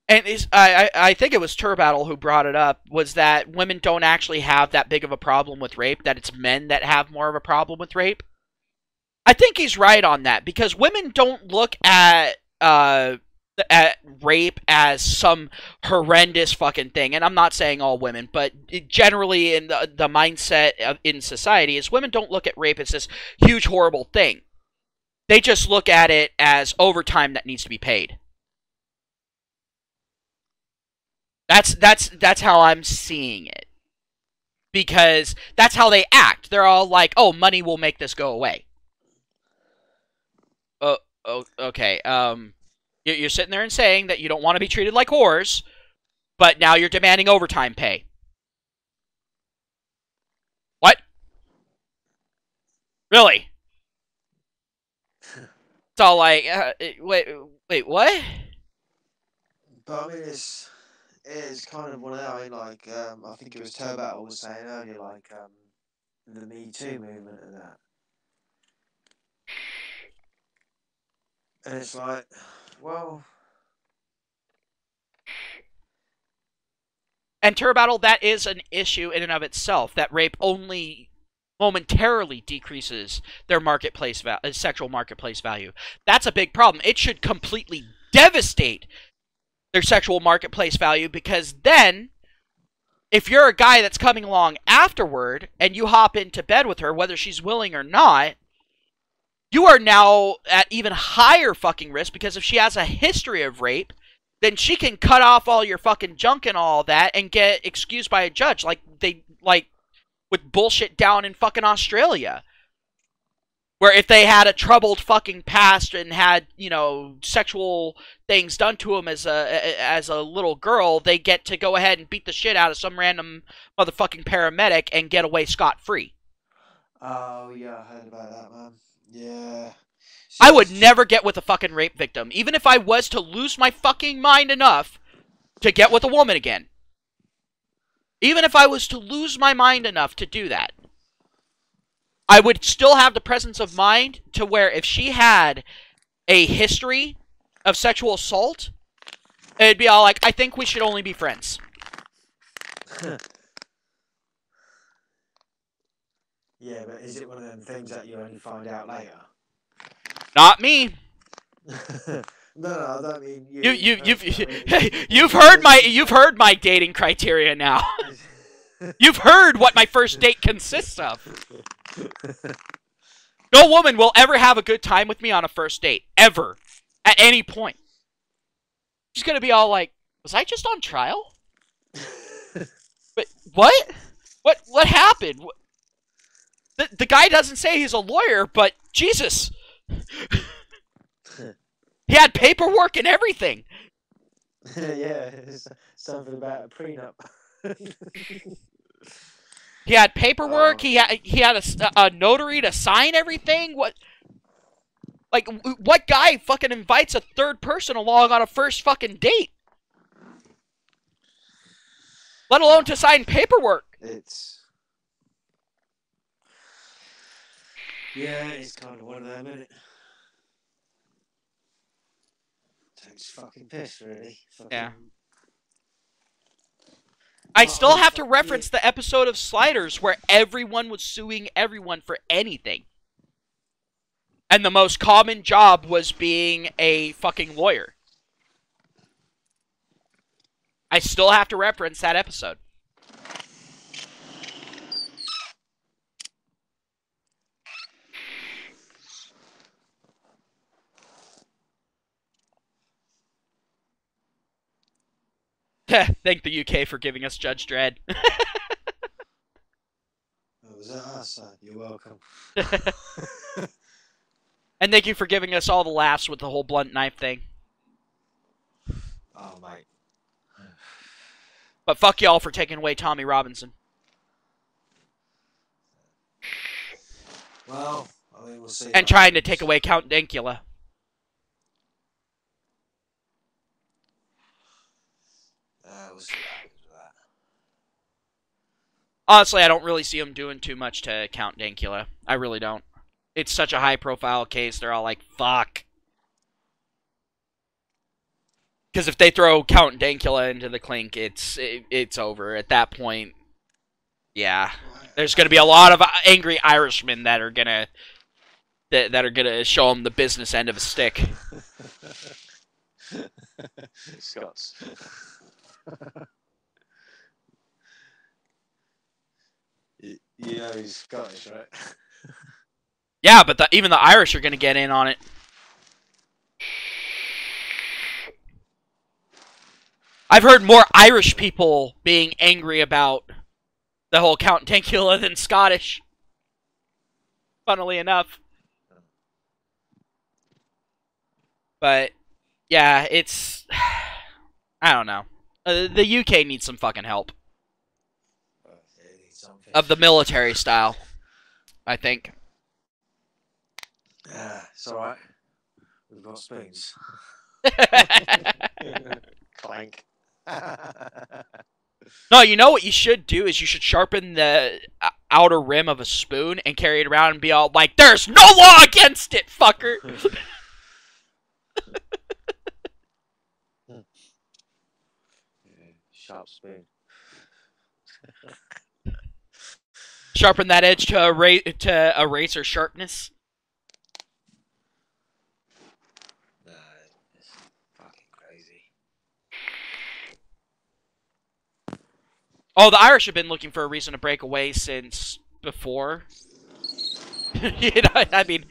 S1: and I think it was Turbattle who brought it up, was that women don't actually have that big of a problem with rape. That it's men that have more of a problem with rape. I think he's right on that, because women don't look at rape as some horrendous fucking thing. And I'm not saying all women, but generally in the mindset in society is women don't look at rape as this huge horrible thing. They just look at it as overtime that needs to be paid. That's how I'm seeing it. Because that's how they act. They're all like, oh, money will make this go away. Okay, you're sitting there and saying that you don't want to be treated like whores, but now you're demanding overtime pay. What? Really? It's all like, wait, what?
S2: But I mean, it's kind of one of them. I mean, like, I think it was Toe Battle was saying earlier, like, the Me Too movement and that. And it's like, well,
S1: And Turbattle, that is an issue in and of itself. That rape only momentarily decreases their sexual marketplace value. That's a big problem. It should completely devastate their sexual marketplace value, because then, if you're a guy that's coming along afterward and you hop into bed with her, whether she's willing or not, you are now at even higher fucking risk, because if she has a history of rape, then she can cut off all your fucking junk and all that and get excused by a judge, like with bullshit down in fucking Australia, where if they had a troubled fucking past and had, sexual things done to them as a little girl, they get to go ahead and beat the shit out of some random motherfucking paramedic and get away scot-free.
S2: oh yeah, I heard about that, man. Yeah.
S1: I would never get with a fucking rape victim, even if I was to lose my fucking mind enough to get with a woman again. Even if I was to lose my mind enough to do that, I would still have the presence of mind to where if she had a history of sexual assault, it'd be all like, I think we should only be friends.
S2: Yeah, but is it one of them things that you only find out later?
S1: Not me.
S2: No, I don't mean you.
S1: You've heard my dating criteria now. You've heard what my first date consists of. No woman will ever have a good time with me on a first date, ever, at any point. She's gonna be all like, "Was I just on trial? But what? What happened? The guy doesn't say he's a lawyer, but Jesus." He had paperwork and everything.
S2: Yeah, something about a prenup.
S1: He had paperwork. He had a notary to sign everything. What guy fucking invites a third person along on a first fucking date? Let alone to sign paperwork.
S2: It's kind of one of them, isn't it? Takes fucking piss, really.
S1: Yeah. I still have to reference the episode of Sliders where everyone was suing everyone for anything. And the most common job was being a fucking lawyer. I still have to reference that episode. Thank the UK for giving us Judge Dredd.
S2: Was that us? You're welcome.
S1: And thank you for giving us all the laughs with the whole blunt knife thing.
S2: Oh, mate.
S1: But fuck y'all for taking away Tommy Robinson.
S2: Well, I mean, we'll see.
S1: And trying to take away Count Dankula.
S2: We'll see what happens with that.
S1: Honestly, I don't really see him doing too much to Count Dankula. I really don't. It's such a high-profile case, they're all like, fuck. Because if they throw Count Dankula into the clink, it's over. At that point, yeah. There's going to be a lot of angry Irishmen that are going to show him the business end of a stick.
S2: Scots. You know he's Scottish, right?
S1: Yeah, but even the Irish are going to get in on it. I've heard more Irish people being angry about the whole Count Dankula than Scottish. Funnily enough. But, yeah, it's... I don't know. The UK needs some fucking help. Of the military style, I think.
S2: It's alright. We've got spoons. Clank.
S1: No, you know what you should do is you should sharpen the outer rim of a spoon and carry it around and be all like, "There's no law against it, fucker."
S2: Sharp spoon.
S1: Sharpen that edge to a razor sharpness.
S2: No, it's fucking crazy.
S1: Oh, the Irish have been looking for a reason to break away since before. You know, I mean,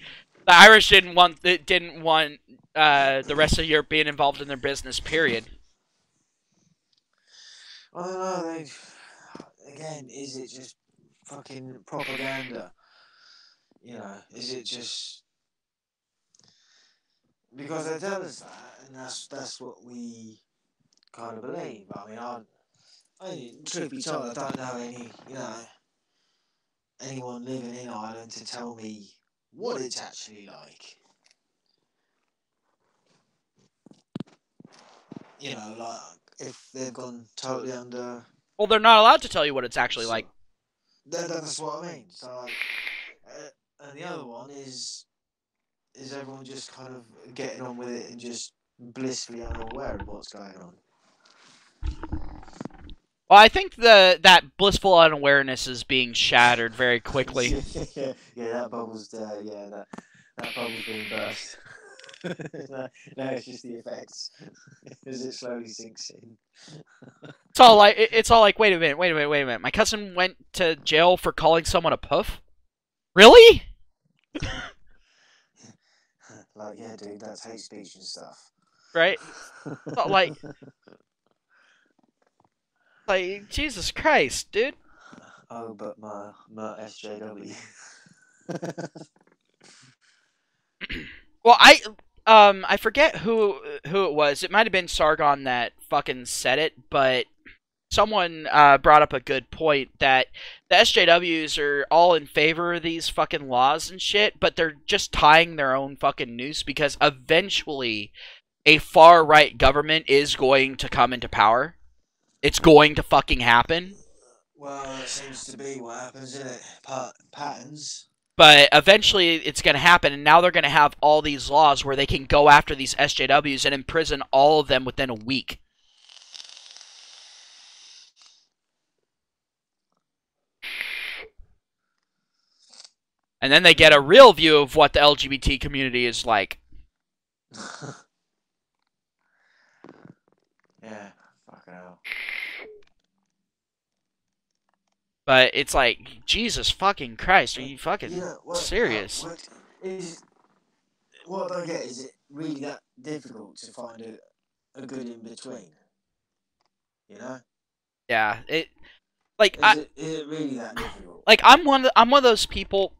S1: the Irish didn't want the rest of Europe being involved in their business. Period.
S2: I don't know. Again, is it just fucking propaganda? You know, is it just because they tell us that, and that's what we kind of believe. I mean, truth be told, I don't know anyone living in Ireland to tell me what it's actually like. You know, like if they've gone totally under.
S1: Well, they're not allowed to tell you what it's actually like.
S2: That's what I mean. So, like, and the other one is everyone just kind of getting on with it and just blissfully unaware of what's going on.
S1: Well, I think that blissful unawareness is being shattered very quickly.
S2: Yeah, that bubble's that bubble's being burst. No, it's just the effects as it slowly sinks in.
S1: It's all like, wait a minute. My cousin went to jail for calling someone a puff? Really?
S2: Like, yeah, dude, that's hate speech and stuff.
S1: Right? Not like Jesus Christ, dude.
S2: Oh, but my SJW.
S1: Well, I forget who it was. It might have been Sargon that fucking said it, but someone brought up a good point that the SJWs are all in favor of these fucking laws and shit, but they're just tying their own fucking noose because eventually a far-right government is going to come into power. It's going to fucking happen.
S2: Well, that seems to be what happens, isn't it? Patterns.
S1: But eventually it's going to happen, and now they're going to have all these laws where they can go after these SJWs and imprison all of them within a week. And then they get a real view of what the LGBT community is like.
S2: Yeah, fucking hell.
S1: But it's like, Jesus fucking Christ, are you fucking serious?
S2: What I get, is it really that difficult to find a good in between? You know?
S1: Yeah,
S2: is it really that difficult?
S1: Like, I'm one of those people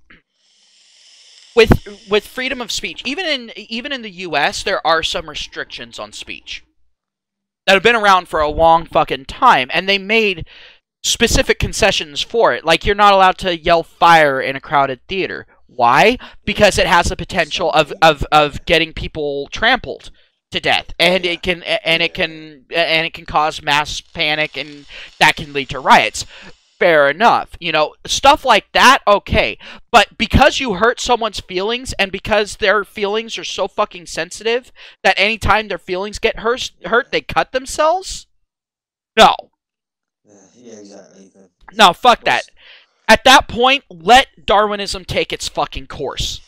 S1: with freedom of speech. Even in the US, there are some restrictions on speech that have been around for a long fucking time, and they made specific concessions for it. Like, you're not allowed to yell fire in a crowded theater. Why? Because it has the potential of getting people trampled to death, and it can cause mass panic, and that can lead to riots. Fair enough. You know, stuff like that, okay. But because you hurt someone's feelings, and because their feelings are so fucking sensitive that anytime their feelings get hurt, they cut themselves? No.
S2: Yeah, exactly.
S1: No, fuck that. At that point, let Darwinism take its fucking course.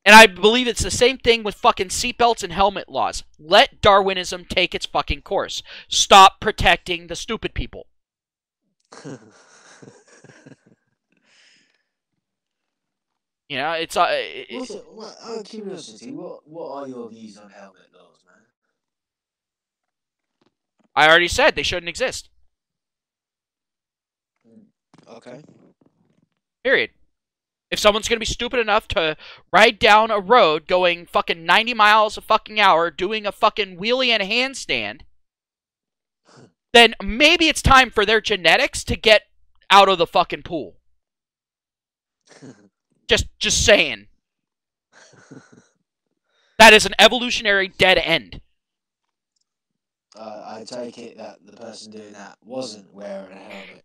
S1: And I believe it's the same thing with fucking seatbelts and helmet laws. Let Darwinism take its fucking course. Stop protecting the stupid people. You know, it's
S2: out of curiosity, what are your views on helmet laws, man?
S1: I already said they shouldn't exist.
S2: Okay.
S1: Period. If someone's going to be stupid enough to ride down a road going fucking 90 miles a fucking hour doing a fucking wheelie and a handstand, then maybe it's time for their genetics to get out of the fucking pool. Just saying. That is an evolutionary dead end.
S2: I take it that the person doing that wasn't wearing a helmet.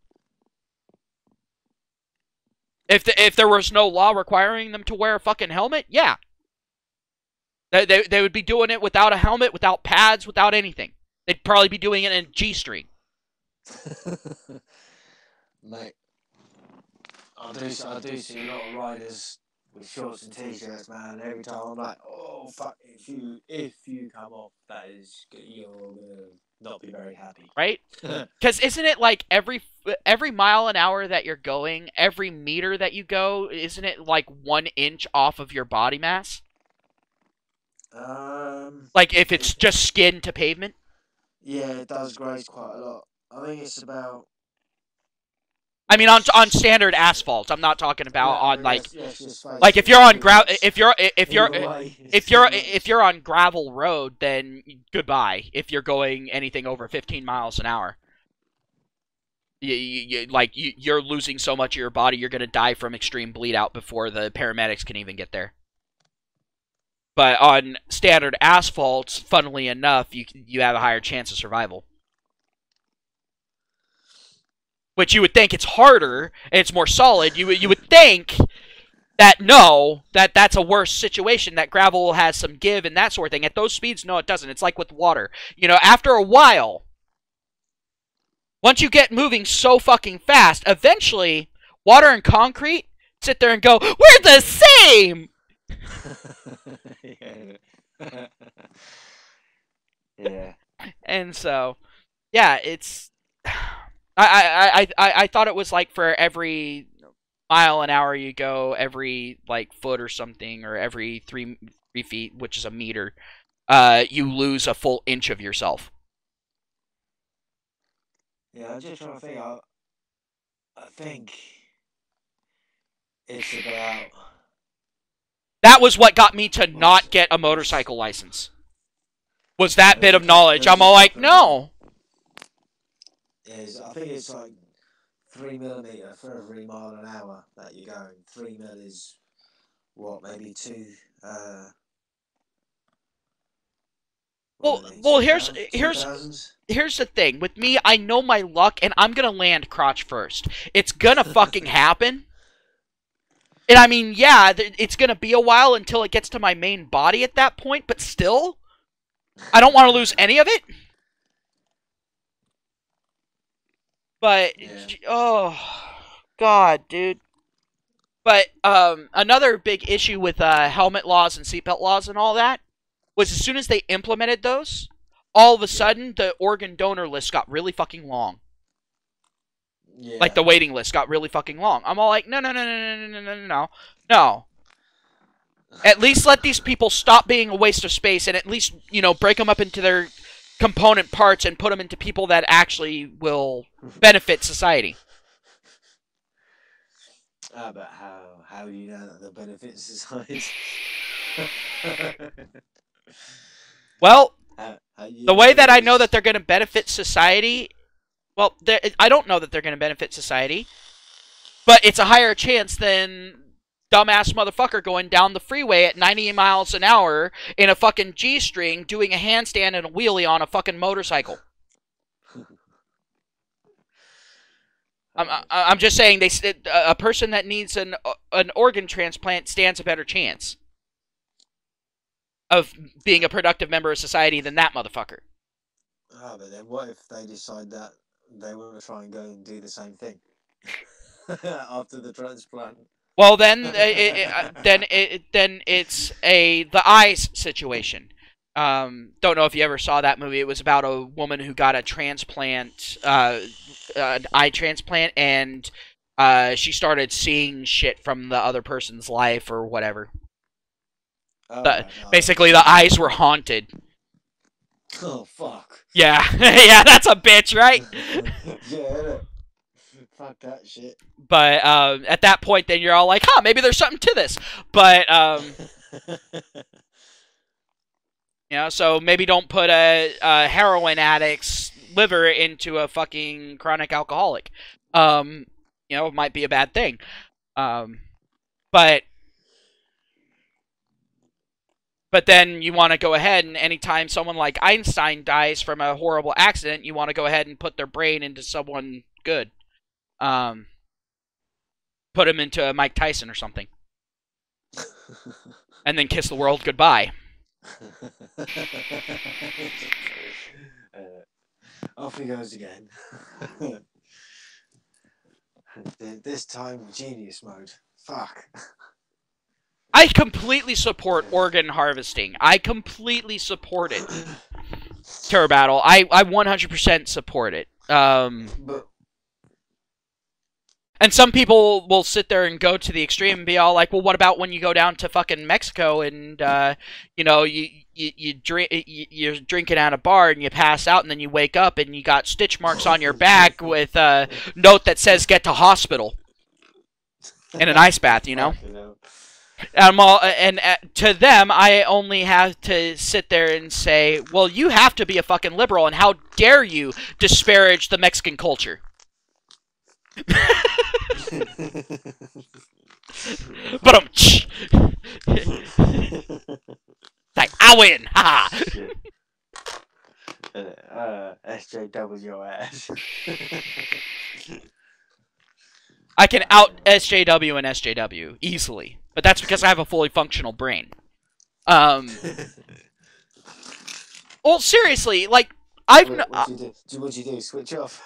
S1: If there was no law requiring them to wear a fucking helmet, yeah. They would be doing it without a helmet, without pads, without anything. They'd probably be doing it in a G-string.
S2: Mate, I do see a lot of riders with shorts and t-shirts, man. Every time I'm like, oh fuck, if you come off, that is you're gonna not be very happy,
S1: right? Because isn't it like every mile an hour that you're going, every meter that you go, isn't it like 1 inch off of your body mass? Like if it's just skin to pavement.
S2: Yeah, it does graze quite a lot. I think it's about.
S1: I mean, on standard asphalt. I'm not talking about on like,
S2: yes,
S1: like if you're on if you're on gravel road, then goodbye. If you're going anything over 15 miles an hour, you're losing so much of your body, you're gonna die from extreme bleed out before the paramedics can even get there. But on standard asphalt, funnily enough, you have a higher chance of survival. Which you would think it's harder, and it's more solid. You would think that that's a worse situation, that gravel has some give and that sort of thing. At those speeds, no, it doesn't. It's like with water. You know, after a while, once you get moving so fucking fast, eventually, water and concrete sit there and go, we're the same!
S2: Yeah.
S1: And so, yeah, it's... I thought it was like for every mile an hour you go, every like foot or something, or every three feet, which is a meter, you lose a full inch of yourself.
S2: Yeah, I'm just trying to think. I think it's about.
S1: That was what got me to not get a motorcycle license. Was that bit of knowledge? I'm all like, no.
S2: I think it's like 3 millimeter for every mile an hour that you're going. 3 mil is what, maybe two.
S1: Well, here's the thing. With me, I know my luck, and I'm gonna land crotch first. It's gonna fucking happen. And I mean, yeah, it's gonna be a while until it gets to my main body at that point, but still, I don't want to lose any of it. But, yeah. Oh, God, dude. But another big issue with helmet laws and seatbelt laws and all that was as soon as they implemented those, all of a sudden the organ donor list got really fucking long. Yeah. Like the waiting list got really fucking long. I'm all like, no. At least let these people stop being a waste of space, and at least, you know, break them up into their component parts and put them into people that actually will benefit society.
S2: But how do you know that they'll benefit society?
S1: Well, the way that I know that they're going to benefit society, well, I don't know that they're going to benefit society, but it's a higher chance than dumbass motherfucker going down the freeway at 90 miles an hour in a fucking G-string doing a handstand and a wheelie on a fucking motorcycle. I'm just saying, a person that needs an organ transplant stands a better chance of being a productive member of society than that motherfucker.
S2: Oh, but then what if they decide that they want to try and go and do the same thing after the transplant?
S1: Well, then it's the eyes situation. Don't know if you ever saw that movie. It was about a woman who got a transplant, an eye transplant, and she started seeing shit from the other person's life or whatever. Basically, the eyes were haunted.
S2: Oh, fuck.
S1: Yeah, yeah, that's a bitch, right?
S2: Yeah, fuck that shit.
S1: But at that point, then you're all like, huh, maybe there's something to this. But, you know, so maybe don't put a heroin addict's liver into a fucking chronic alcoholic. You know, it might be a bad thing. But then you want to go ahead and anytime someone like Einstein dies from a horrible accident, you want to go ahead and put their brain into someone good. Put him into Mike Tyson or something. And then kiss the world goodbye.
S2: Off he goes again. This time, genius mode. Fuck.
S1: I completely support organ harvesting. I completely support it. Terror Battle. I 100% support it. And some people will sit there and go to the extreme and be all like, well, what about when you go down to fucking Mexico and, you know, you're drinking at a bar and you pass out and then you wake up and you got stitch marks on your back with a note that says get to hospital. In an ice bath, you know? And to them, I only have to sit there and say, well, you have to be a fucking liberal and how dare you disparage the Mexican culture. But like I win, ha!
S2: SJW ass.
S1: I can out SJW and SJW easily, but that's because I have a fully functional brain. Well, seriously, like
S2: What'd you do? Switch off.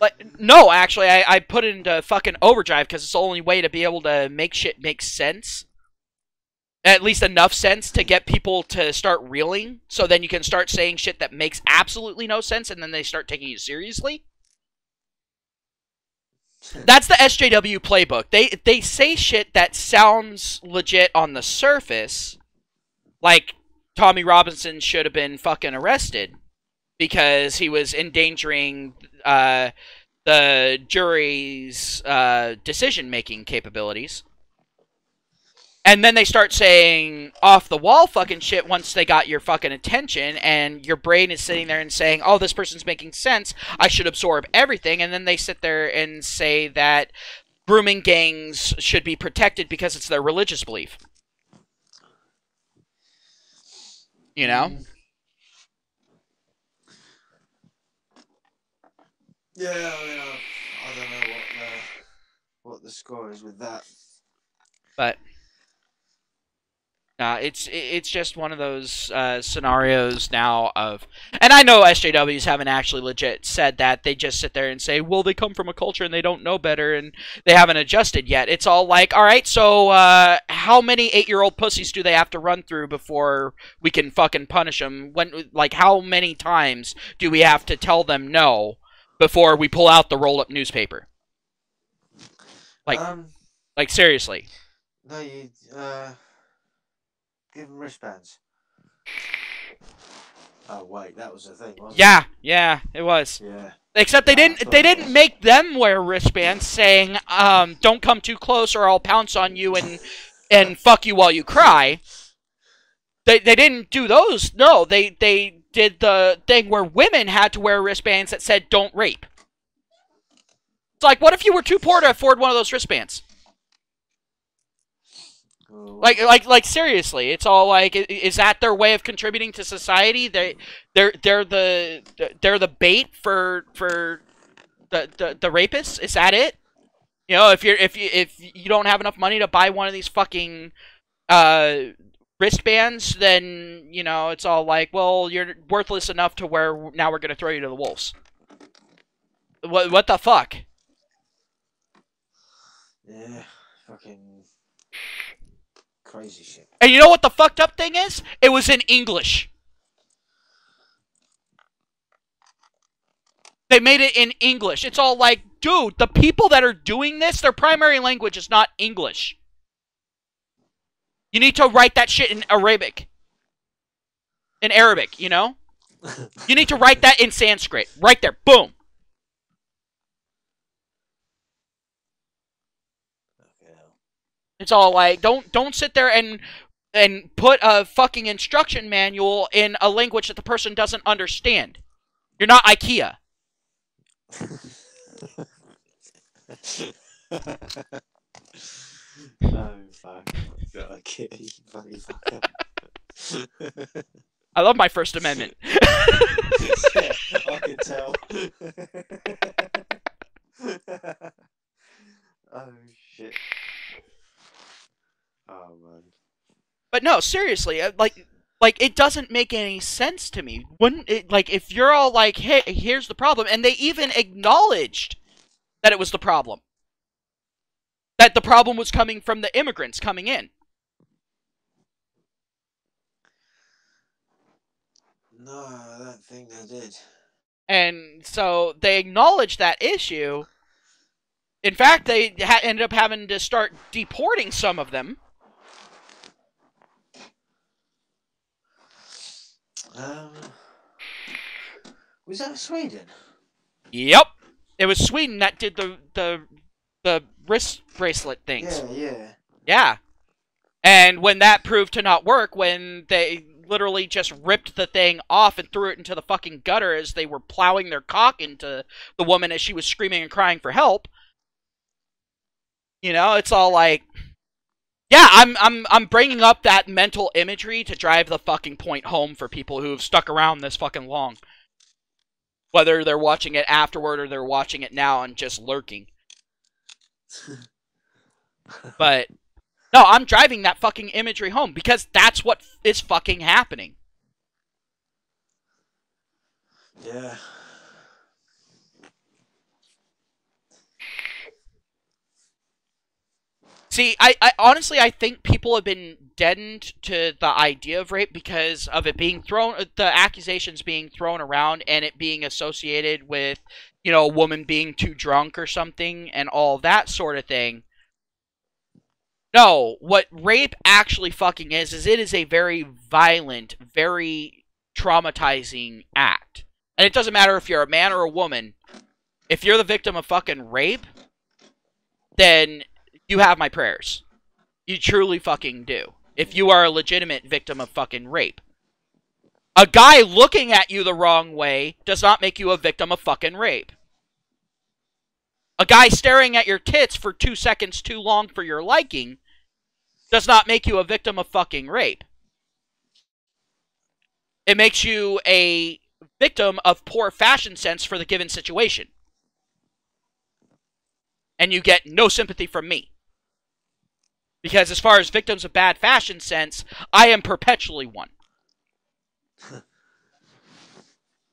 S1: Like, no, actually, I put it into fucking overdrive because it's the only way to be able to make shit make sense. At least enough sense to get people to start reeling, so then you can start saying shit that makes absolutely no sense, and then they start taking you seriously. That's the SJW playbook. They say shit that sounds legit on the surface, like Tommy Robinson should have been fucking arrested because he was endangering the jury's decision-making capabilities. And then they start saying off-the-wall fucking shit once they got your fucking attention, and your brain is sitting there and saying, oh, this person's making sense, I should absorb everything, and then they sit there and say that grooming gangs should be protected because it's their religious belief. You know?
S2: Yeah, I don't know what the score is with that.
S1: But it's just one of those scenarios now of, and I know SJWs haven't actually legit said that. They just sit there and say, well, they come from a culture and they don't know better and they haven't adjusted yet. It's all like, all right, so how many 8-year-old pussies do they have to run through before we can fucking punish them? Like, how many times do we have to tell them no before we pull out the roll-up newspaper? Like seriously.
S2: No, you give them wristbands. Oh wait, that was the thing, wasn't it?
S1: Yeah, it was.
S2: Yeah.
S1: Except they didn't make them wear wristbands saying, don't come too close or I'll pounce on you and fuck you while you cry. They didn't do those. No, they did the thing where women had to wear wristbands that said don't rape. It's like, what if you were too poor to afford one of those wristbands? Like seriously, it's all like, is that their way of contributing to society? They're the bait for the rapists. Is that it? You know, if you don't have enough money to buy one of these fucking wristbands, then you know it's all like, well, you're worthless enough to where now we're gonna throw you to the wolves. What the fuck?
S2: Yeah, fucking crazy shit.
S1: And you know what the fucked up thing is? It was in English. They made it in English. It's all like, dude, the people that are doing this, their primary language is not English. You need to write that shit in Arabic. In Arabic, you know? You need to write that in Sanskrit. Right there. Boom. It's all like, don't sit there and put a fucking instruction manual in a language that the person doesn't understand. You're not IKEA.
S2: Oh, fuck. God, you fucking fucker.
S1: I love my First Amendment.
S2: Yeah, I can tell. Oh, shit. Oh, man.
S1: But no, seriously, like it doesn't make any sense to me. Wouldn't it, like, if you're all like, hey, here's the problem, and they even acknowledged that it was the problem. That the problem was coming from the immigrants coming in.
S2: No, I don't think they did.
S1: And so they acknowledged that issue. In fact, they ended up having to start deporting some of them.
S2: Was that Sweden?
S1: Yep. It was Sweden that did the wrist bracelet things.
S2: Yeah.
S1: Yeah. And when that proved to not work, when they literally just ripped the thing off and threw it into the fucking gutter as they were plowing their cock into the woman as she was screaming and crying for help, you know, it's all like, yeah, I'm bringing up that mental imagery to drive the fucking point home for people who've stuck around this fucking long. Whether they're watching it afterward or they're watching it now and just lurking. But no, I'm driving that fucking imagery home because that's what is fucking happening.
S2: Yeah.
S1: See, I honestly, I think people have been deadened to the idea of rape because of it being thrown, the accusations being thrown around and it being associated with, you know, a woman being too drunk or something and all that sort of thing. No, what rape actually fucking is it is a very violent, very traumatizing act. And it doesn't matter if you're a man or a woman. If you're the victim of fucking rape, then you have my prayers. You truly fucking do. If you are a legitimate victim of fucking rape. A guy looking at you the wrong way does not make you a victim of fucking rape. A guy staring at your tits for 2 seconds too long for your liking does not make you a victim of fucking rape. It makes you a victim of poor fashion sense for the given situation. And you get no sympathy from me. Because as far as victims of bad fashion sense, I am perpetually one.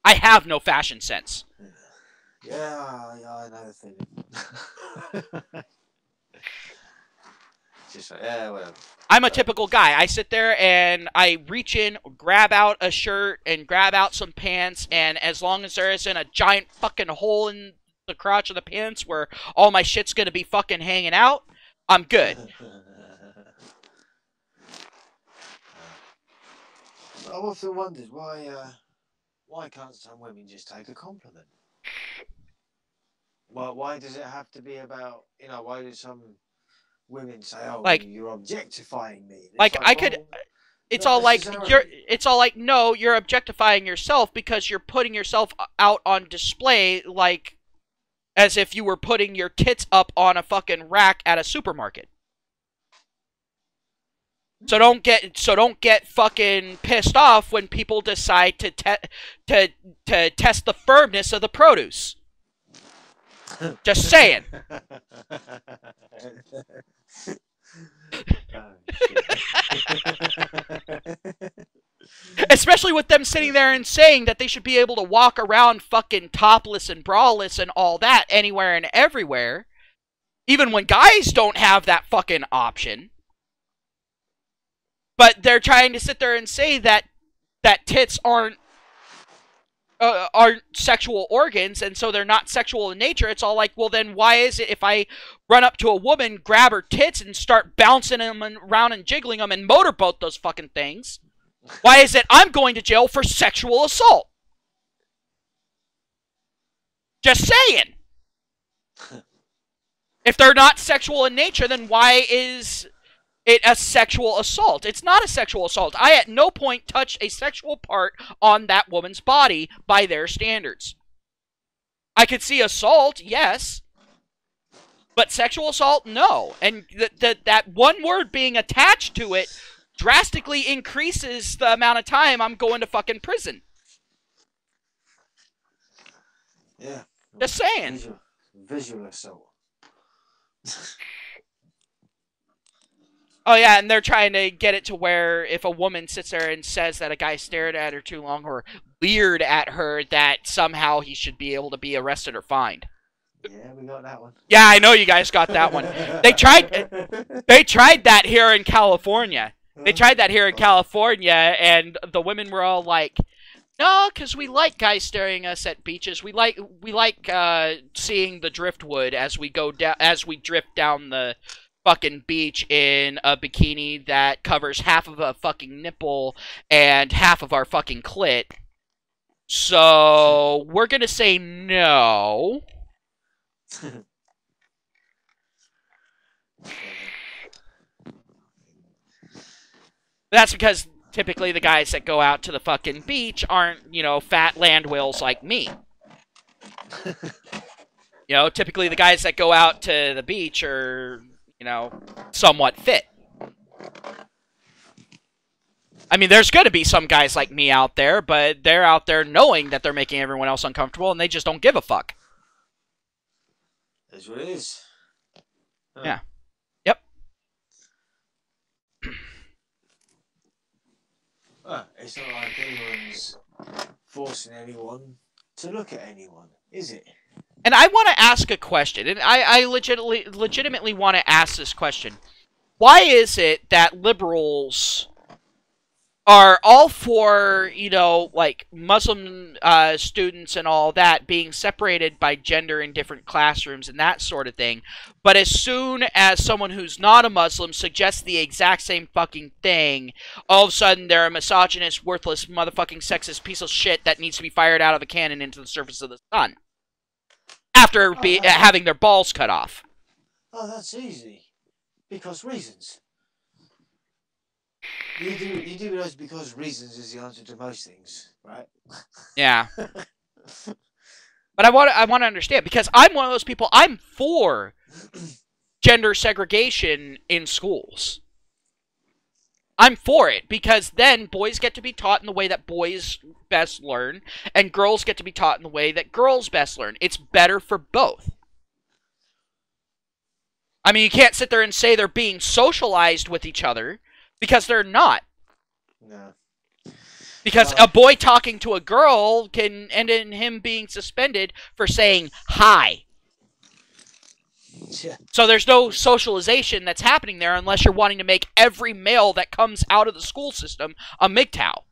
S1: I have no fashion sense.
S2: Yeah, I know the feeling. Just like, yeah, whatever.
S1: I'm a typical guy. I sit there and I reach in, grab out a shirt, and grab out some pants, and as long as there isn't a giant fucking hole in the crotch of the pants where all my shit's gonna be fucking hanging out, I'm good.
S2: I've often wondered why can't some women just take a compliment? Well, why does it have to be about, you know, why do some women say, oh,
S1: like,
S2: you're objectifying me?
S1: Like, I could, it's all like, no, you're objectifying yourself because you're putting yourself out on display, like, as if you were putting your tits up on a fucking rack at a supermarket. So don't get fucking pissed off when people decide to test the firmness of the produce. Just saying. Especially with them sitting there and saying that they should be able to walk around fucking topless and braless and all that anywhere and everywhere. Even when guys don't have that fucking option. But they're trying to sit there and say that tits aren't sexual organs, and so they're not sexual in nature. It's all like, well, then why is it if I run up to a woman, grab her tits, and start bouncing them around and jiggling them and motorboat those fucking things, why is it I'm going to jail for sexual assault? Just saying. If they're not sexual in nature, then why is it a sexual assault? It's not a sexual assault. I at no point touched a sexual part on that woman's body by their standards. I could see assault, yes. But sexual assault, no. And that one word being attached to it drastically increases the amount of time I'm going to fucking prison.
S2: Yeah.
S1: Just saying.
S2: Visual assault.
S1: Oh, yeah, and they're trying to get it to where if a woman sits there and says that a guy stared at her too long or leered at her, that somehow he should be able to be arrested or fined.
S2: Yeah, we got that one.
S1: Yeah, I know you guys got that one. They tried that here in California. They tried that here in California, and the women were all like, "No, because we like guys staring us at beaches. We like seeing the driftwood as we drift down the fucking beach in a bikini that covers half of a fucking nipple and half of our fucking clit. So we're gonna say no." That's because typically the guys that go out to the fucking beach aren't, fat land whales like me. Typically the guys that go out to the beach are, somewhat fit. I mean, there's going to be some guys like me out there, but they're out there knowing that they're making everyone else uncomfortable, and they just don't give a fuck.
S2: That's what it is. Huh.
S1: Yeah. Yep.
S2: Well, it's not like anyone's forcing anyone to look at anyone, is it?
S1: And I want to ask a question, and I legitimately want to ask this question. Why is it that liberals are all for, like Muslim students and all that being separated by gender in different classrooms and that sort of thing, but as soon as someone who's not a Muslim suggests the exact same fucking thing, all of a sudden they're a misogynist, worthless, motherfucking sexist piece of shit that needs to be fired out of a cannon into the surface of the sun after having their balls cut off?
S2: Oh, that's easy. Because reasons. You do realize because reasons is the answer to most things, right?
S1: Yeah. But I want to understand, because I'm one of those people. I'm for gender segregation in schools. I'm for it, because then boys get to be taught in the way that boys best learn, and girls get to be taught in the way that girls best learn. It's better for both. I mean, you can't sit there and say they're being socialized with each other, because they're not.
S2: No.
S1: Because a boy talking to a girl can end in him being suspended for saying hi.
S2: Yeah.
S1: So there's no socialization that's happening there unless you're wanting to make every male that comes out of the school system a MGTOW.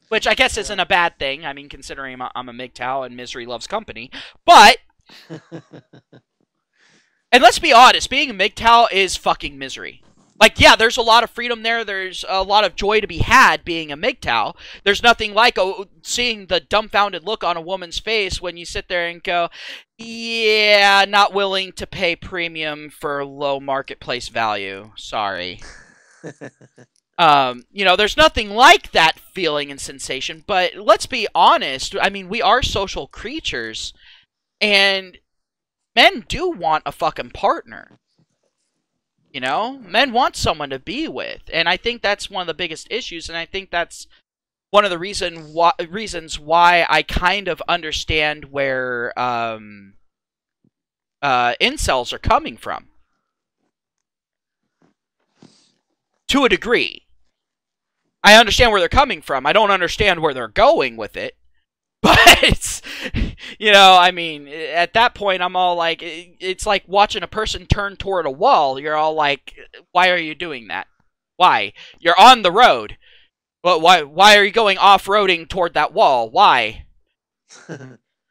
S1: Which I guess isn't a bad thing. I mean, considering I'm a MGTOW and misery loves company. But... And let's be honest, being a MGTOW is fucking misery. Like, yeah, there's a lot of freedom there. There's a lot of joy to be had being a MGTOW. There's nothing like seeing the dumbfounded look on a woman's face when you sit there and go, yeah, not willing to pay premium for low marketplace value. Sorry. There's nothing like that feeling and sensation. But let's be honest. I mean, we are social creatures. And... men do want a fucking partner. Men want someone to be with. And I think that's one of the biggest issues, and I think that's one of the reasons why I kind of understand where incels are coming from. To a degree. I understand where they're coming from. I don't understand where they're going with it. But, I mean, at that point, I'm all like, it's like watching a person turn toward a wall. You're all like, why are you doing that? Why? You're on the road. But why are you going off-roading toward that wall? Why?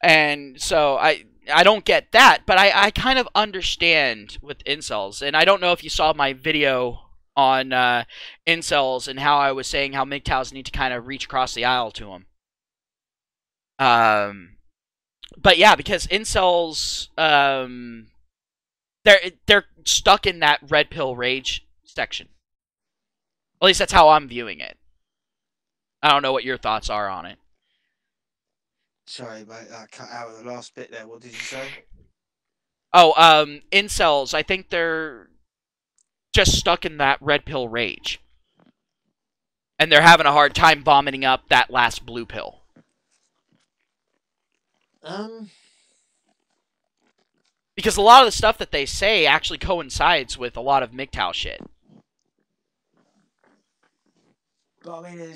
S1: And so, I don't get that, but I kind of understand with incels. And I don't know if you saw my video on incels and how I was saying how MGTOWs need to kind of reach across the aisle to them. But yeah, because incels, they're stuck in that red pill rage section. At least that's how I'm viewing it. I don't know what your thoughts are on it.
S2: Sorry, mate, I cut out the last bit there. What did you say?
S1: Oh, incels, I think they're just stuck in that red pill rage. And they're having a hard time vomiting up that last blue pill. Because a lot of the stuff that they say actually coincides with a lot of MGTOW shit.
S2: But I mean,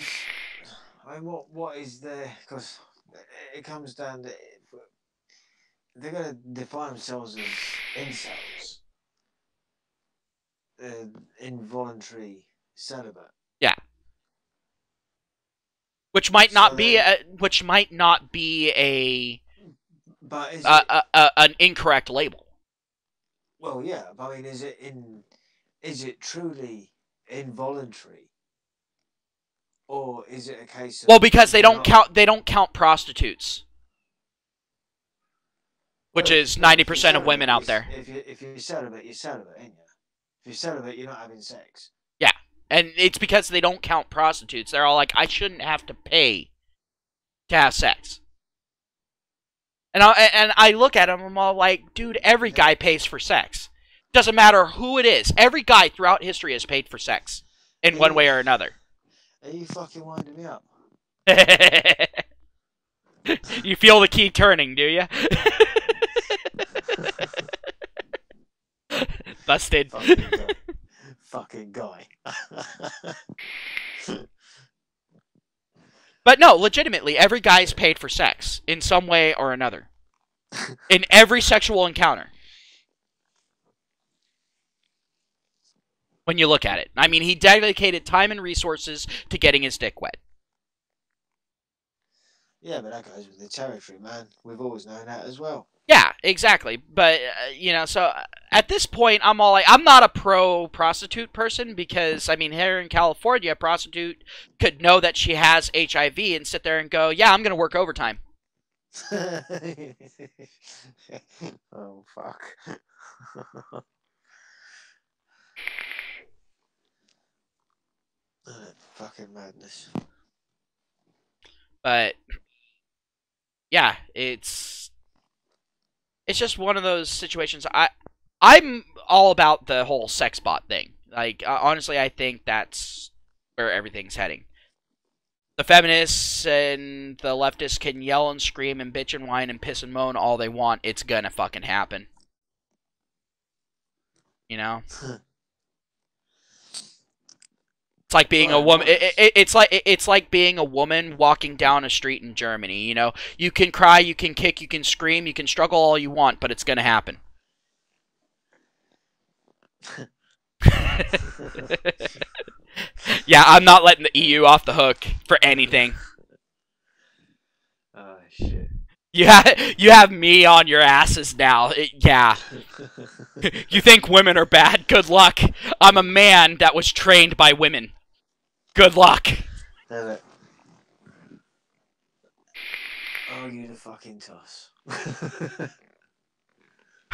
S2: what is there? Because it comes down to they're going to define themselves as incels, involuntary celibate.
S1: Yeah. Which might
S2: So
S1: not be a
S2: but is
S1: an incorrect label.
S2: Well, yeah, but I mean, is it truly involuntary, or is it a case of
S1: Well, because they don't count prostitutes, which is 90% of women out there.
S2: If you're celibate, you're celibate, ain't you? If you're celibate, you're not having sex.
S1: Yeah, and it's because they don't count prostitutes. They're all like, I shouldn't have to pay to have sex. And I look at them, I'm all like, dude, every guy pays for sex. Doesn't matter who it is. Every guy throughout history has paid for sex in one way or another.
S2: Are you fucking winding me up?
S1: You feel the key turning, do you? Busted.
S2: Fucking guy.
S1: But no, legitimately, every guy's paid for sex in some way or another. In every sexual encounter. When you look at it. I mean, he dedicated time and resources to getting his dick wet.
S2: Yeah, but that goes with the territory, man. We've always known that as well.
S1: Yeah, exactly. But, so at this point, I'm all like, I'm not a pro-prostitute person because, I mean, here in California, a prostitute could know that she has HIV and sit there and go, yeah, I'm going to work overtime.
S2: Oh, fuck. Fucking madness.
S1: But, yeah, it's just one of those situations. I'm all about the whole sex bot thing. Like, honestly, I think that's where everything's heading. The feminists and the leftists can yell and scream and bitch and whine and piss and moan all they want. It's gonna fucking happen. You know? It's like being a woman. It's like being a woman walking down a street in Germany. You know, you can cry, you can kick, you can scream, you can struggle all you want, but it's gonna happen. Yeah, I'm not letting the EU off the hook for anything.
S2: Oh shit.
S1: You have me on your asses now. Yeah. You think women are bad? Good luck. I'm a man that was trained by women. Good luck.
S2: Damn it. Oh, you the fucking toss.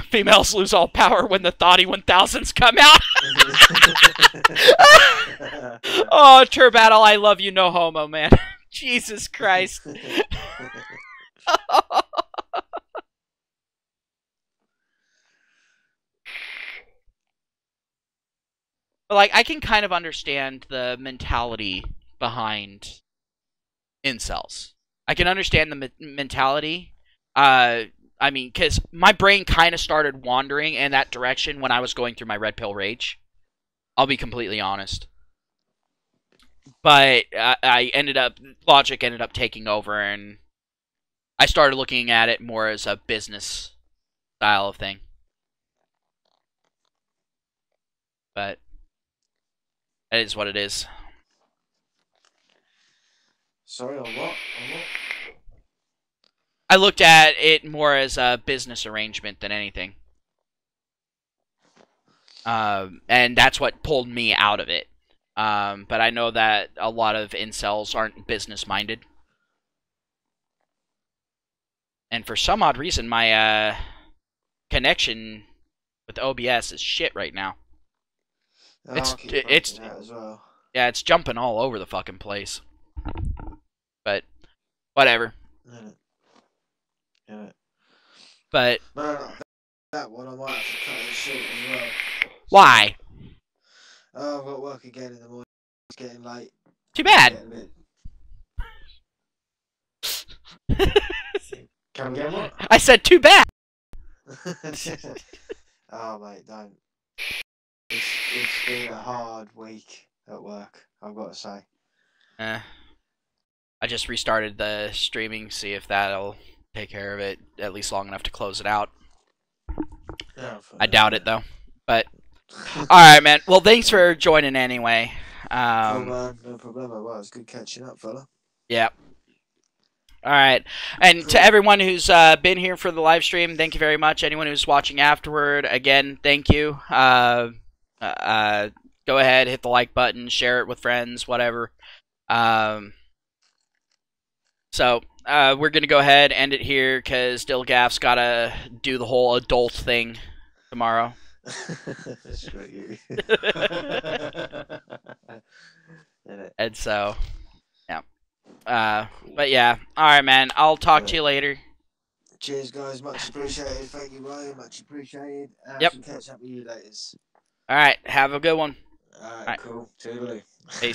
S1: Females lose all power when the Thoughty 1000s come out. Oh, Turbattle, I love you, no homo, man. Jesus Christ. But, like, I can kind of understand the mentality behind incels. I can understand the mentality. I mean, because my brain kind of started wandering in that direction when I was going through my red pill rage. I'll be completely honest. But logic ended up taking over, and I started looking at it more as a business style of thing. But it is what it is.
S2: Sorry, on what?
S1: I looked at it more as a business arrangement than anything. And that's what pulled me out of it. But I know that a lot of incels aren't business-minded. And for some odd reason, my connection with OBS is shit right now.
S2: Oh,
S1: it's
S2: as well.
S1: Yeah, it's jumping all over the fucking place. But whatever.
S2: Yeah.
S1: But
S2: Man, that one I might have to cut it short as well.
S1: why?
S2: Oh, I've got work again in the morning. It's getting late.
S1: Too bad.
S2: Can we get what?
S1: I said too bad.
S2: Oh, mate, don't. It's been a hard week at work, I've got to say.
S1: I just restarted the streaming, see if that'll take care of it, at least long enough to close it out.
S2: Yeah,
S1: I doubt it, though. But, alright, man. Well, thanks for joining anyway.
S2: Cool, man. No problem. Well, it's good catching up, fella.
S1: Yeah. Alright. And
S2: Cool.
S1: to everyone who's been here for the live stream, thank you very much. Anyone who's watching afterward, again, thank you. Go ahead, hit the like button, share it with friends, whatever. So, we're going to go ahead and end it here because Dilgaff's got to do the whole adult thing tomorrow.
S2: Screw you.
S1: And so, yeah. But yeah. Alright, man. I'll talk to you later.
S2: Cheers, guys. Much appreciated. Thank you, Ryan. Much appreciated.
S1: Yep.
S2: Catch up with you later.
S1: Alright. Have a good one.
S2: Alright, cool. Toodaloo.
S1: Peace.